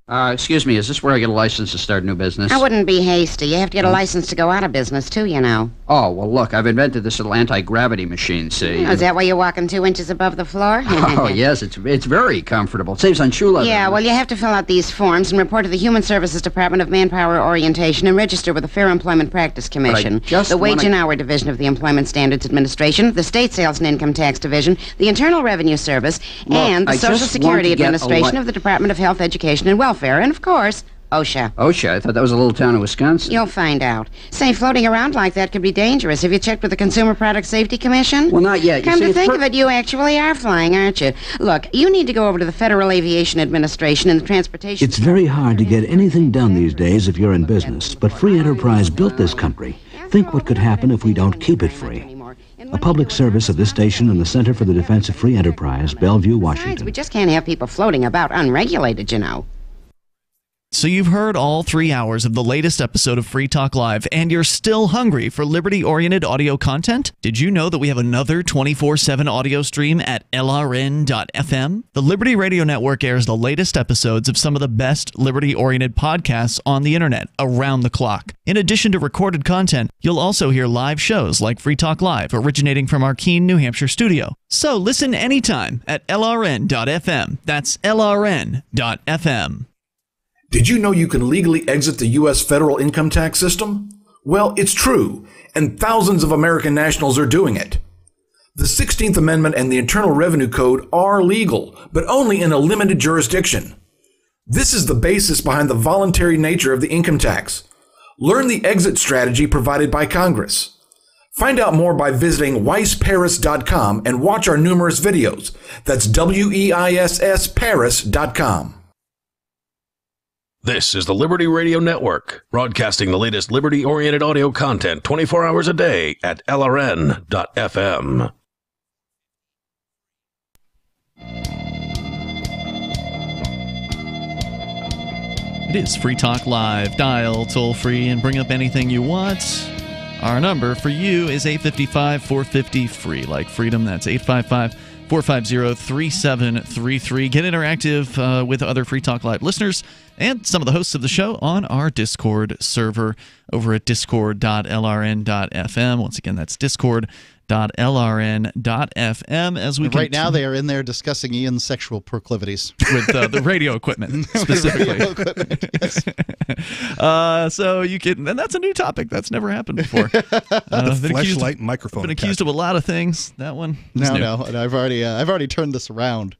Excuse me, is this where I get a license to start a new business? I wouldn't be hasty. You have to get a license to go out of business, too, you know. Oh, well, look, I've invented this little anti-gravity machine, see? Oh, is that why you're walking 2 inches above the floor? Oh, yes, it's very comfortable. It saves on shoe leather. Yeah, well, you have to fill out these forms and report to the Human Services Department of Manpower Orientation and register with the Fair Employment Practice Commission, the Wage and Hour Division of the Employment Standards Administration, the State Sales and Income Tax Division, the Internal Revenue Service, and the Social Security Administration of the Department of Health, Education, and Welfare, and, of course, OSHA. OSHA? I thought that was a little town in Wisconsin. You'll find out. Say, floating around like that could be dangerous. Have you checked with the Consumer Product Safety Commission? Well, not yet. Come to think of it, you actually are flying, aren't you? Look, you need to go over to the Federal Aviation Administration and the Transportation... It's very hard to get anything done these days if you're in business, but free enterprise built this country. Think what could happen if we don't keep it free. A public service of this station and the Center for the Defense of Free Enterprise, Bellevue, Washington. Besides, we just can't have people floating about unregulated, you know. So you've heard all 3 hours of the latest episode of Free Talk Live, and you're still hungry for liberty-oriented audio content? Did you know that we have another 24/7 audio stream at LRN.FM? The Liberty Radio Network airs the latest episodes of some of the best liberty-oriented podcasts on the internet around the clock. In addition to recorded content, you'll also hear live shows like Free Talk Live, originating from our Keene, New Hampshire studio. So listen anytime at LRN.FM. That's LRN.FM. Did you know you can legally exit the U.S. federal income tax system? Well, it's true, and thousands of American nationals are doing it. The 16th Amendment and the Internal Revenue Code are legal, but only in a limited jurisdiction. This is the basis behind the voluntary nature of the income tax. Learn the exit strategy provided by Congress. Find out more by visiting weissparis.com and watch our numerous videos. That's WEISS Paris.com. This is the Liberty Radio Network, broadcasting the latest liberty-oriented audio content 24 hours a day at LRN.FM. It is Free Talk Live. Dial toll-free and bring up anything you want. Our number for you is 855-450-FREE, like freedom. That's 855-450-3733. Get interactive with other Free Talk Live listeners and some of the hosts of the show on our Discord server over at discord.lrn.fm. Once again, that's discord.lrn.fm. As we right now, they are in there discussing Ian's sexual proclivities with the radio equipment specifically. Radio equipment, yes. So you can, and that's a new topic that's never happened before. The flashlight microphone. Been accused of a lot of things. That one. No, I've already turned this around.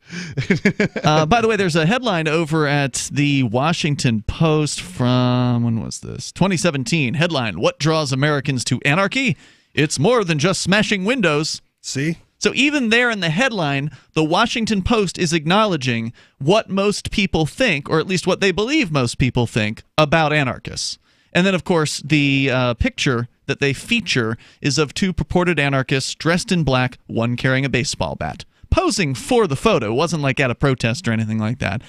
By the way, there's a headline over at the Washington Post from, when was this? 2017. Headline: What draws Americans to anarchy? It's more than just smashing windows. See? So even there in the headline, the Washington Post is acknowledging what most people think, or at least what they believe most people think, about anarchists. And then, of course, the picture that they feature is of two purported anarchists dressed in black, one carrying a baseball bat, posing for the photo. It wasn't like at a protest or anything like that.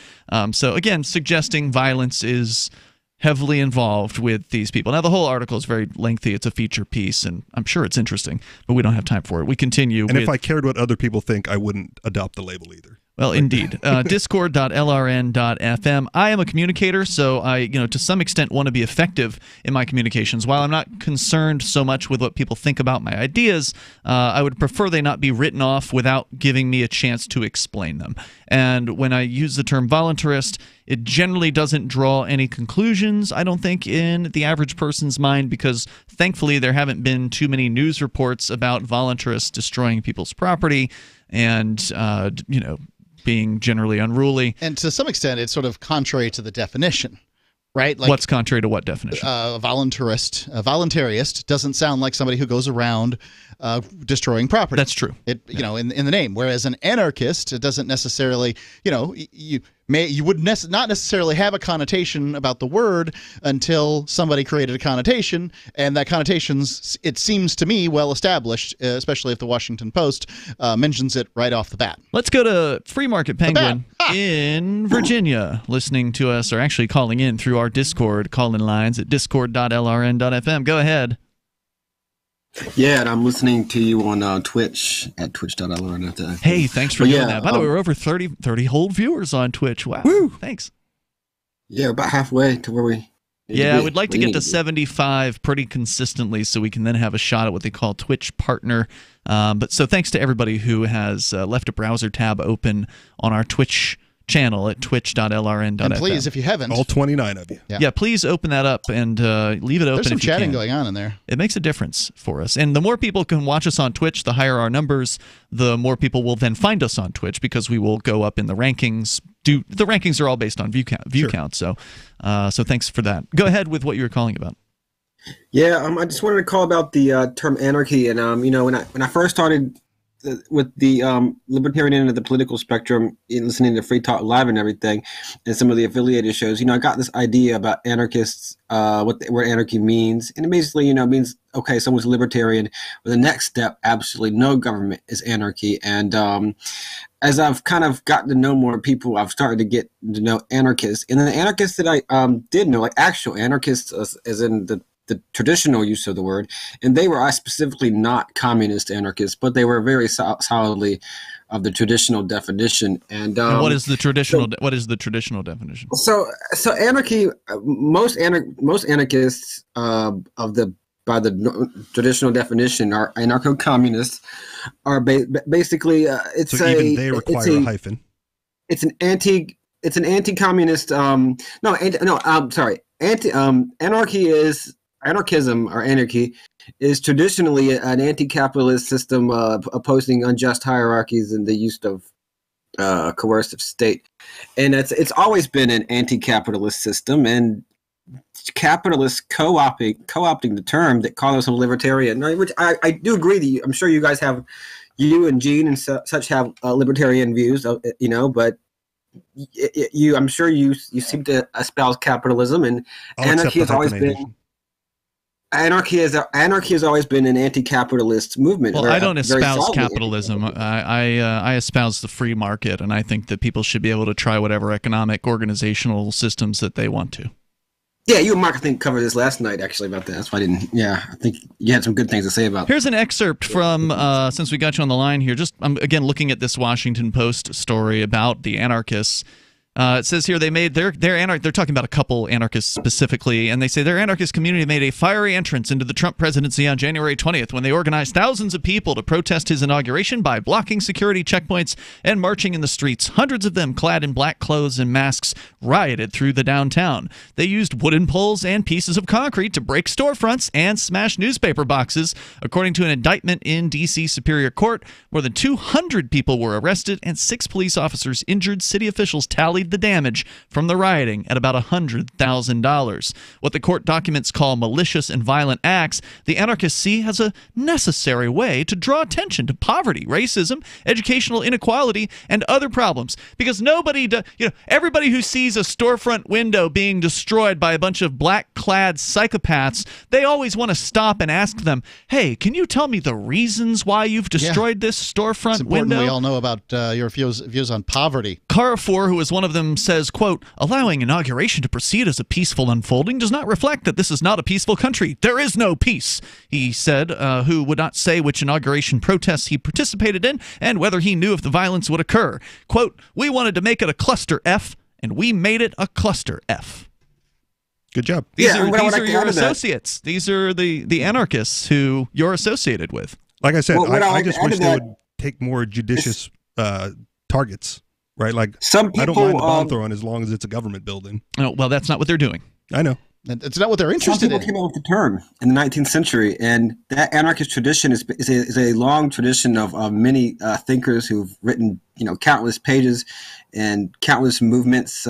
So again, suggesting violence is heavily involved with these people. Now, the whole article is very lengthy. It's a feature piece, and I'm sure it's interesting, but we don't have time for it. We continue. And if I cared what other people think, I wouldn't adopt the label either. Well, indeed. Discord.lrn.fm. I am a communicator, so I, to some extent want to be effective in my communications. While I'm not concerned so much with what people think about my ideas, I would prefer they not be written off without giving me a chance to explain them. And when I use the term voluntarist, it generally doesn't draw any conclusions, I don't think, in the average person's mind, because thankfully there haven't been too many news reports about voluntarists destroying people's property and, being generally unruly. And to some extent, it's sort of contrary to the definition, right? Like, what's contrary to what definition? A voluntarist doesn't sound like somebody who goes around destroying property. That's true. In the name. Whereas an anarchist, it doesn't necessarily, you would not necessarily have a connotation about the word until somebody created a connotation, and that connotation's, it seems to me, well established, especially if the Washington Post mentions it right off the bat. Let's go to Free Market Penguin in Virginia, listening to us, or actually calling in through our Discord call-in lines at discord.lrn.fm. Go ahead. Yeah, and I'm listening to you on Twitch at twitch.lrn.fm. Hey, thanks for doing that. By the way, we're over 30 whole viewers on Twitch. Wow. Woo. Thanks. Yeah, about halfway to where we. Yeah, we'd like to get to 75 pretty consistently so we can then have a shot at what they call Twitch Partner. But so thanks to everybody who has left a browser tab open on our Twitch channel at twitch.lrn.fm. And please, if you haven't, all 29 of you. Yeah, please open that up and leave it open. There's some if you chatting can. going on in there. It makes a difference for us. And the more people can watch us on Twitch, the higher our numbers, the more people will then find us on Twitch because we will go up in the rankings. The rankings are all based on view count. So thanks for that. Go ahead with what you were calling about. Yeah, I just wanted to call about the term anarchy. And, when I first started with the libertarian end of the political spectrum, listening to Free Talk Live and everything, and some of the affiliated shows, I got this idea about anarchists, what the word anarchy means. And it basically, means, okay, someone's libertarian, but the next step, absolutely no government, is anarchy. And as I've kind of gotten to know more people, I've started to get to know anarchists. And then the anarchists that I did know, like actual anarchists, as in the traditional use of the word, and they were specifically not communist anarchists, but they were very solidly of the traditional definition. And what is the traditional? What is the traditional definition? So anarchy. Most anarchists by the traditional definition are anarcho-communists. Are basically it's so even they require a hyphen. It's an anti-communist. Anarchism or anarchy is traditionally an anti-capitalist system opposing unjust hierarchies and the use of coercive state. And it's always been an anti-capitalist system, and capitalists co-opting the term that call us a libertarian, which I do agree that I'm sure you guys have, you and Gene and such have libertarian views, but I'm sure you seem to espouse capitalism, and anarchy has always been. Anarchy has always been an anti-capitalist movement. Well, I don't espouse capitalism. I espouse the free market, and I think that people should be able to try whatever economic organizational systems that they want to. Yeah, you and Mark, I think, covered this last night, actually, about that. That's why I didn't. Yeah, I think you had some good things to say about it. Here's an excerpt from, since we got you on the line here, I'm again looking at this Washington Post story about the anarchists. It says here they're talking about a couple anarchists specifically, and they say their anarchist community made a fiery entrance into the Trump presidency on January 20th when they organized thousands of people to protest his inauguration by blocking security checkpoints and marching in the streets. Hundreds of them, clad in black clothes and masks, rioted through the downtown. They used wooden poles and pieces of concrete to break storefronts and smash newspaper boxes. According to an indictment in D.C. Superior Court, more than 200 people were arrested and 6 police officers injured. City officials tallied the damage from the rioting at about $100,000. What the court documents call malicious and violent acts, the anarchists see as a necessary way to draw attention to poverty, racism, educational inequality, and other problems. Because everybody who sees a storefront window being destroyed by a bunch of black-clad psychopaths, they always want to stop and ask them, hey, can you tell me the reasons why you've destroyed this storefront window? We all know about your views on poverty. Carafor, who is one of them, says, quote, allowing inauguration to proceed as a peaceful unfolding does not reflect that this is not a peaceful country. There is no peace, he said, who would not say which inauguration protests he participated in and whether he knew if the violence would occur. Quote, we wanted to make it a cluster F, and we made it a cluster F. Good job. These are your associates. These are the anarchists who you're associated with. Like I said, I just wish they would take more judicious targets. Right, like some people, I don't mind the bomb throwing as long as it's a government building. Oh, well, that's not what they're doing. I know. It's not what they're interested in. Some people came up with the term in the 19th century, and that anarchist tradition is a long tradition of many thinkers who've written, countless pages and countless movements,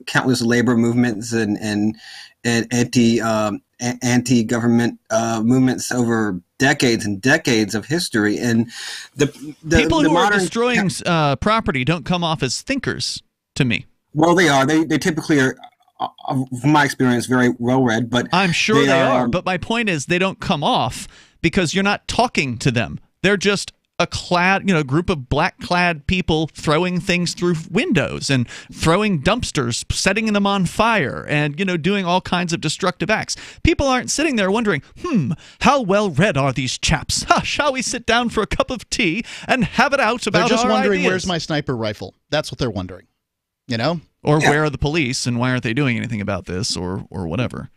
countless labor movements, and anti-government movements over decades and decades of history. And the people who are destroying property don't come off as thinkers to me. Well, they are. They typically are, from my experience, very well read. But I'm sure they are. But my point is, they don't come off because you're not talking to them. They're just a group of black-clad people throwing things through windows and throwing dumpsters, setting them on fire, and doing all kinds of destructive acts. People aren't sitting there wondering, how well read are these chaps? Shall we sit down for a cup of tea and have it out about our They're just wondering, ideas? where's my sniper rifle? That's what they're wondering. Or where are the police, and why aren't they doing anything about this, or whatever?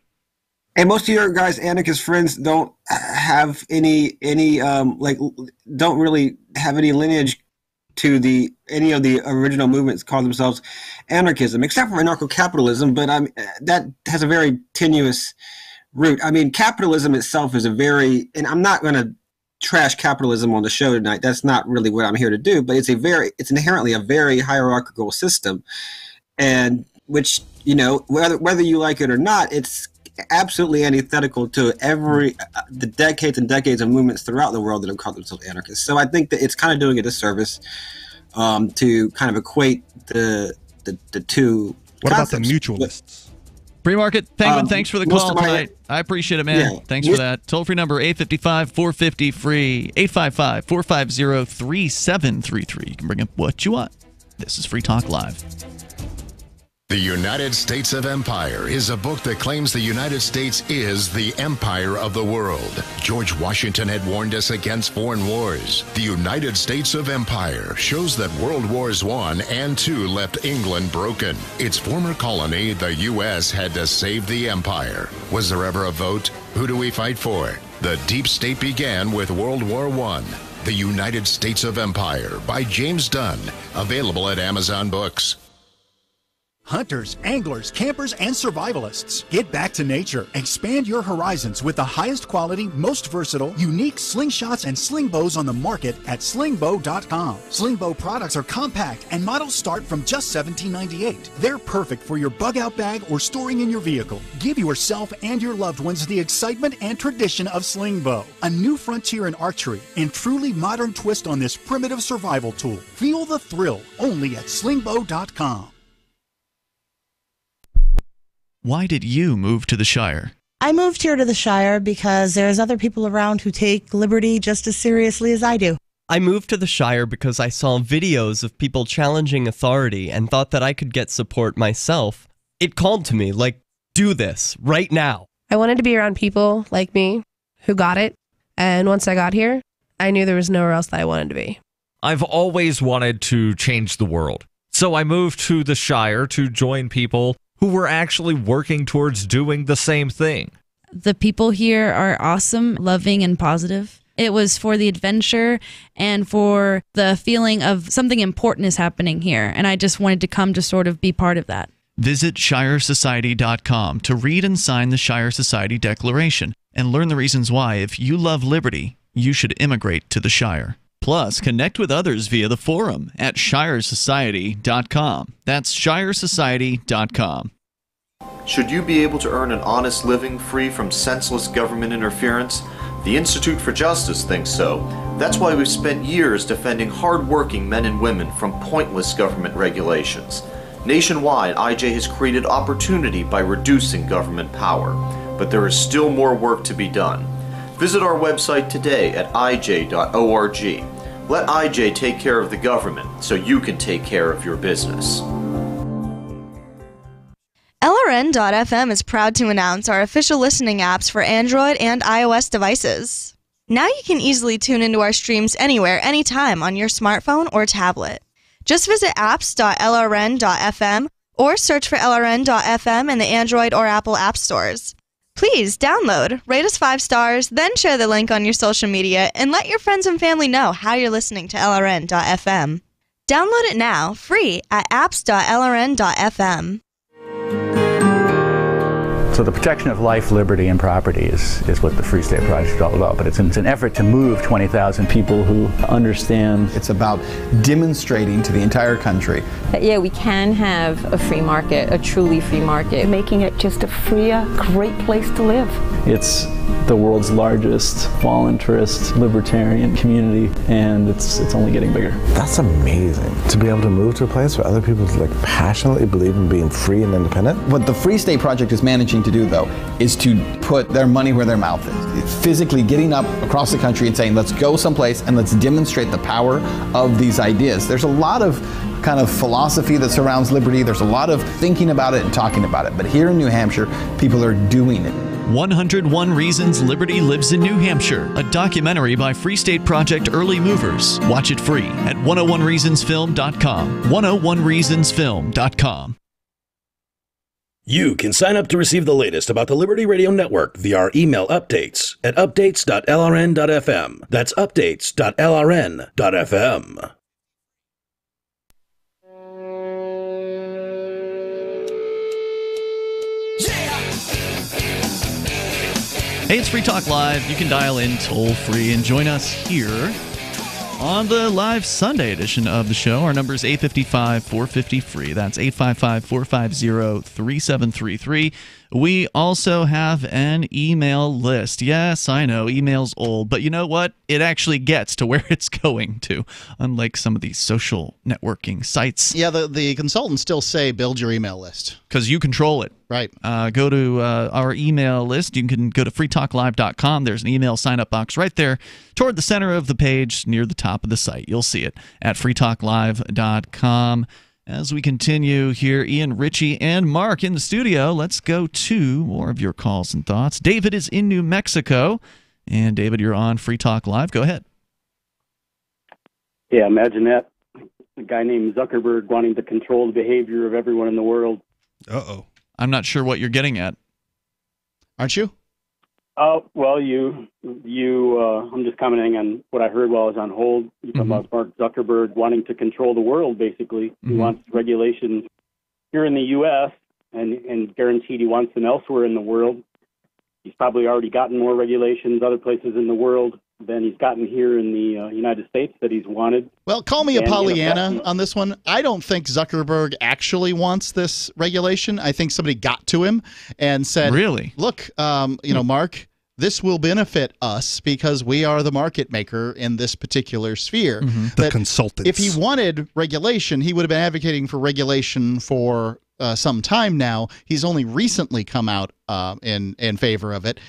And most of your guys' anarchist friends don't have any don't really have any lineage to any of the original movements call themselves anarchism, except for anarcho-capitalism. But that has a very tenuous root. I mean, capitalism itself is and I'm not going to trash capitalism on the show tonight. That's not really what I'm here to do. But it's inherently a very hierarchical system, and which, whether you like it or not, it's absolutely antithetical to the decades and decades of movements throughout the world that have called themselves anarchists. So I think that it's kind of doing a disservice to kind of equate the two. What about the mutualists? Free Market Penguin, thanks for the call tonight. I appreciate it, man. Yeah. Thanks for that. Toll-free number, 855-450-FREE, 855-450-3733. You can bring up what you want. This is Free Talk Live. The United States of Empire is a book that claims the United States is the empire of the world. George Washington had warned us against foreign wars. The United States of Empire shows that World Wars I and II left England broken. Its former colony, the U.S., had to save the empire. Was there ever a vote? Who do we fight for? The deep state began with World War I. The United States of Empire by James Dunn. Available at Amazon Books. Hunters, anglers, campers, and survivalists. Get back to nature. Expand your horizons with the highest quality, most versatile, unique slingshots and sling bows on the market at slingbow.com. Slingbow products are compact and models start from just $17.98. They're perfect for your bug-out bag or storing in your vehicle. Give yourself and your loved ones the excitement and tradition of Slingbow, a new frontier in archery and truly modern twist on this primitive survival tool. Feel the thrill only at slingbow.com. Why did you move to the Shire? I moved here to the Shire because there's other people around who take liberty just as seriously as I do. I moved to the Shire because I saw videos of people challenging authority and thought that I could get support myself. It called to me, like, do this, right now. I wanted to be around people like me who got it, and once I got here, I knew there was nowhere else that I wanted to be. I've always wanted to change the world, so I moved to the Shire to join people who were actually working towards doing the same thing. The people here are awesome, loving, and positive. It was for the adventure and for the feeling of something important is happening here, and I just wanted to come to sort of be part of that. Visit ShireSociety.com to read and sign the Shire Society Declaration and learn the reasons why, if you love liberty, you should immigrate to the Shire. Plus, connect with others via the forum at ShireSociety.com. That's ShireSociety.com. Should you be able to earn an honest living free from senseless government interference? The Institute for Justice thinks so. That's why we've spent years defending hard-working men and women from pointless government regulations. Nationwide, IJ has created opportunity by reducing government power. But there is still more work to be done. Visit our website today at ij.org. Let IJ take care of the government so you can take care of your business. LRN.FM is proud to announce our official listening apps for Android and iOS devices. Now you can easily tune into our streams anywhere, anytime on your smartphone or tablet. Just visit apps.lrn.fm or search for LRN.FM in the Android or Apple app stores. Please download, rate us 5 stars, then share the link on your social media, and let your friends and family know how you're listening to LRN.FM. Download it now, free, at apps.lrn.fm. So the protection of life, liberty, and property is what the Free State Project is all about. But it's an effort to move 20,000 people who understand. It's about demonstrating to the entire country that, yeah, we can have a free market, a truly free market. Making it just a freer, great place to live. It's the world's largest voluntarist libertarian community, and it's only getting bigger. That's amazing, to be able to move to a place where other people passionately believe in being free and independent. What the Free State Project is managing to do, though, is to put their money where their mouth is. It's physically getting up across the country and saying, let's go someplace and let's demonstrate the power of these ideas. There's a lot of kind of philosophy that surrounds liberty. There's a lot of thinking about it and talking about it. But here in New Hampshire, people are doing it. 101 Reasons Liberty Lives in New Hampshire, a documentary by Free State Project Early Movers. Watch it free at 101reasonsfilm.com. 101reasonsfilm.com. You can sign up to receive the latest about the Liberty Radio Network via our email updates at updates.lrn.fm. That's updates.lrn.fm. Hey, it's Free Talk Live. You can dial in toll-free and join us here on the live Sunday edition of the show. Our number is 855-450-FREE. That's 855-450-3733. We also have an email list. Yes, I know, email's old, but you know what? It actually gets to where it's going to, unlike some of these social networking sites. Yeah, the consultants still say build your email list. Because you control it. Right. Go to our email list. You can go to freetalklive.com. There's an email sign-up box right there toward the center of the page near the top of the site. You'll see it at freetalklive.com. As we continue here, Ian, Richie, and Mark in the studio, let's go to more of your calls and thoughts. David is in New Mexico. And David, you're on Free Talk Live. Go ahead. Yeah, imagine that. A guy named Zuckerberg wanting to control the behavior of everyone in the world. Uh-oh. I'm not sure what you're getting at. Aren't you? Well, I'm just commenting on what I heard while I was on hold. You're talking about Mark Zuckerberg wanting to control the world, basically. He wants regulations here in the U.S. and guaranteed he wants them elsewhere in the world. He's probably already gotten more regulations other places in the world than he's gotten here in the United States that he's wanted. Well, call me a Pollyanna on this one. I don't think Zuckerberg actually wants this regulation. I think somebody got to him and said, "Really? Look, Mark, this will benefit us because we are the market maker in this particular sphere." The consultants. If he wanted regulation, he would have been advocating for regulation for some time now. He's only recently come out in favor of it.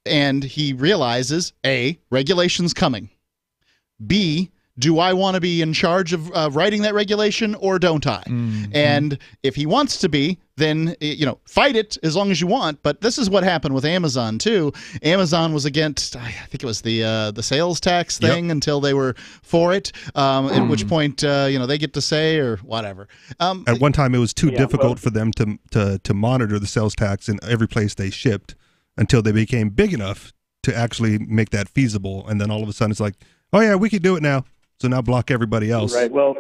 And he realizes, A, regulation's coming. B, do I want to be in charge of writing that regulation or don't I? And if he wants to be, then, fight it as long as you want. But this is what happened with Amazon, too. Amazon was against, I think it was the sales tax thing until they were for it, at which point, they get to say or whatever. At one time, it was too difficult for them to monitor the sales tax in every place they shipped, until they became big enough to actually make that feasible. And then all of a sudden it's like, oh yeah, we can do it now. So now block everybody else. Right. Well,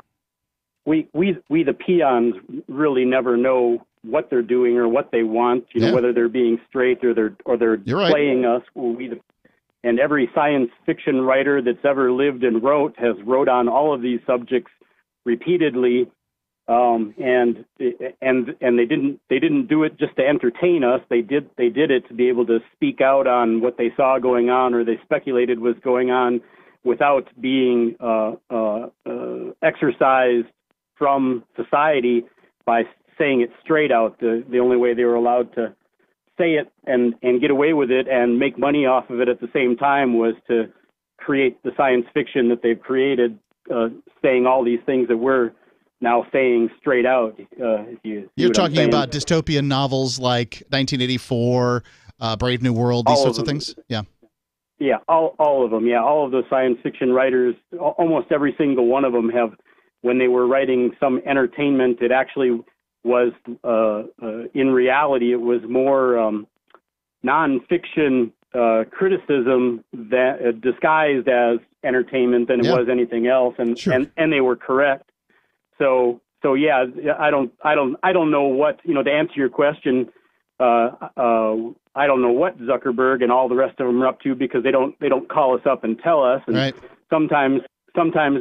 we the peons really never know what they're doing or what they want, whether they're being straight or they're playing us. And every science fiction writer that's ever lived and wrote wrote on all of these subjects repeatedly. And they didn't do it just to entertain us. They did it to be able to speak out on what they saw going on or they speculated was going on without being exercised from society by saying it straight out. The only way they were allowed to say it and get away with it and make money off of it at the same time was to create the science fiction that they've created, saying all these things that we're now saying straight out. You're talking about dystopian novels like 1984, Brave New World, these sorts of things? Yeah. Yeah, all of them. Yeah, all of the science fiction writers, almost every single one of them have, when they were writing some entertainment, it actually was, in reality, it was more nonfiction criticism that disguised as entertainment than it was anything else, and they were correct. So yeah, I don't know what, to answer your question, I don't know what Zuckerberg and all the rest of them are up to because they don't call us up and tell us. And sometimes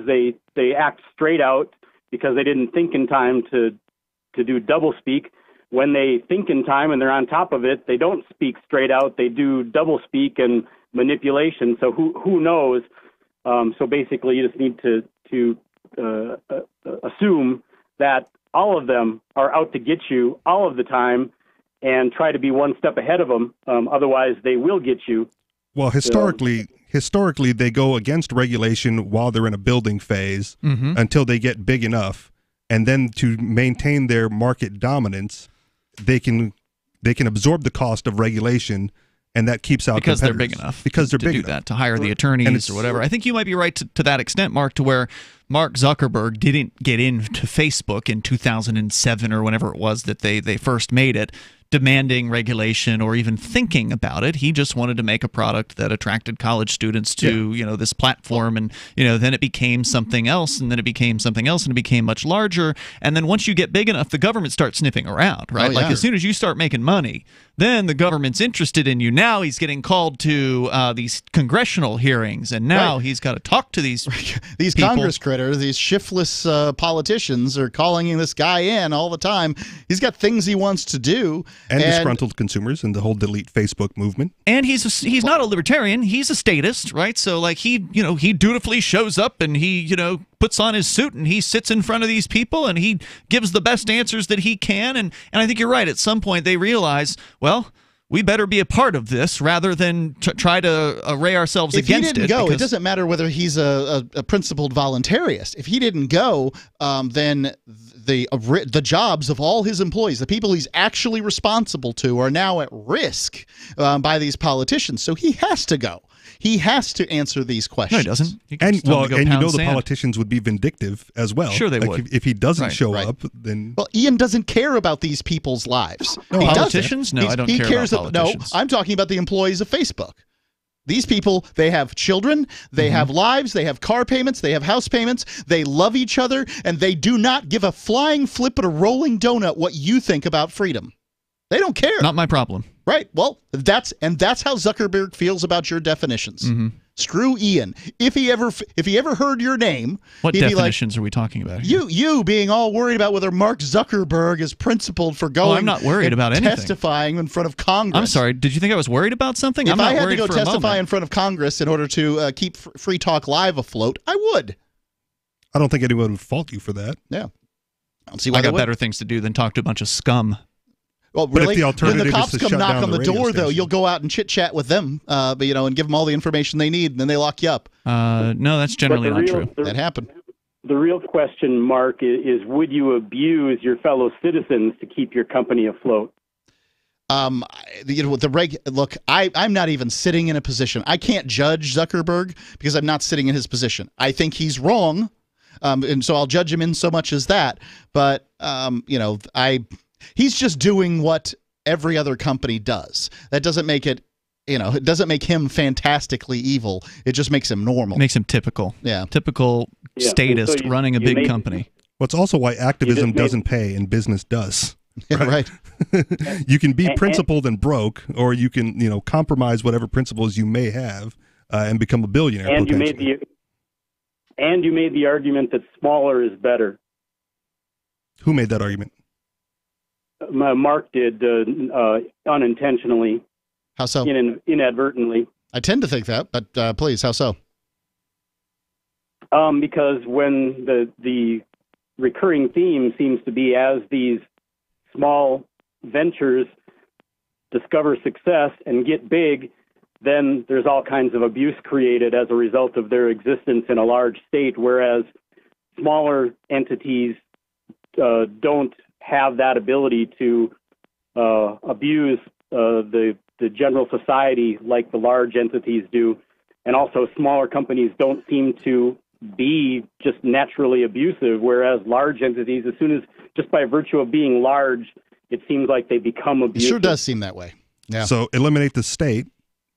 they act straight out because they didn't think in time to do double speak. When they think in time and they're on top of it, they don't speak straight out. They do double speak and manipulation. So who knows? So basically, you just need to assume that all of them are out to get you all of the time and try to be one step ahead of them. Otherwise, they will get you. Well, historically, they go against regulation while they're in a building phase until they get big enough. And then to maintain their market dominance, they can absorb the cost of regulation, and that keeps out because they're big enough. Because they're big to do enough. that, to hire the attorneys or whatever. I think you might be right to that extent, Mark, to where Mark Zuckerberg didn't get into Facebook in 2007 or whenever it was that they first made it, demanding regulation or even thinking about it. He just wanted to make a product that attracted college students to, this platform. And, then it became something else, and then it became something else, and it became much larger. And then once you get big enough, the government starts sniffing around, right? Like as soon as you start making money, then the government's interested in you. Now he's getting called to these congressional hearings, and now he's got to talk to these people. Congress critters, these shiftless politicians are calling this guy in all the time. He's got things he wants to do. And disgruntled consumers and the whole delete Facebook movement. And he's not a libertarian. He's a statist, right? So like he dutifully shows up and he, puts on his suit and he sits in front of these people and he gives the best answers that he can. And I think you're right. At some point they realize, well, we better be a part of this rather than try to array ourselves against it. If he didn't go, it doesn't matter whether he's a principled voluntarist. If he didn't go, then the jobs of all his employees, the people he's actually responsible to, are now at risk by these politicians. So he has to go. He has to answer these questions. No, he doesn't. The politicians would be vindictive as well. Sure, they would. If he doesn't show up, then well, Ian doesn't care about these people's lives. No, politicians? No, I don't care about politicians. No, I'm talking about the employees of Facebook. These people, they have children, they have lives, they have car payments, they have house payments, they love each other, and they do not give a flying flip at a rolling donut what you think about freedom. They don't care. Not my problem. Right. Well, that's how Zuckerberg feels about your definitions. Screw Ian. If he ever heard your name, what definitions are we talking about here? You being all worried about whether Mark Zuckerberg is principled for going. I'm not worried about anything. Testifying in front of Congress. I'm sorry. Did you think I was worried about something? If I had to go testify in front of Congress in order to keep Free Talk Live afloat, I would. I don't think anyone would fault you for that. Yeah. I don't see why I got better things to do than talk to a bunch of scum. Well, really, when the cops come knock on the door, though, you'll go out and chit-chat with them, and give them all the information they need, and then they lock you up. No, that's generally not true. That happened. The real question, Mark, is would you abuse your fellow citizens to keep your company afloat? Look, I'm not even sitting in a position. I can't judge Zuckerberg because I'm not sitting in his position. I think he's wrong, and so I'll judge him in so much as that. But, he's just doing what every other company does. That doesn't make it, it doesn't make him fantastically evil. It just makes him normal. It makes him typical. Yeah. Typical statist running a big company. Well, it's also why activism doesn't pay and business does. Right. You can be principled and broke, or you can, compromise whatever principles you may have and become a billionaire. And you made the argument that smaller is better. Who made that argument? Mark did unintentionally. How so? Inadvertently. I tend to think that, but please, how so? Because when the recurring theme seems to be as these small ventures discover success and get big, then there's all kinds of abuse created as a result of their existence in a large state, whereas smaller entities don't have that ability to abuse the general society like the large entities do. And also smaller companies don't seem to be just naturally abusive, whereas large entities, as soon as, just by virtue of being large, it seems like they become abusive. It sure does seem that way. Yeah. So eliminate the state,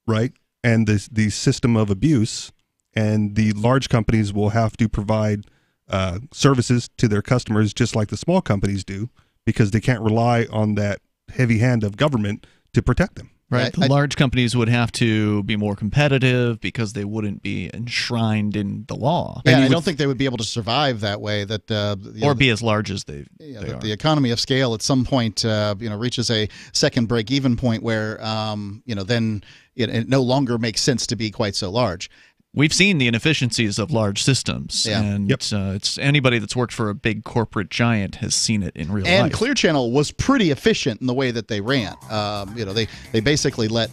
right, and the system of abuse, and the large companies will have to provide services to their customers just like the small companies do, because they can't rely on that heavy hand of government to protect them. Right. The large companies would have to be more competitive because they wouldn't be enshrined in the law. Yeah, and I don't think they would be able to survive that way. Or be as large as they are. The economy of scale at some point, reaches a second break-even point where, then it no longer makes sense to be quite so large. We've seen the inefficiencies of large systems, and it's anybody that's worked for a big corporate giant has seen it in real life. And Clear Channel was pretty efficient in the way that they ran. They basically let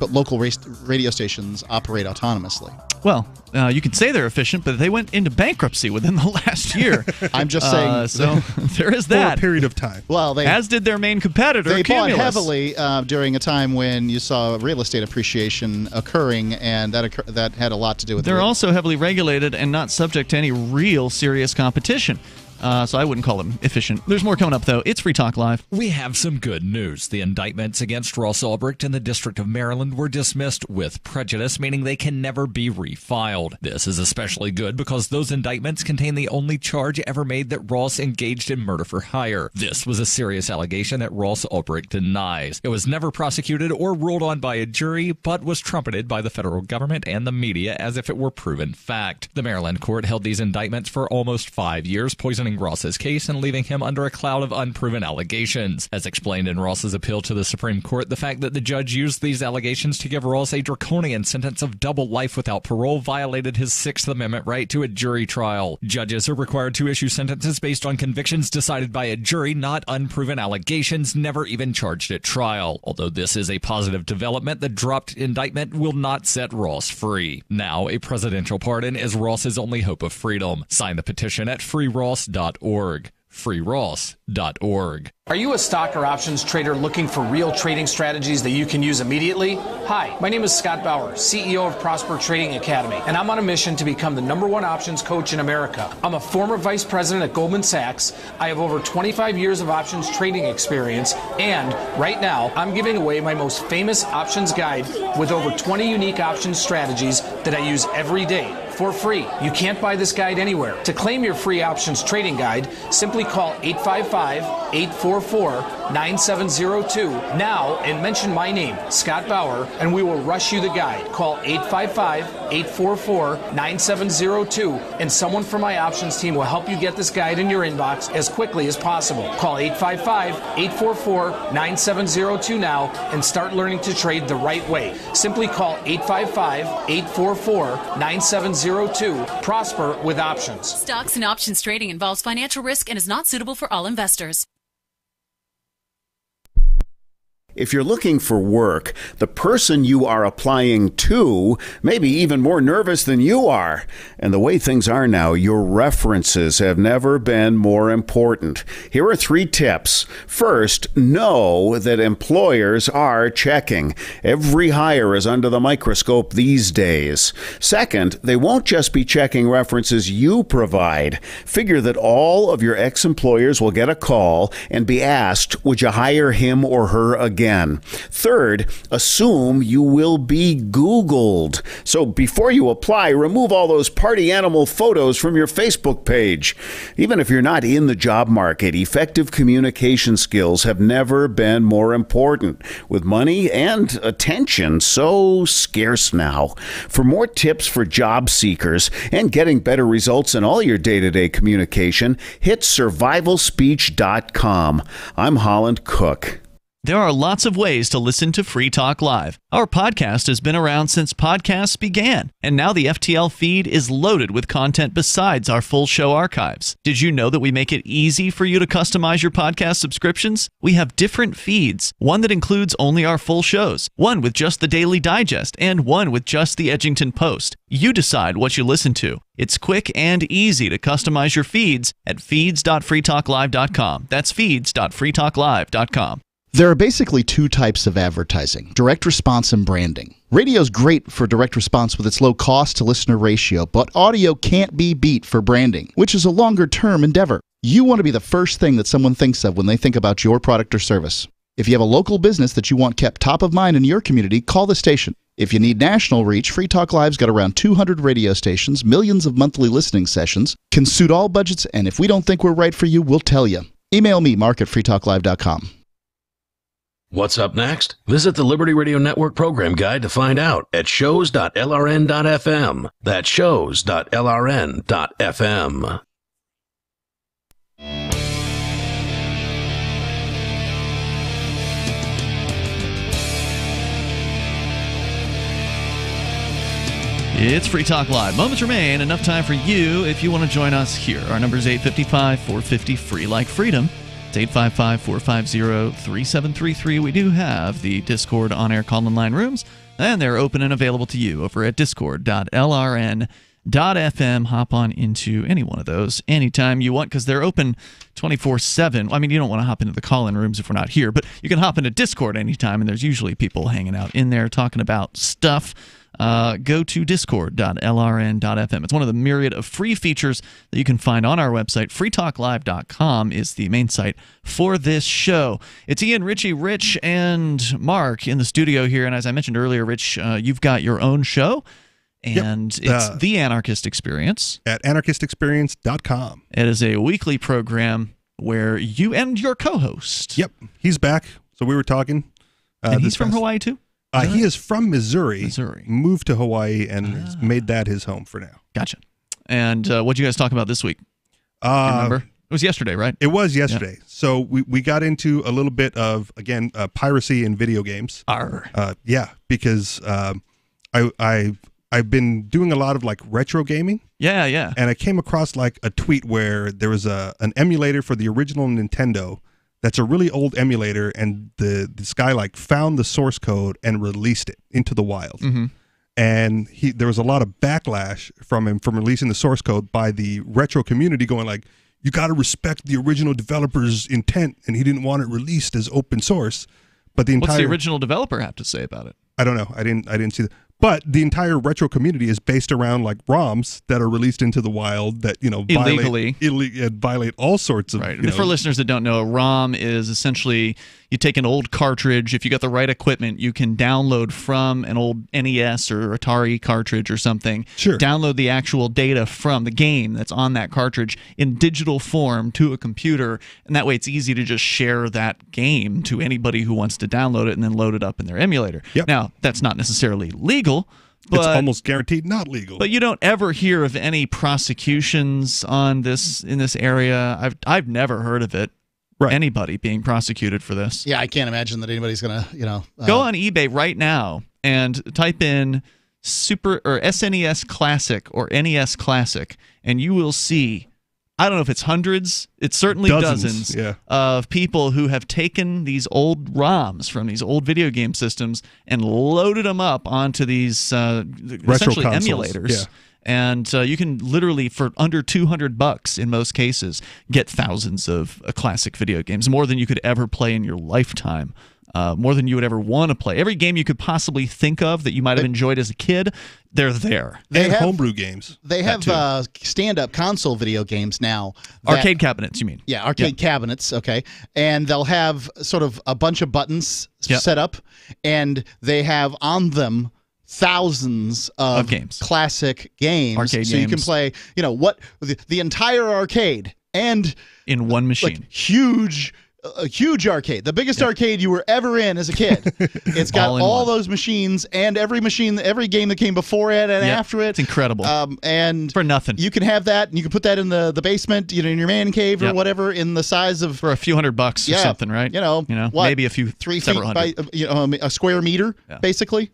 local radio stations operate autonomously. Well, you could say they're efficient, but they went into bankruptcy within the last year. I'm just saying. So there is that. For a period of time. Well, as did their main competitor, They Cumulus. bought heavily during a time when you saw real estate appreciation occurring, and that had a lot to do with it. They're also heavily regulated and not subject to any real serious competition. so I wouldn't call them efficient. There's more coming up, though. It's Free Talk Live. We have some good news. The indictments against Ross Ulbricht in the District of Maryland were dismissed with prejudice, meaning they can never be refiled. This is especially good because those indictments contain the only charge ever made that Ross engaged in murder for hire. This was a serious allegation that Ross Ulbricht denies. It was never prosecuted or ruled on by a jury, but was trumpeted by the federal government and the media as if it were proven fact. The Maryland court held these indictments for almost 5 years, poisoning Ross's case and leaving him under a cloud of unproven allegations. As explained in Ross's appeal to the Supreme Court, the fact that the judge used these allegations to give Ross a draconian sentence of double life without parole violated his Sixth Amendment right to a jury trial. Judges are required to issue sentences based on convictions decided by a jury, not unproven allegations never even charged at trial. Although this is a positive development, the dropped indictment will not set Ross free. Now, a presidential pardon is Ross's only hope of freedom. Sign the petition at freeross.org. freeross.org. Are you a stock or options trader looking for real trading strategies that you can use immediately? Hi, my name is Scott Bauer, CEO of Prosper Trading Academy, and I'm on a mission to become the #1 options coach in America. I'm a former vice president at Goldman Sachs. I have over 25 years of options trading experience, and right now I'm giving away my most famous options guide with over 20 unique options strategies that I use every day for free. You can't buy this guide anywhere. To claim your free options trading guide, simply call 855-844-9702 now and mention my name, Scott Bauer, and we will rush you the guide. Call 855-844-9702 and someone from my options team will help you get this guide in your inbox as quickly as possible. Call 855-844-9702 now and start learning to trade the right way. Simply call 855-844-9702. Prosper with options. Stocks and options trading involves financial risk and is not suitable for all investors. If you're looking for work, the person you are applying to may be even more nervous than you are. And the way things are now, your references have never been more important. Here are 3 tips. First, know that employers are checking. Every hire is under the microscope these days. Second, they won't just be checking references you provide. Figure that all of your ex-employers will get a call and be asked, would you hire him or her again? Third, assume you will be Googled. So before you apply, remove all those party animal photos from your Facebook page. Even if you're not in the job market, effective communication skills have never been more important, with money and attention so scarce now. For more tips for job seekers and getting better results in all your day-to-day communication, hit survivalspeech.com. I'm Holland Cook. There are lots of ways to listen to Free Talk Live. Our podcast has been around since podcasts began, and now the FTL feed is loaded with content besides our full show archives. Did you know that we make it easy for you to customize your podcast subscriptions? We have different feeds, one that includes only our full shows, one with just the Daily Digest, and one with just the Edgington Post. You decide what you listen to. It's quick and easy to customize your feeds at feeds.freetalklive.com. That's feeds.freetalklive.com. There are basically 2 types of advertising, direct response and branding. Radio's great for direct response with its low cost to listener ratio, but audio can't be beat for branding, which is a longer term endeavor. You want to be the first thing that someone thinks of when they think about your product or service. If you have a local business that you want kept top of mind in your community, call the station. If you need national reach, Free Talk Live's got around 200 radio stations, millions of monthly listening sessions, can suit all budgets, and if we don't think we're right for you, we'll tell you. Email me, mark@freetalklive.com. What's up next? Visit the Liberty Radio Network program guide to find out at shows.lrn.fm. That's shows.lrn.fm. It's Free Talk Live. Moments remain. Enough time for you if you want to join us here. Our number is 855-450-FREE like freedom. It's 855-450-3733. We do have the Discord on-air call-in line rooms, and they're open and available to you over at discord.lrn.fm. Hop on into any one of those anytime you want because they're open 24/7. I mean, you don't want to hop into the call-in rooms if we're not here, but you can hop into Discord anytime, and there's usually people hanging out in there talking about stuff. go to discord.lrn.fm. It's one of the myriad of free features that you can find on our website. freetalklive.com is the main site for this show. It's Ian, Richie, Rich, and Mark in the studio here. And as I mentioned earlier, Rich, you've got your own show. And it's The Anarchist Experience. At anarchistexperience.com. It is a weekly program where you and your co-host. Yep, he's back. So we were talking. And he's from Hawaii too? He is from Missouri. Moved to Hawaii and has made that his home for now. Gotcha. And what did you guys talk about this week? Remember? It was yesterday, right? It was yesterday. Yeah. So we got into a little bit of, again, piracy in video games. Yeah, because I've been doing a lot of like retro gaming. Yeah. And I came across like a tweet where there was an emulator for the original Nintendo that's a really old emulator, and this guy like found the source code and released it into the wild. Mm-hmm. And there was a lot of backlash from him from releasing the source code by the retro community, going like, you got to respect the original developer's intent, and he didn't want it released as open source. But what's the original developer have to say about it? I don't know. I didn't see that. But the entire retro community is based around like ROMs that are released into the wild that, illegally violate all sorts of. Right. For listeners that don't know, a ROM is essentially you take an old cartridge. If you got the right equipment, you can download from an old NES or Atari cartridge or something. Sure. Download the actual data from the game that's on that cartridge in digital form to a computer, and that way it's easy to just share that game to anybody who wants to download it and then load it up in their emulator. Yep. Now, that's not necessarily legal. But, it's almost guaranteed not legal. But you don't ever hear of any prosecutions in this area. I've never heard of it. Right. Anybody being prosecuted for this. Yeah, I can't imagine that anybody's gonna, go on eBay right now and type in Super or SNES Classic or NES Classic, and you will see. I don't know if it's hundreds, it's certainly dozens of people who have taken these old ROMs from these old video game systems and loaded them up onto these essentially emulators. Yeah. And you can literally, for under $200 in most cases, get thousands of classic video games, more than you could ever play in your lifetime. More than you would ever want to play. Every game you could possibly think of that you might have enjoyed as a kid, they're there. They have homebrew games. They have stand-up console video games now. Arcade cabinets, you mean? Yeah, arcade cabinets, okay. And they'll have sort of a bunch of buttons set up, and they have on them thousands of games. Classic games. Arcade games. So you can play, the entire arcade. And in one machine. Like, a huge arcade, the biggest arcade you were ever in as a kid. It's got all those machines and every game that came before it and after it. It's incredible. And for nothing, you can have that, and you can put that in the basement, in your man cave or whatever, in the size of for a few $100 or something, right? What, maybe a few 3 several feet hundred. by a square meter, basically.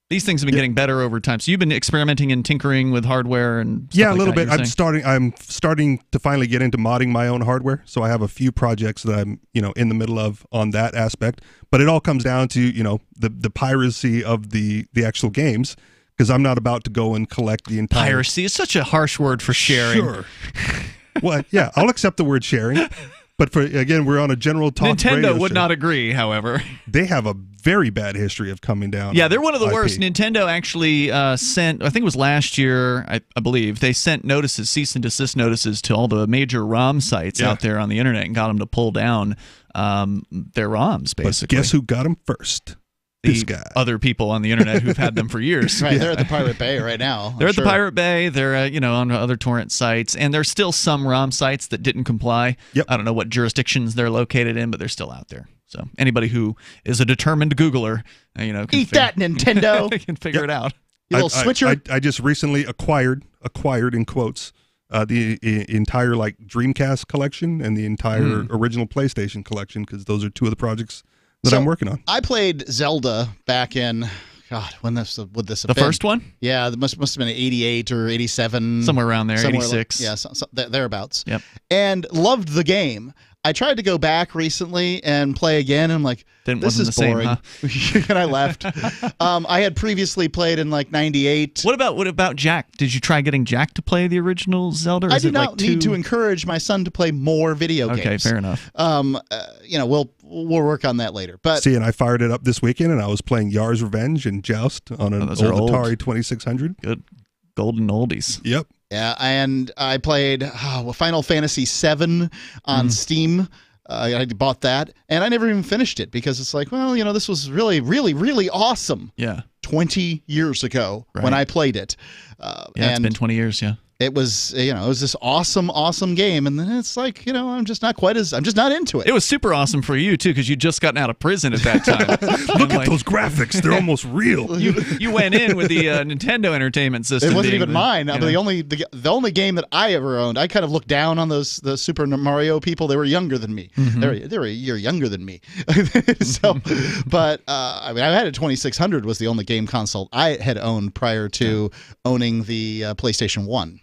These things have been getting better over time. So you've been experimenting and tinkering with hardware and stuff a little bit. I'm starting to finally get into modding my own hardware. So I have a few projects that I'm in the middle of on that aspect. But it all comes down to the piracy of the actual games, because I'm not about to go and collect the entire piracy. Is such a harsh word for sharing. Sure. Well, yeah, I'll accept the word sharing. But we're on a general talk. Nintendo would not agree, however. They have a very bad history of coming down. Yeah, they're one of the worst. Nintendo actually sent, I think it was last year, I believe, they sent cease and desist notices to all the major ROM sites out there on the internet and got them to pull down their ROMs, basically. But guess who got them first? This guy. Other people on the internet who've had them for years. Right, they're at the Pirate Bay right now. They're at the Pirate Bay. They're on other torrent sites, and there's still some ROM sites that didn't comply. Yep. I don't know what jurisdictions they're located in, but they're still out there. So anybody who is a determined Googler, can eat that, Nintendo. can figure it out. You little switcher. I just recently acquired in quotes the entire Dreamcast collection and the entire original PlayStation collection, because those are two of the projects that I'm working on. I played Zelda back in, when would this have been? The first one? Yeah, it must have been 88 or 87. Somewhere around there, 86. Yeah, thereabouts. Yep. And loved the game. I tried to go back recently and play again, and I'm like, this is boring. And I left. I had previously played in like 98. What about Jack? Did you try getting Jack to play the original Zelda? I do not need to encourage my son to play more video games. Okay, fair enough. We'll work on that later. But see, and I fired it up this weekend, and I was playing Yar's Revenge and Joust on an old Atari 2600. Good golden oldies. Yep. Yeah, and I played Final Fantasy VII on Steam. I bought that, and I never even finished it because it's like, well, this was really, really, really awesome. Yeah. 20 years ago when I played it. It's been 20 years, yeah. It was, it was this awesome, awesome game, and then it's like, I'm just not into it. It was super awesome for you too, because you'd just gotten out of prison at that time. Look at those graphics; they're almost real. You went in with the Nintendo Entertainment System. It wasn't even mine. But the only game that I ever owned, I kind of looked down on the Super Mario people. They were younger than me. Mm-hmm. They were a year younger than me. So, but I had a 2600 was the only game console I had owned prior to owning the PlayStation 1.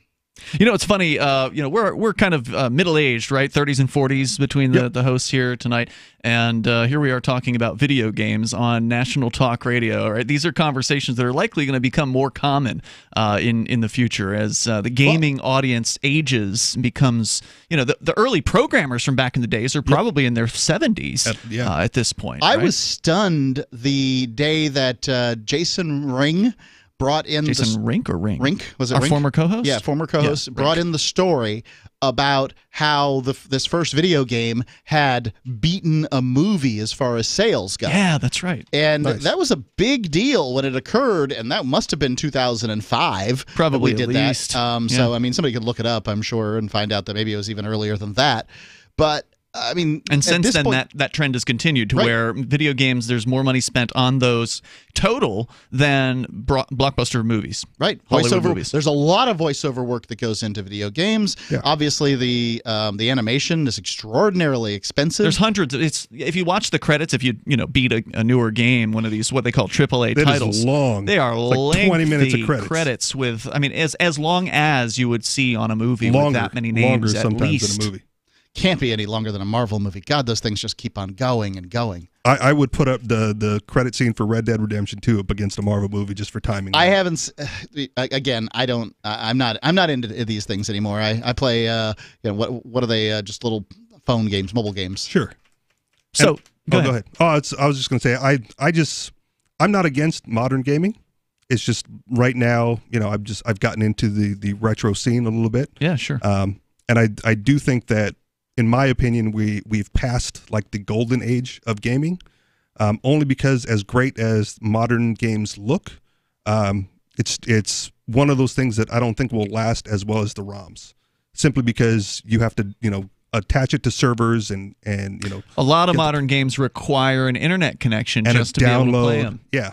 It's funny. We're kind of middle-aged, right? 30s and 40s between the hosts here tonight, and here we are talking about video games on National Talk Radio. Right? These are conversations that are likely going to become more common in the future as the gaming audience ages, becomes. The early programmers from back in the days are probably in their 70s at this point. I was stunned the day that Jason Ring brought in Rink or Ring? Rink, was it our Rink? Former co-host? Yeah, former co-host brought in the story about how this first video game had beaten a movie as far as sales go. Yeah, that's right. And that was a big deal when it occurred, and that must have been 2005. Probably that we did at least. That. So, somebody could look it up, I'm sure, and find out that maybe it was even earlier than that. But and since then, that trend has continued to where video games, there's more money spent on those total than blockbuster movies. Right, Hollywood voiceover movies. There's a lot of voiceover work that goes into video games. Yeah. Obviously, the animation is extraordinarily expensive. There's hundreds. If you watch the credits, if you beat a newer game, one of these what they call AAA titles, is long. They are like lengthy 20 minutes of credits with as long as you would see on a movie with that many names at least. Than a movie. Can't be any longer than a Marvel movie. God, those things just keep on going and going. I would put up the credit scene for Red Dead Redemption 2 up against a Marvel movie just for timing. I haven't. Again, I don't. I'm not into these things anymore. I play. What are they? Just little phone games, mobile games. Sure. So go ahead. I was just going to say I'm not against modern gaming. It's just right now, I've gotten into the retro scene a little bit. Yeah, sure. And I do think that, in my opinion, we've passed like the golden age of gaming, only because as great as modern games look, it's one of those things that I don't think will last as well as the ROMs, simply because you have to attach it to servers and a lot of modern games require an internet connection just to be able to play them. Yeah.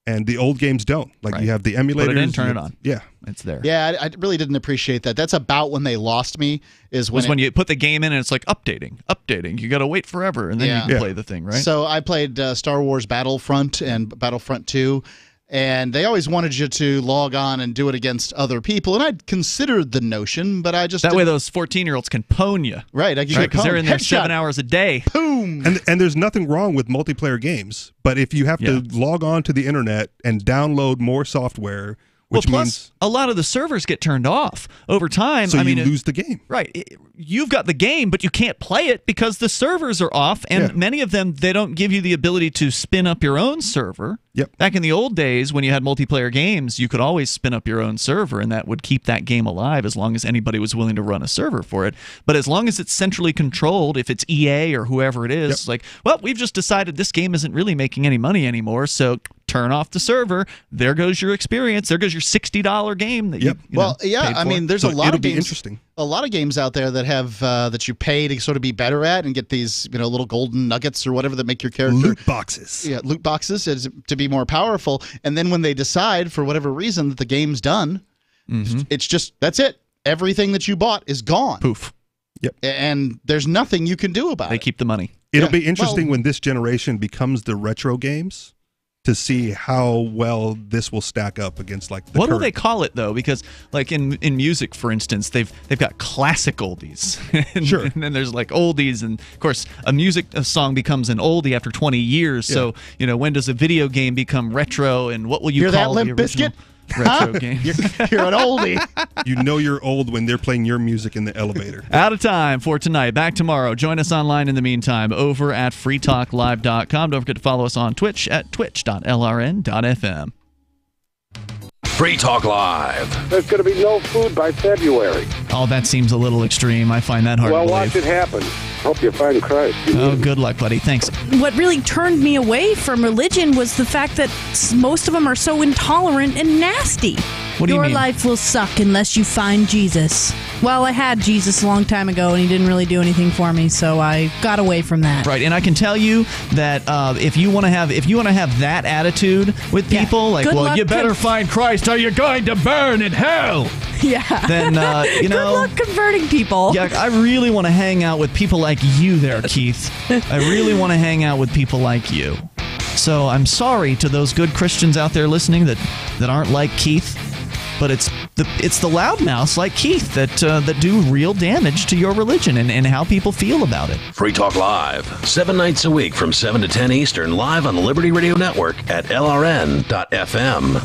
And the old games don't. Like you have the emulators. Put it in, turn it on. Yeah. It's there. Yeah, I really didn't appreciate that. That's about when they lost me. When you put the game in and it's like updating. You got to wait forever and then you can play the thing, right? So I played Star Wars Battlefront and Battlefront 2. And they always wanted you to log on and do it against other people. And I'd considered the notion, but I just... That way those 14-year-olds can pwn you. Right. Because they're in there 7 hours a day. Boom! And there's nothing wrong with multiplayer games. But if you have to log on to the internet and download more software... Which means a lot of the servers get turned off over time. So you lose the game. Right. You've got the game, but you can't play it because the servers are off. And many of them, they don't give you the ability to spin up your own server. Yep. Back in the old days, when you had multiplayer games, you could always spin up your own server, and that would keep that game alive as long as anybody was willing to run a server for it. But as long as it's centrally controlled, if it's EA or whoever it is, we've just decided this game isn't really making any money anymore, so turn off the server. There goes your experience. There goes your $60 game that you paid for. There's a lot of games. Interesting. A lot of games out there that have that you pay to sort of be better at and get these little golden nuggets or whatever that make your character loot boxes. Yeah, loot boxes to be more powerful. And then when they decide for whatever reason that the game's done, it's just that's it. Everything that you bought is gone. Poof. Yep. And there's nothing you can do about it. They keep the money. It'll be interesting when this generation becomes the retro games. to see how well this will stack up against like the What do current. they call it though? Because like in music, for instance, they've got classic oldies, and, Sure. and then there's like oldies, and of course a song becomes an oldie after 20 years. So when does a video game become retro, and what will you Hear call that, the Limp original Bizkit? retro game? You're an oldie. You know you're old when they're playing your music in the elevator. Out of time for tonight. Back tomorrow. Join us online in the meantime over at freetalklive.com. Don't forget to follow us on Twitch at twitch.lrn.fm. Free Talk Live. There's going to be no food by February. Oh, that seems a little extreme. I find that hard Well, to watch believe. it happen. Hope you find Christ. Oh, good luck, buddy. Thanks. What really turned me away from religion was the fact that most of them are so intolerant and nasty. What do you Your mean? life will suck unless you find Jesus. Well, I had Jesus a long time ago, and he didn't really do anything for me, so I got away from that. Right, and I can tell you that if you want to have that attitude with people, like, Good well, luck you better find Christ, or you're going to burn in hell. Yeah. Then Good luck converting people. Yeah, I really want to hang out with people like you, there, Keith. I really want to hang out with people like you. So I'm sorry to those good Christians out there listening that aren't like Keith. But it's the loudmouths like Keith that do real damage to your religion and how people feel about it. Free Talk Live, 7 nights a week from 7 to 10 Eastern, live on the Liberty Radio Network at LRN.FM.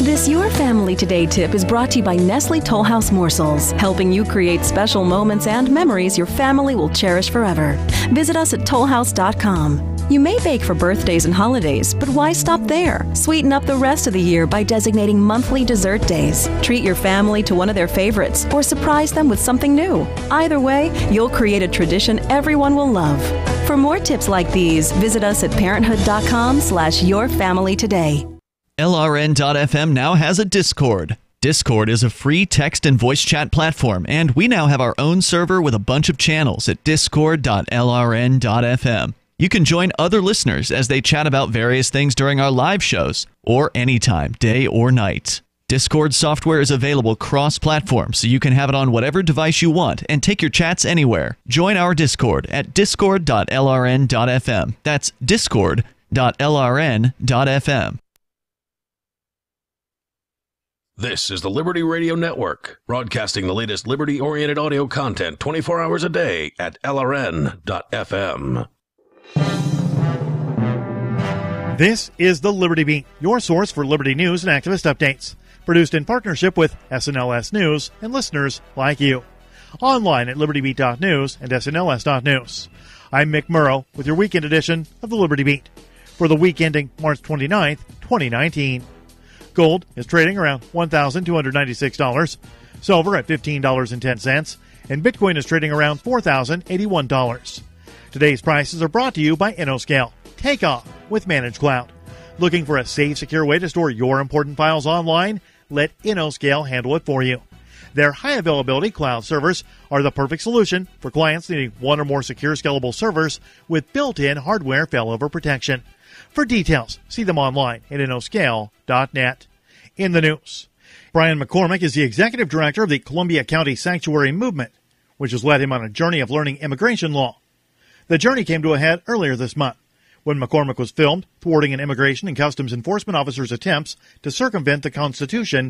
This Your Family Today tip is brought to you by Nestle Toll House Morsels, helping you create special moments and memories your family will cherish forever. Visit us at tollhouse.com. You may bake for birthdays and holidays, but why stop there? Sweeten up the rest of the year by designating monthly dessert days. Treat your family to one of their favorites or surprise them with something new. Either way, you'll create a tradition everyone will love. For more tips like these, visit us at parenthood.com/yourfamilytoday. LRN.FM now has a Discord. Discord is a free text and voice chat platform, and we now have our own server with a bunch of channels at discord.lrn.fm. You can join other listeners as they chat about various things during our live shows, or anytime, day or night. Discord software is available cross-platform, so you can have it on whatever device you want and take your chats anywhere. Join our Discord at discord.lrn.fm. That's discord.lrn.fm. This is the Liberty Radio Network, broadcasting the latest liberty-oriented audio content 24 hours a day at LRN.FM. This is the Liberty Beat, your source for Liberty news and activist updates. Produced in partnership with SNLS News and listeners like you. Online at libertybeat.news and snls.news. I'm Mick Murrow with your weekend edition of the Liberty Beat for the week ending March 29th, 2019. Gold is trading around $1,296, silver at $15.10, and Bitcoin is trading around $4,081. Today's prices are brought to you by InnoScale. Take off with Managed Cloud. Looking for a safe, secure way to store your important files online? Let InnoScale handle it for you. Their high-availability cloud servers are the perfect solution for clients needing one or more secure, scalable servers with built-in hardware failover protection. For details, see them online at InnoScale.net. In the news, Brian McCormick is the executive director of the Columbia County Sanctuary Movement, which has led him on a journey of learning immigration law. The journey came to a head earlier this month when McCormick was filmed thwarting an immigration and customs enforcement officer's attempts to circumvent the Constitution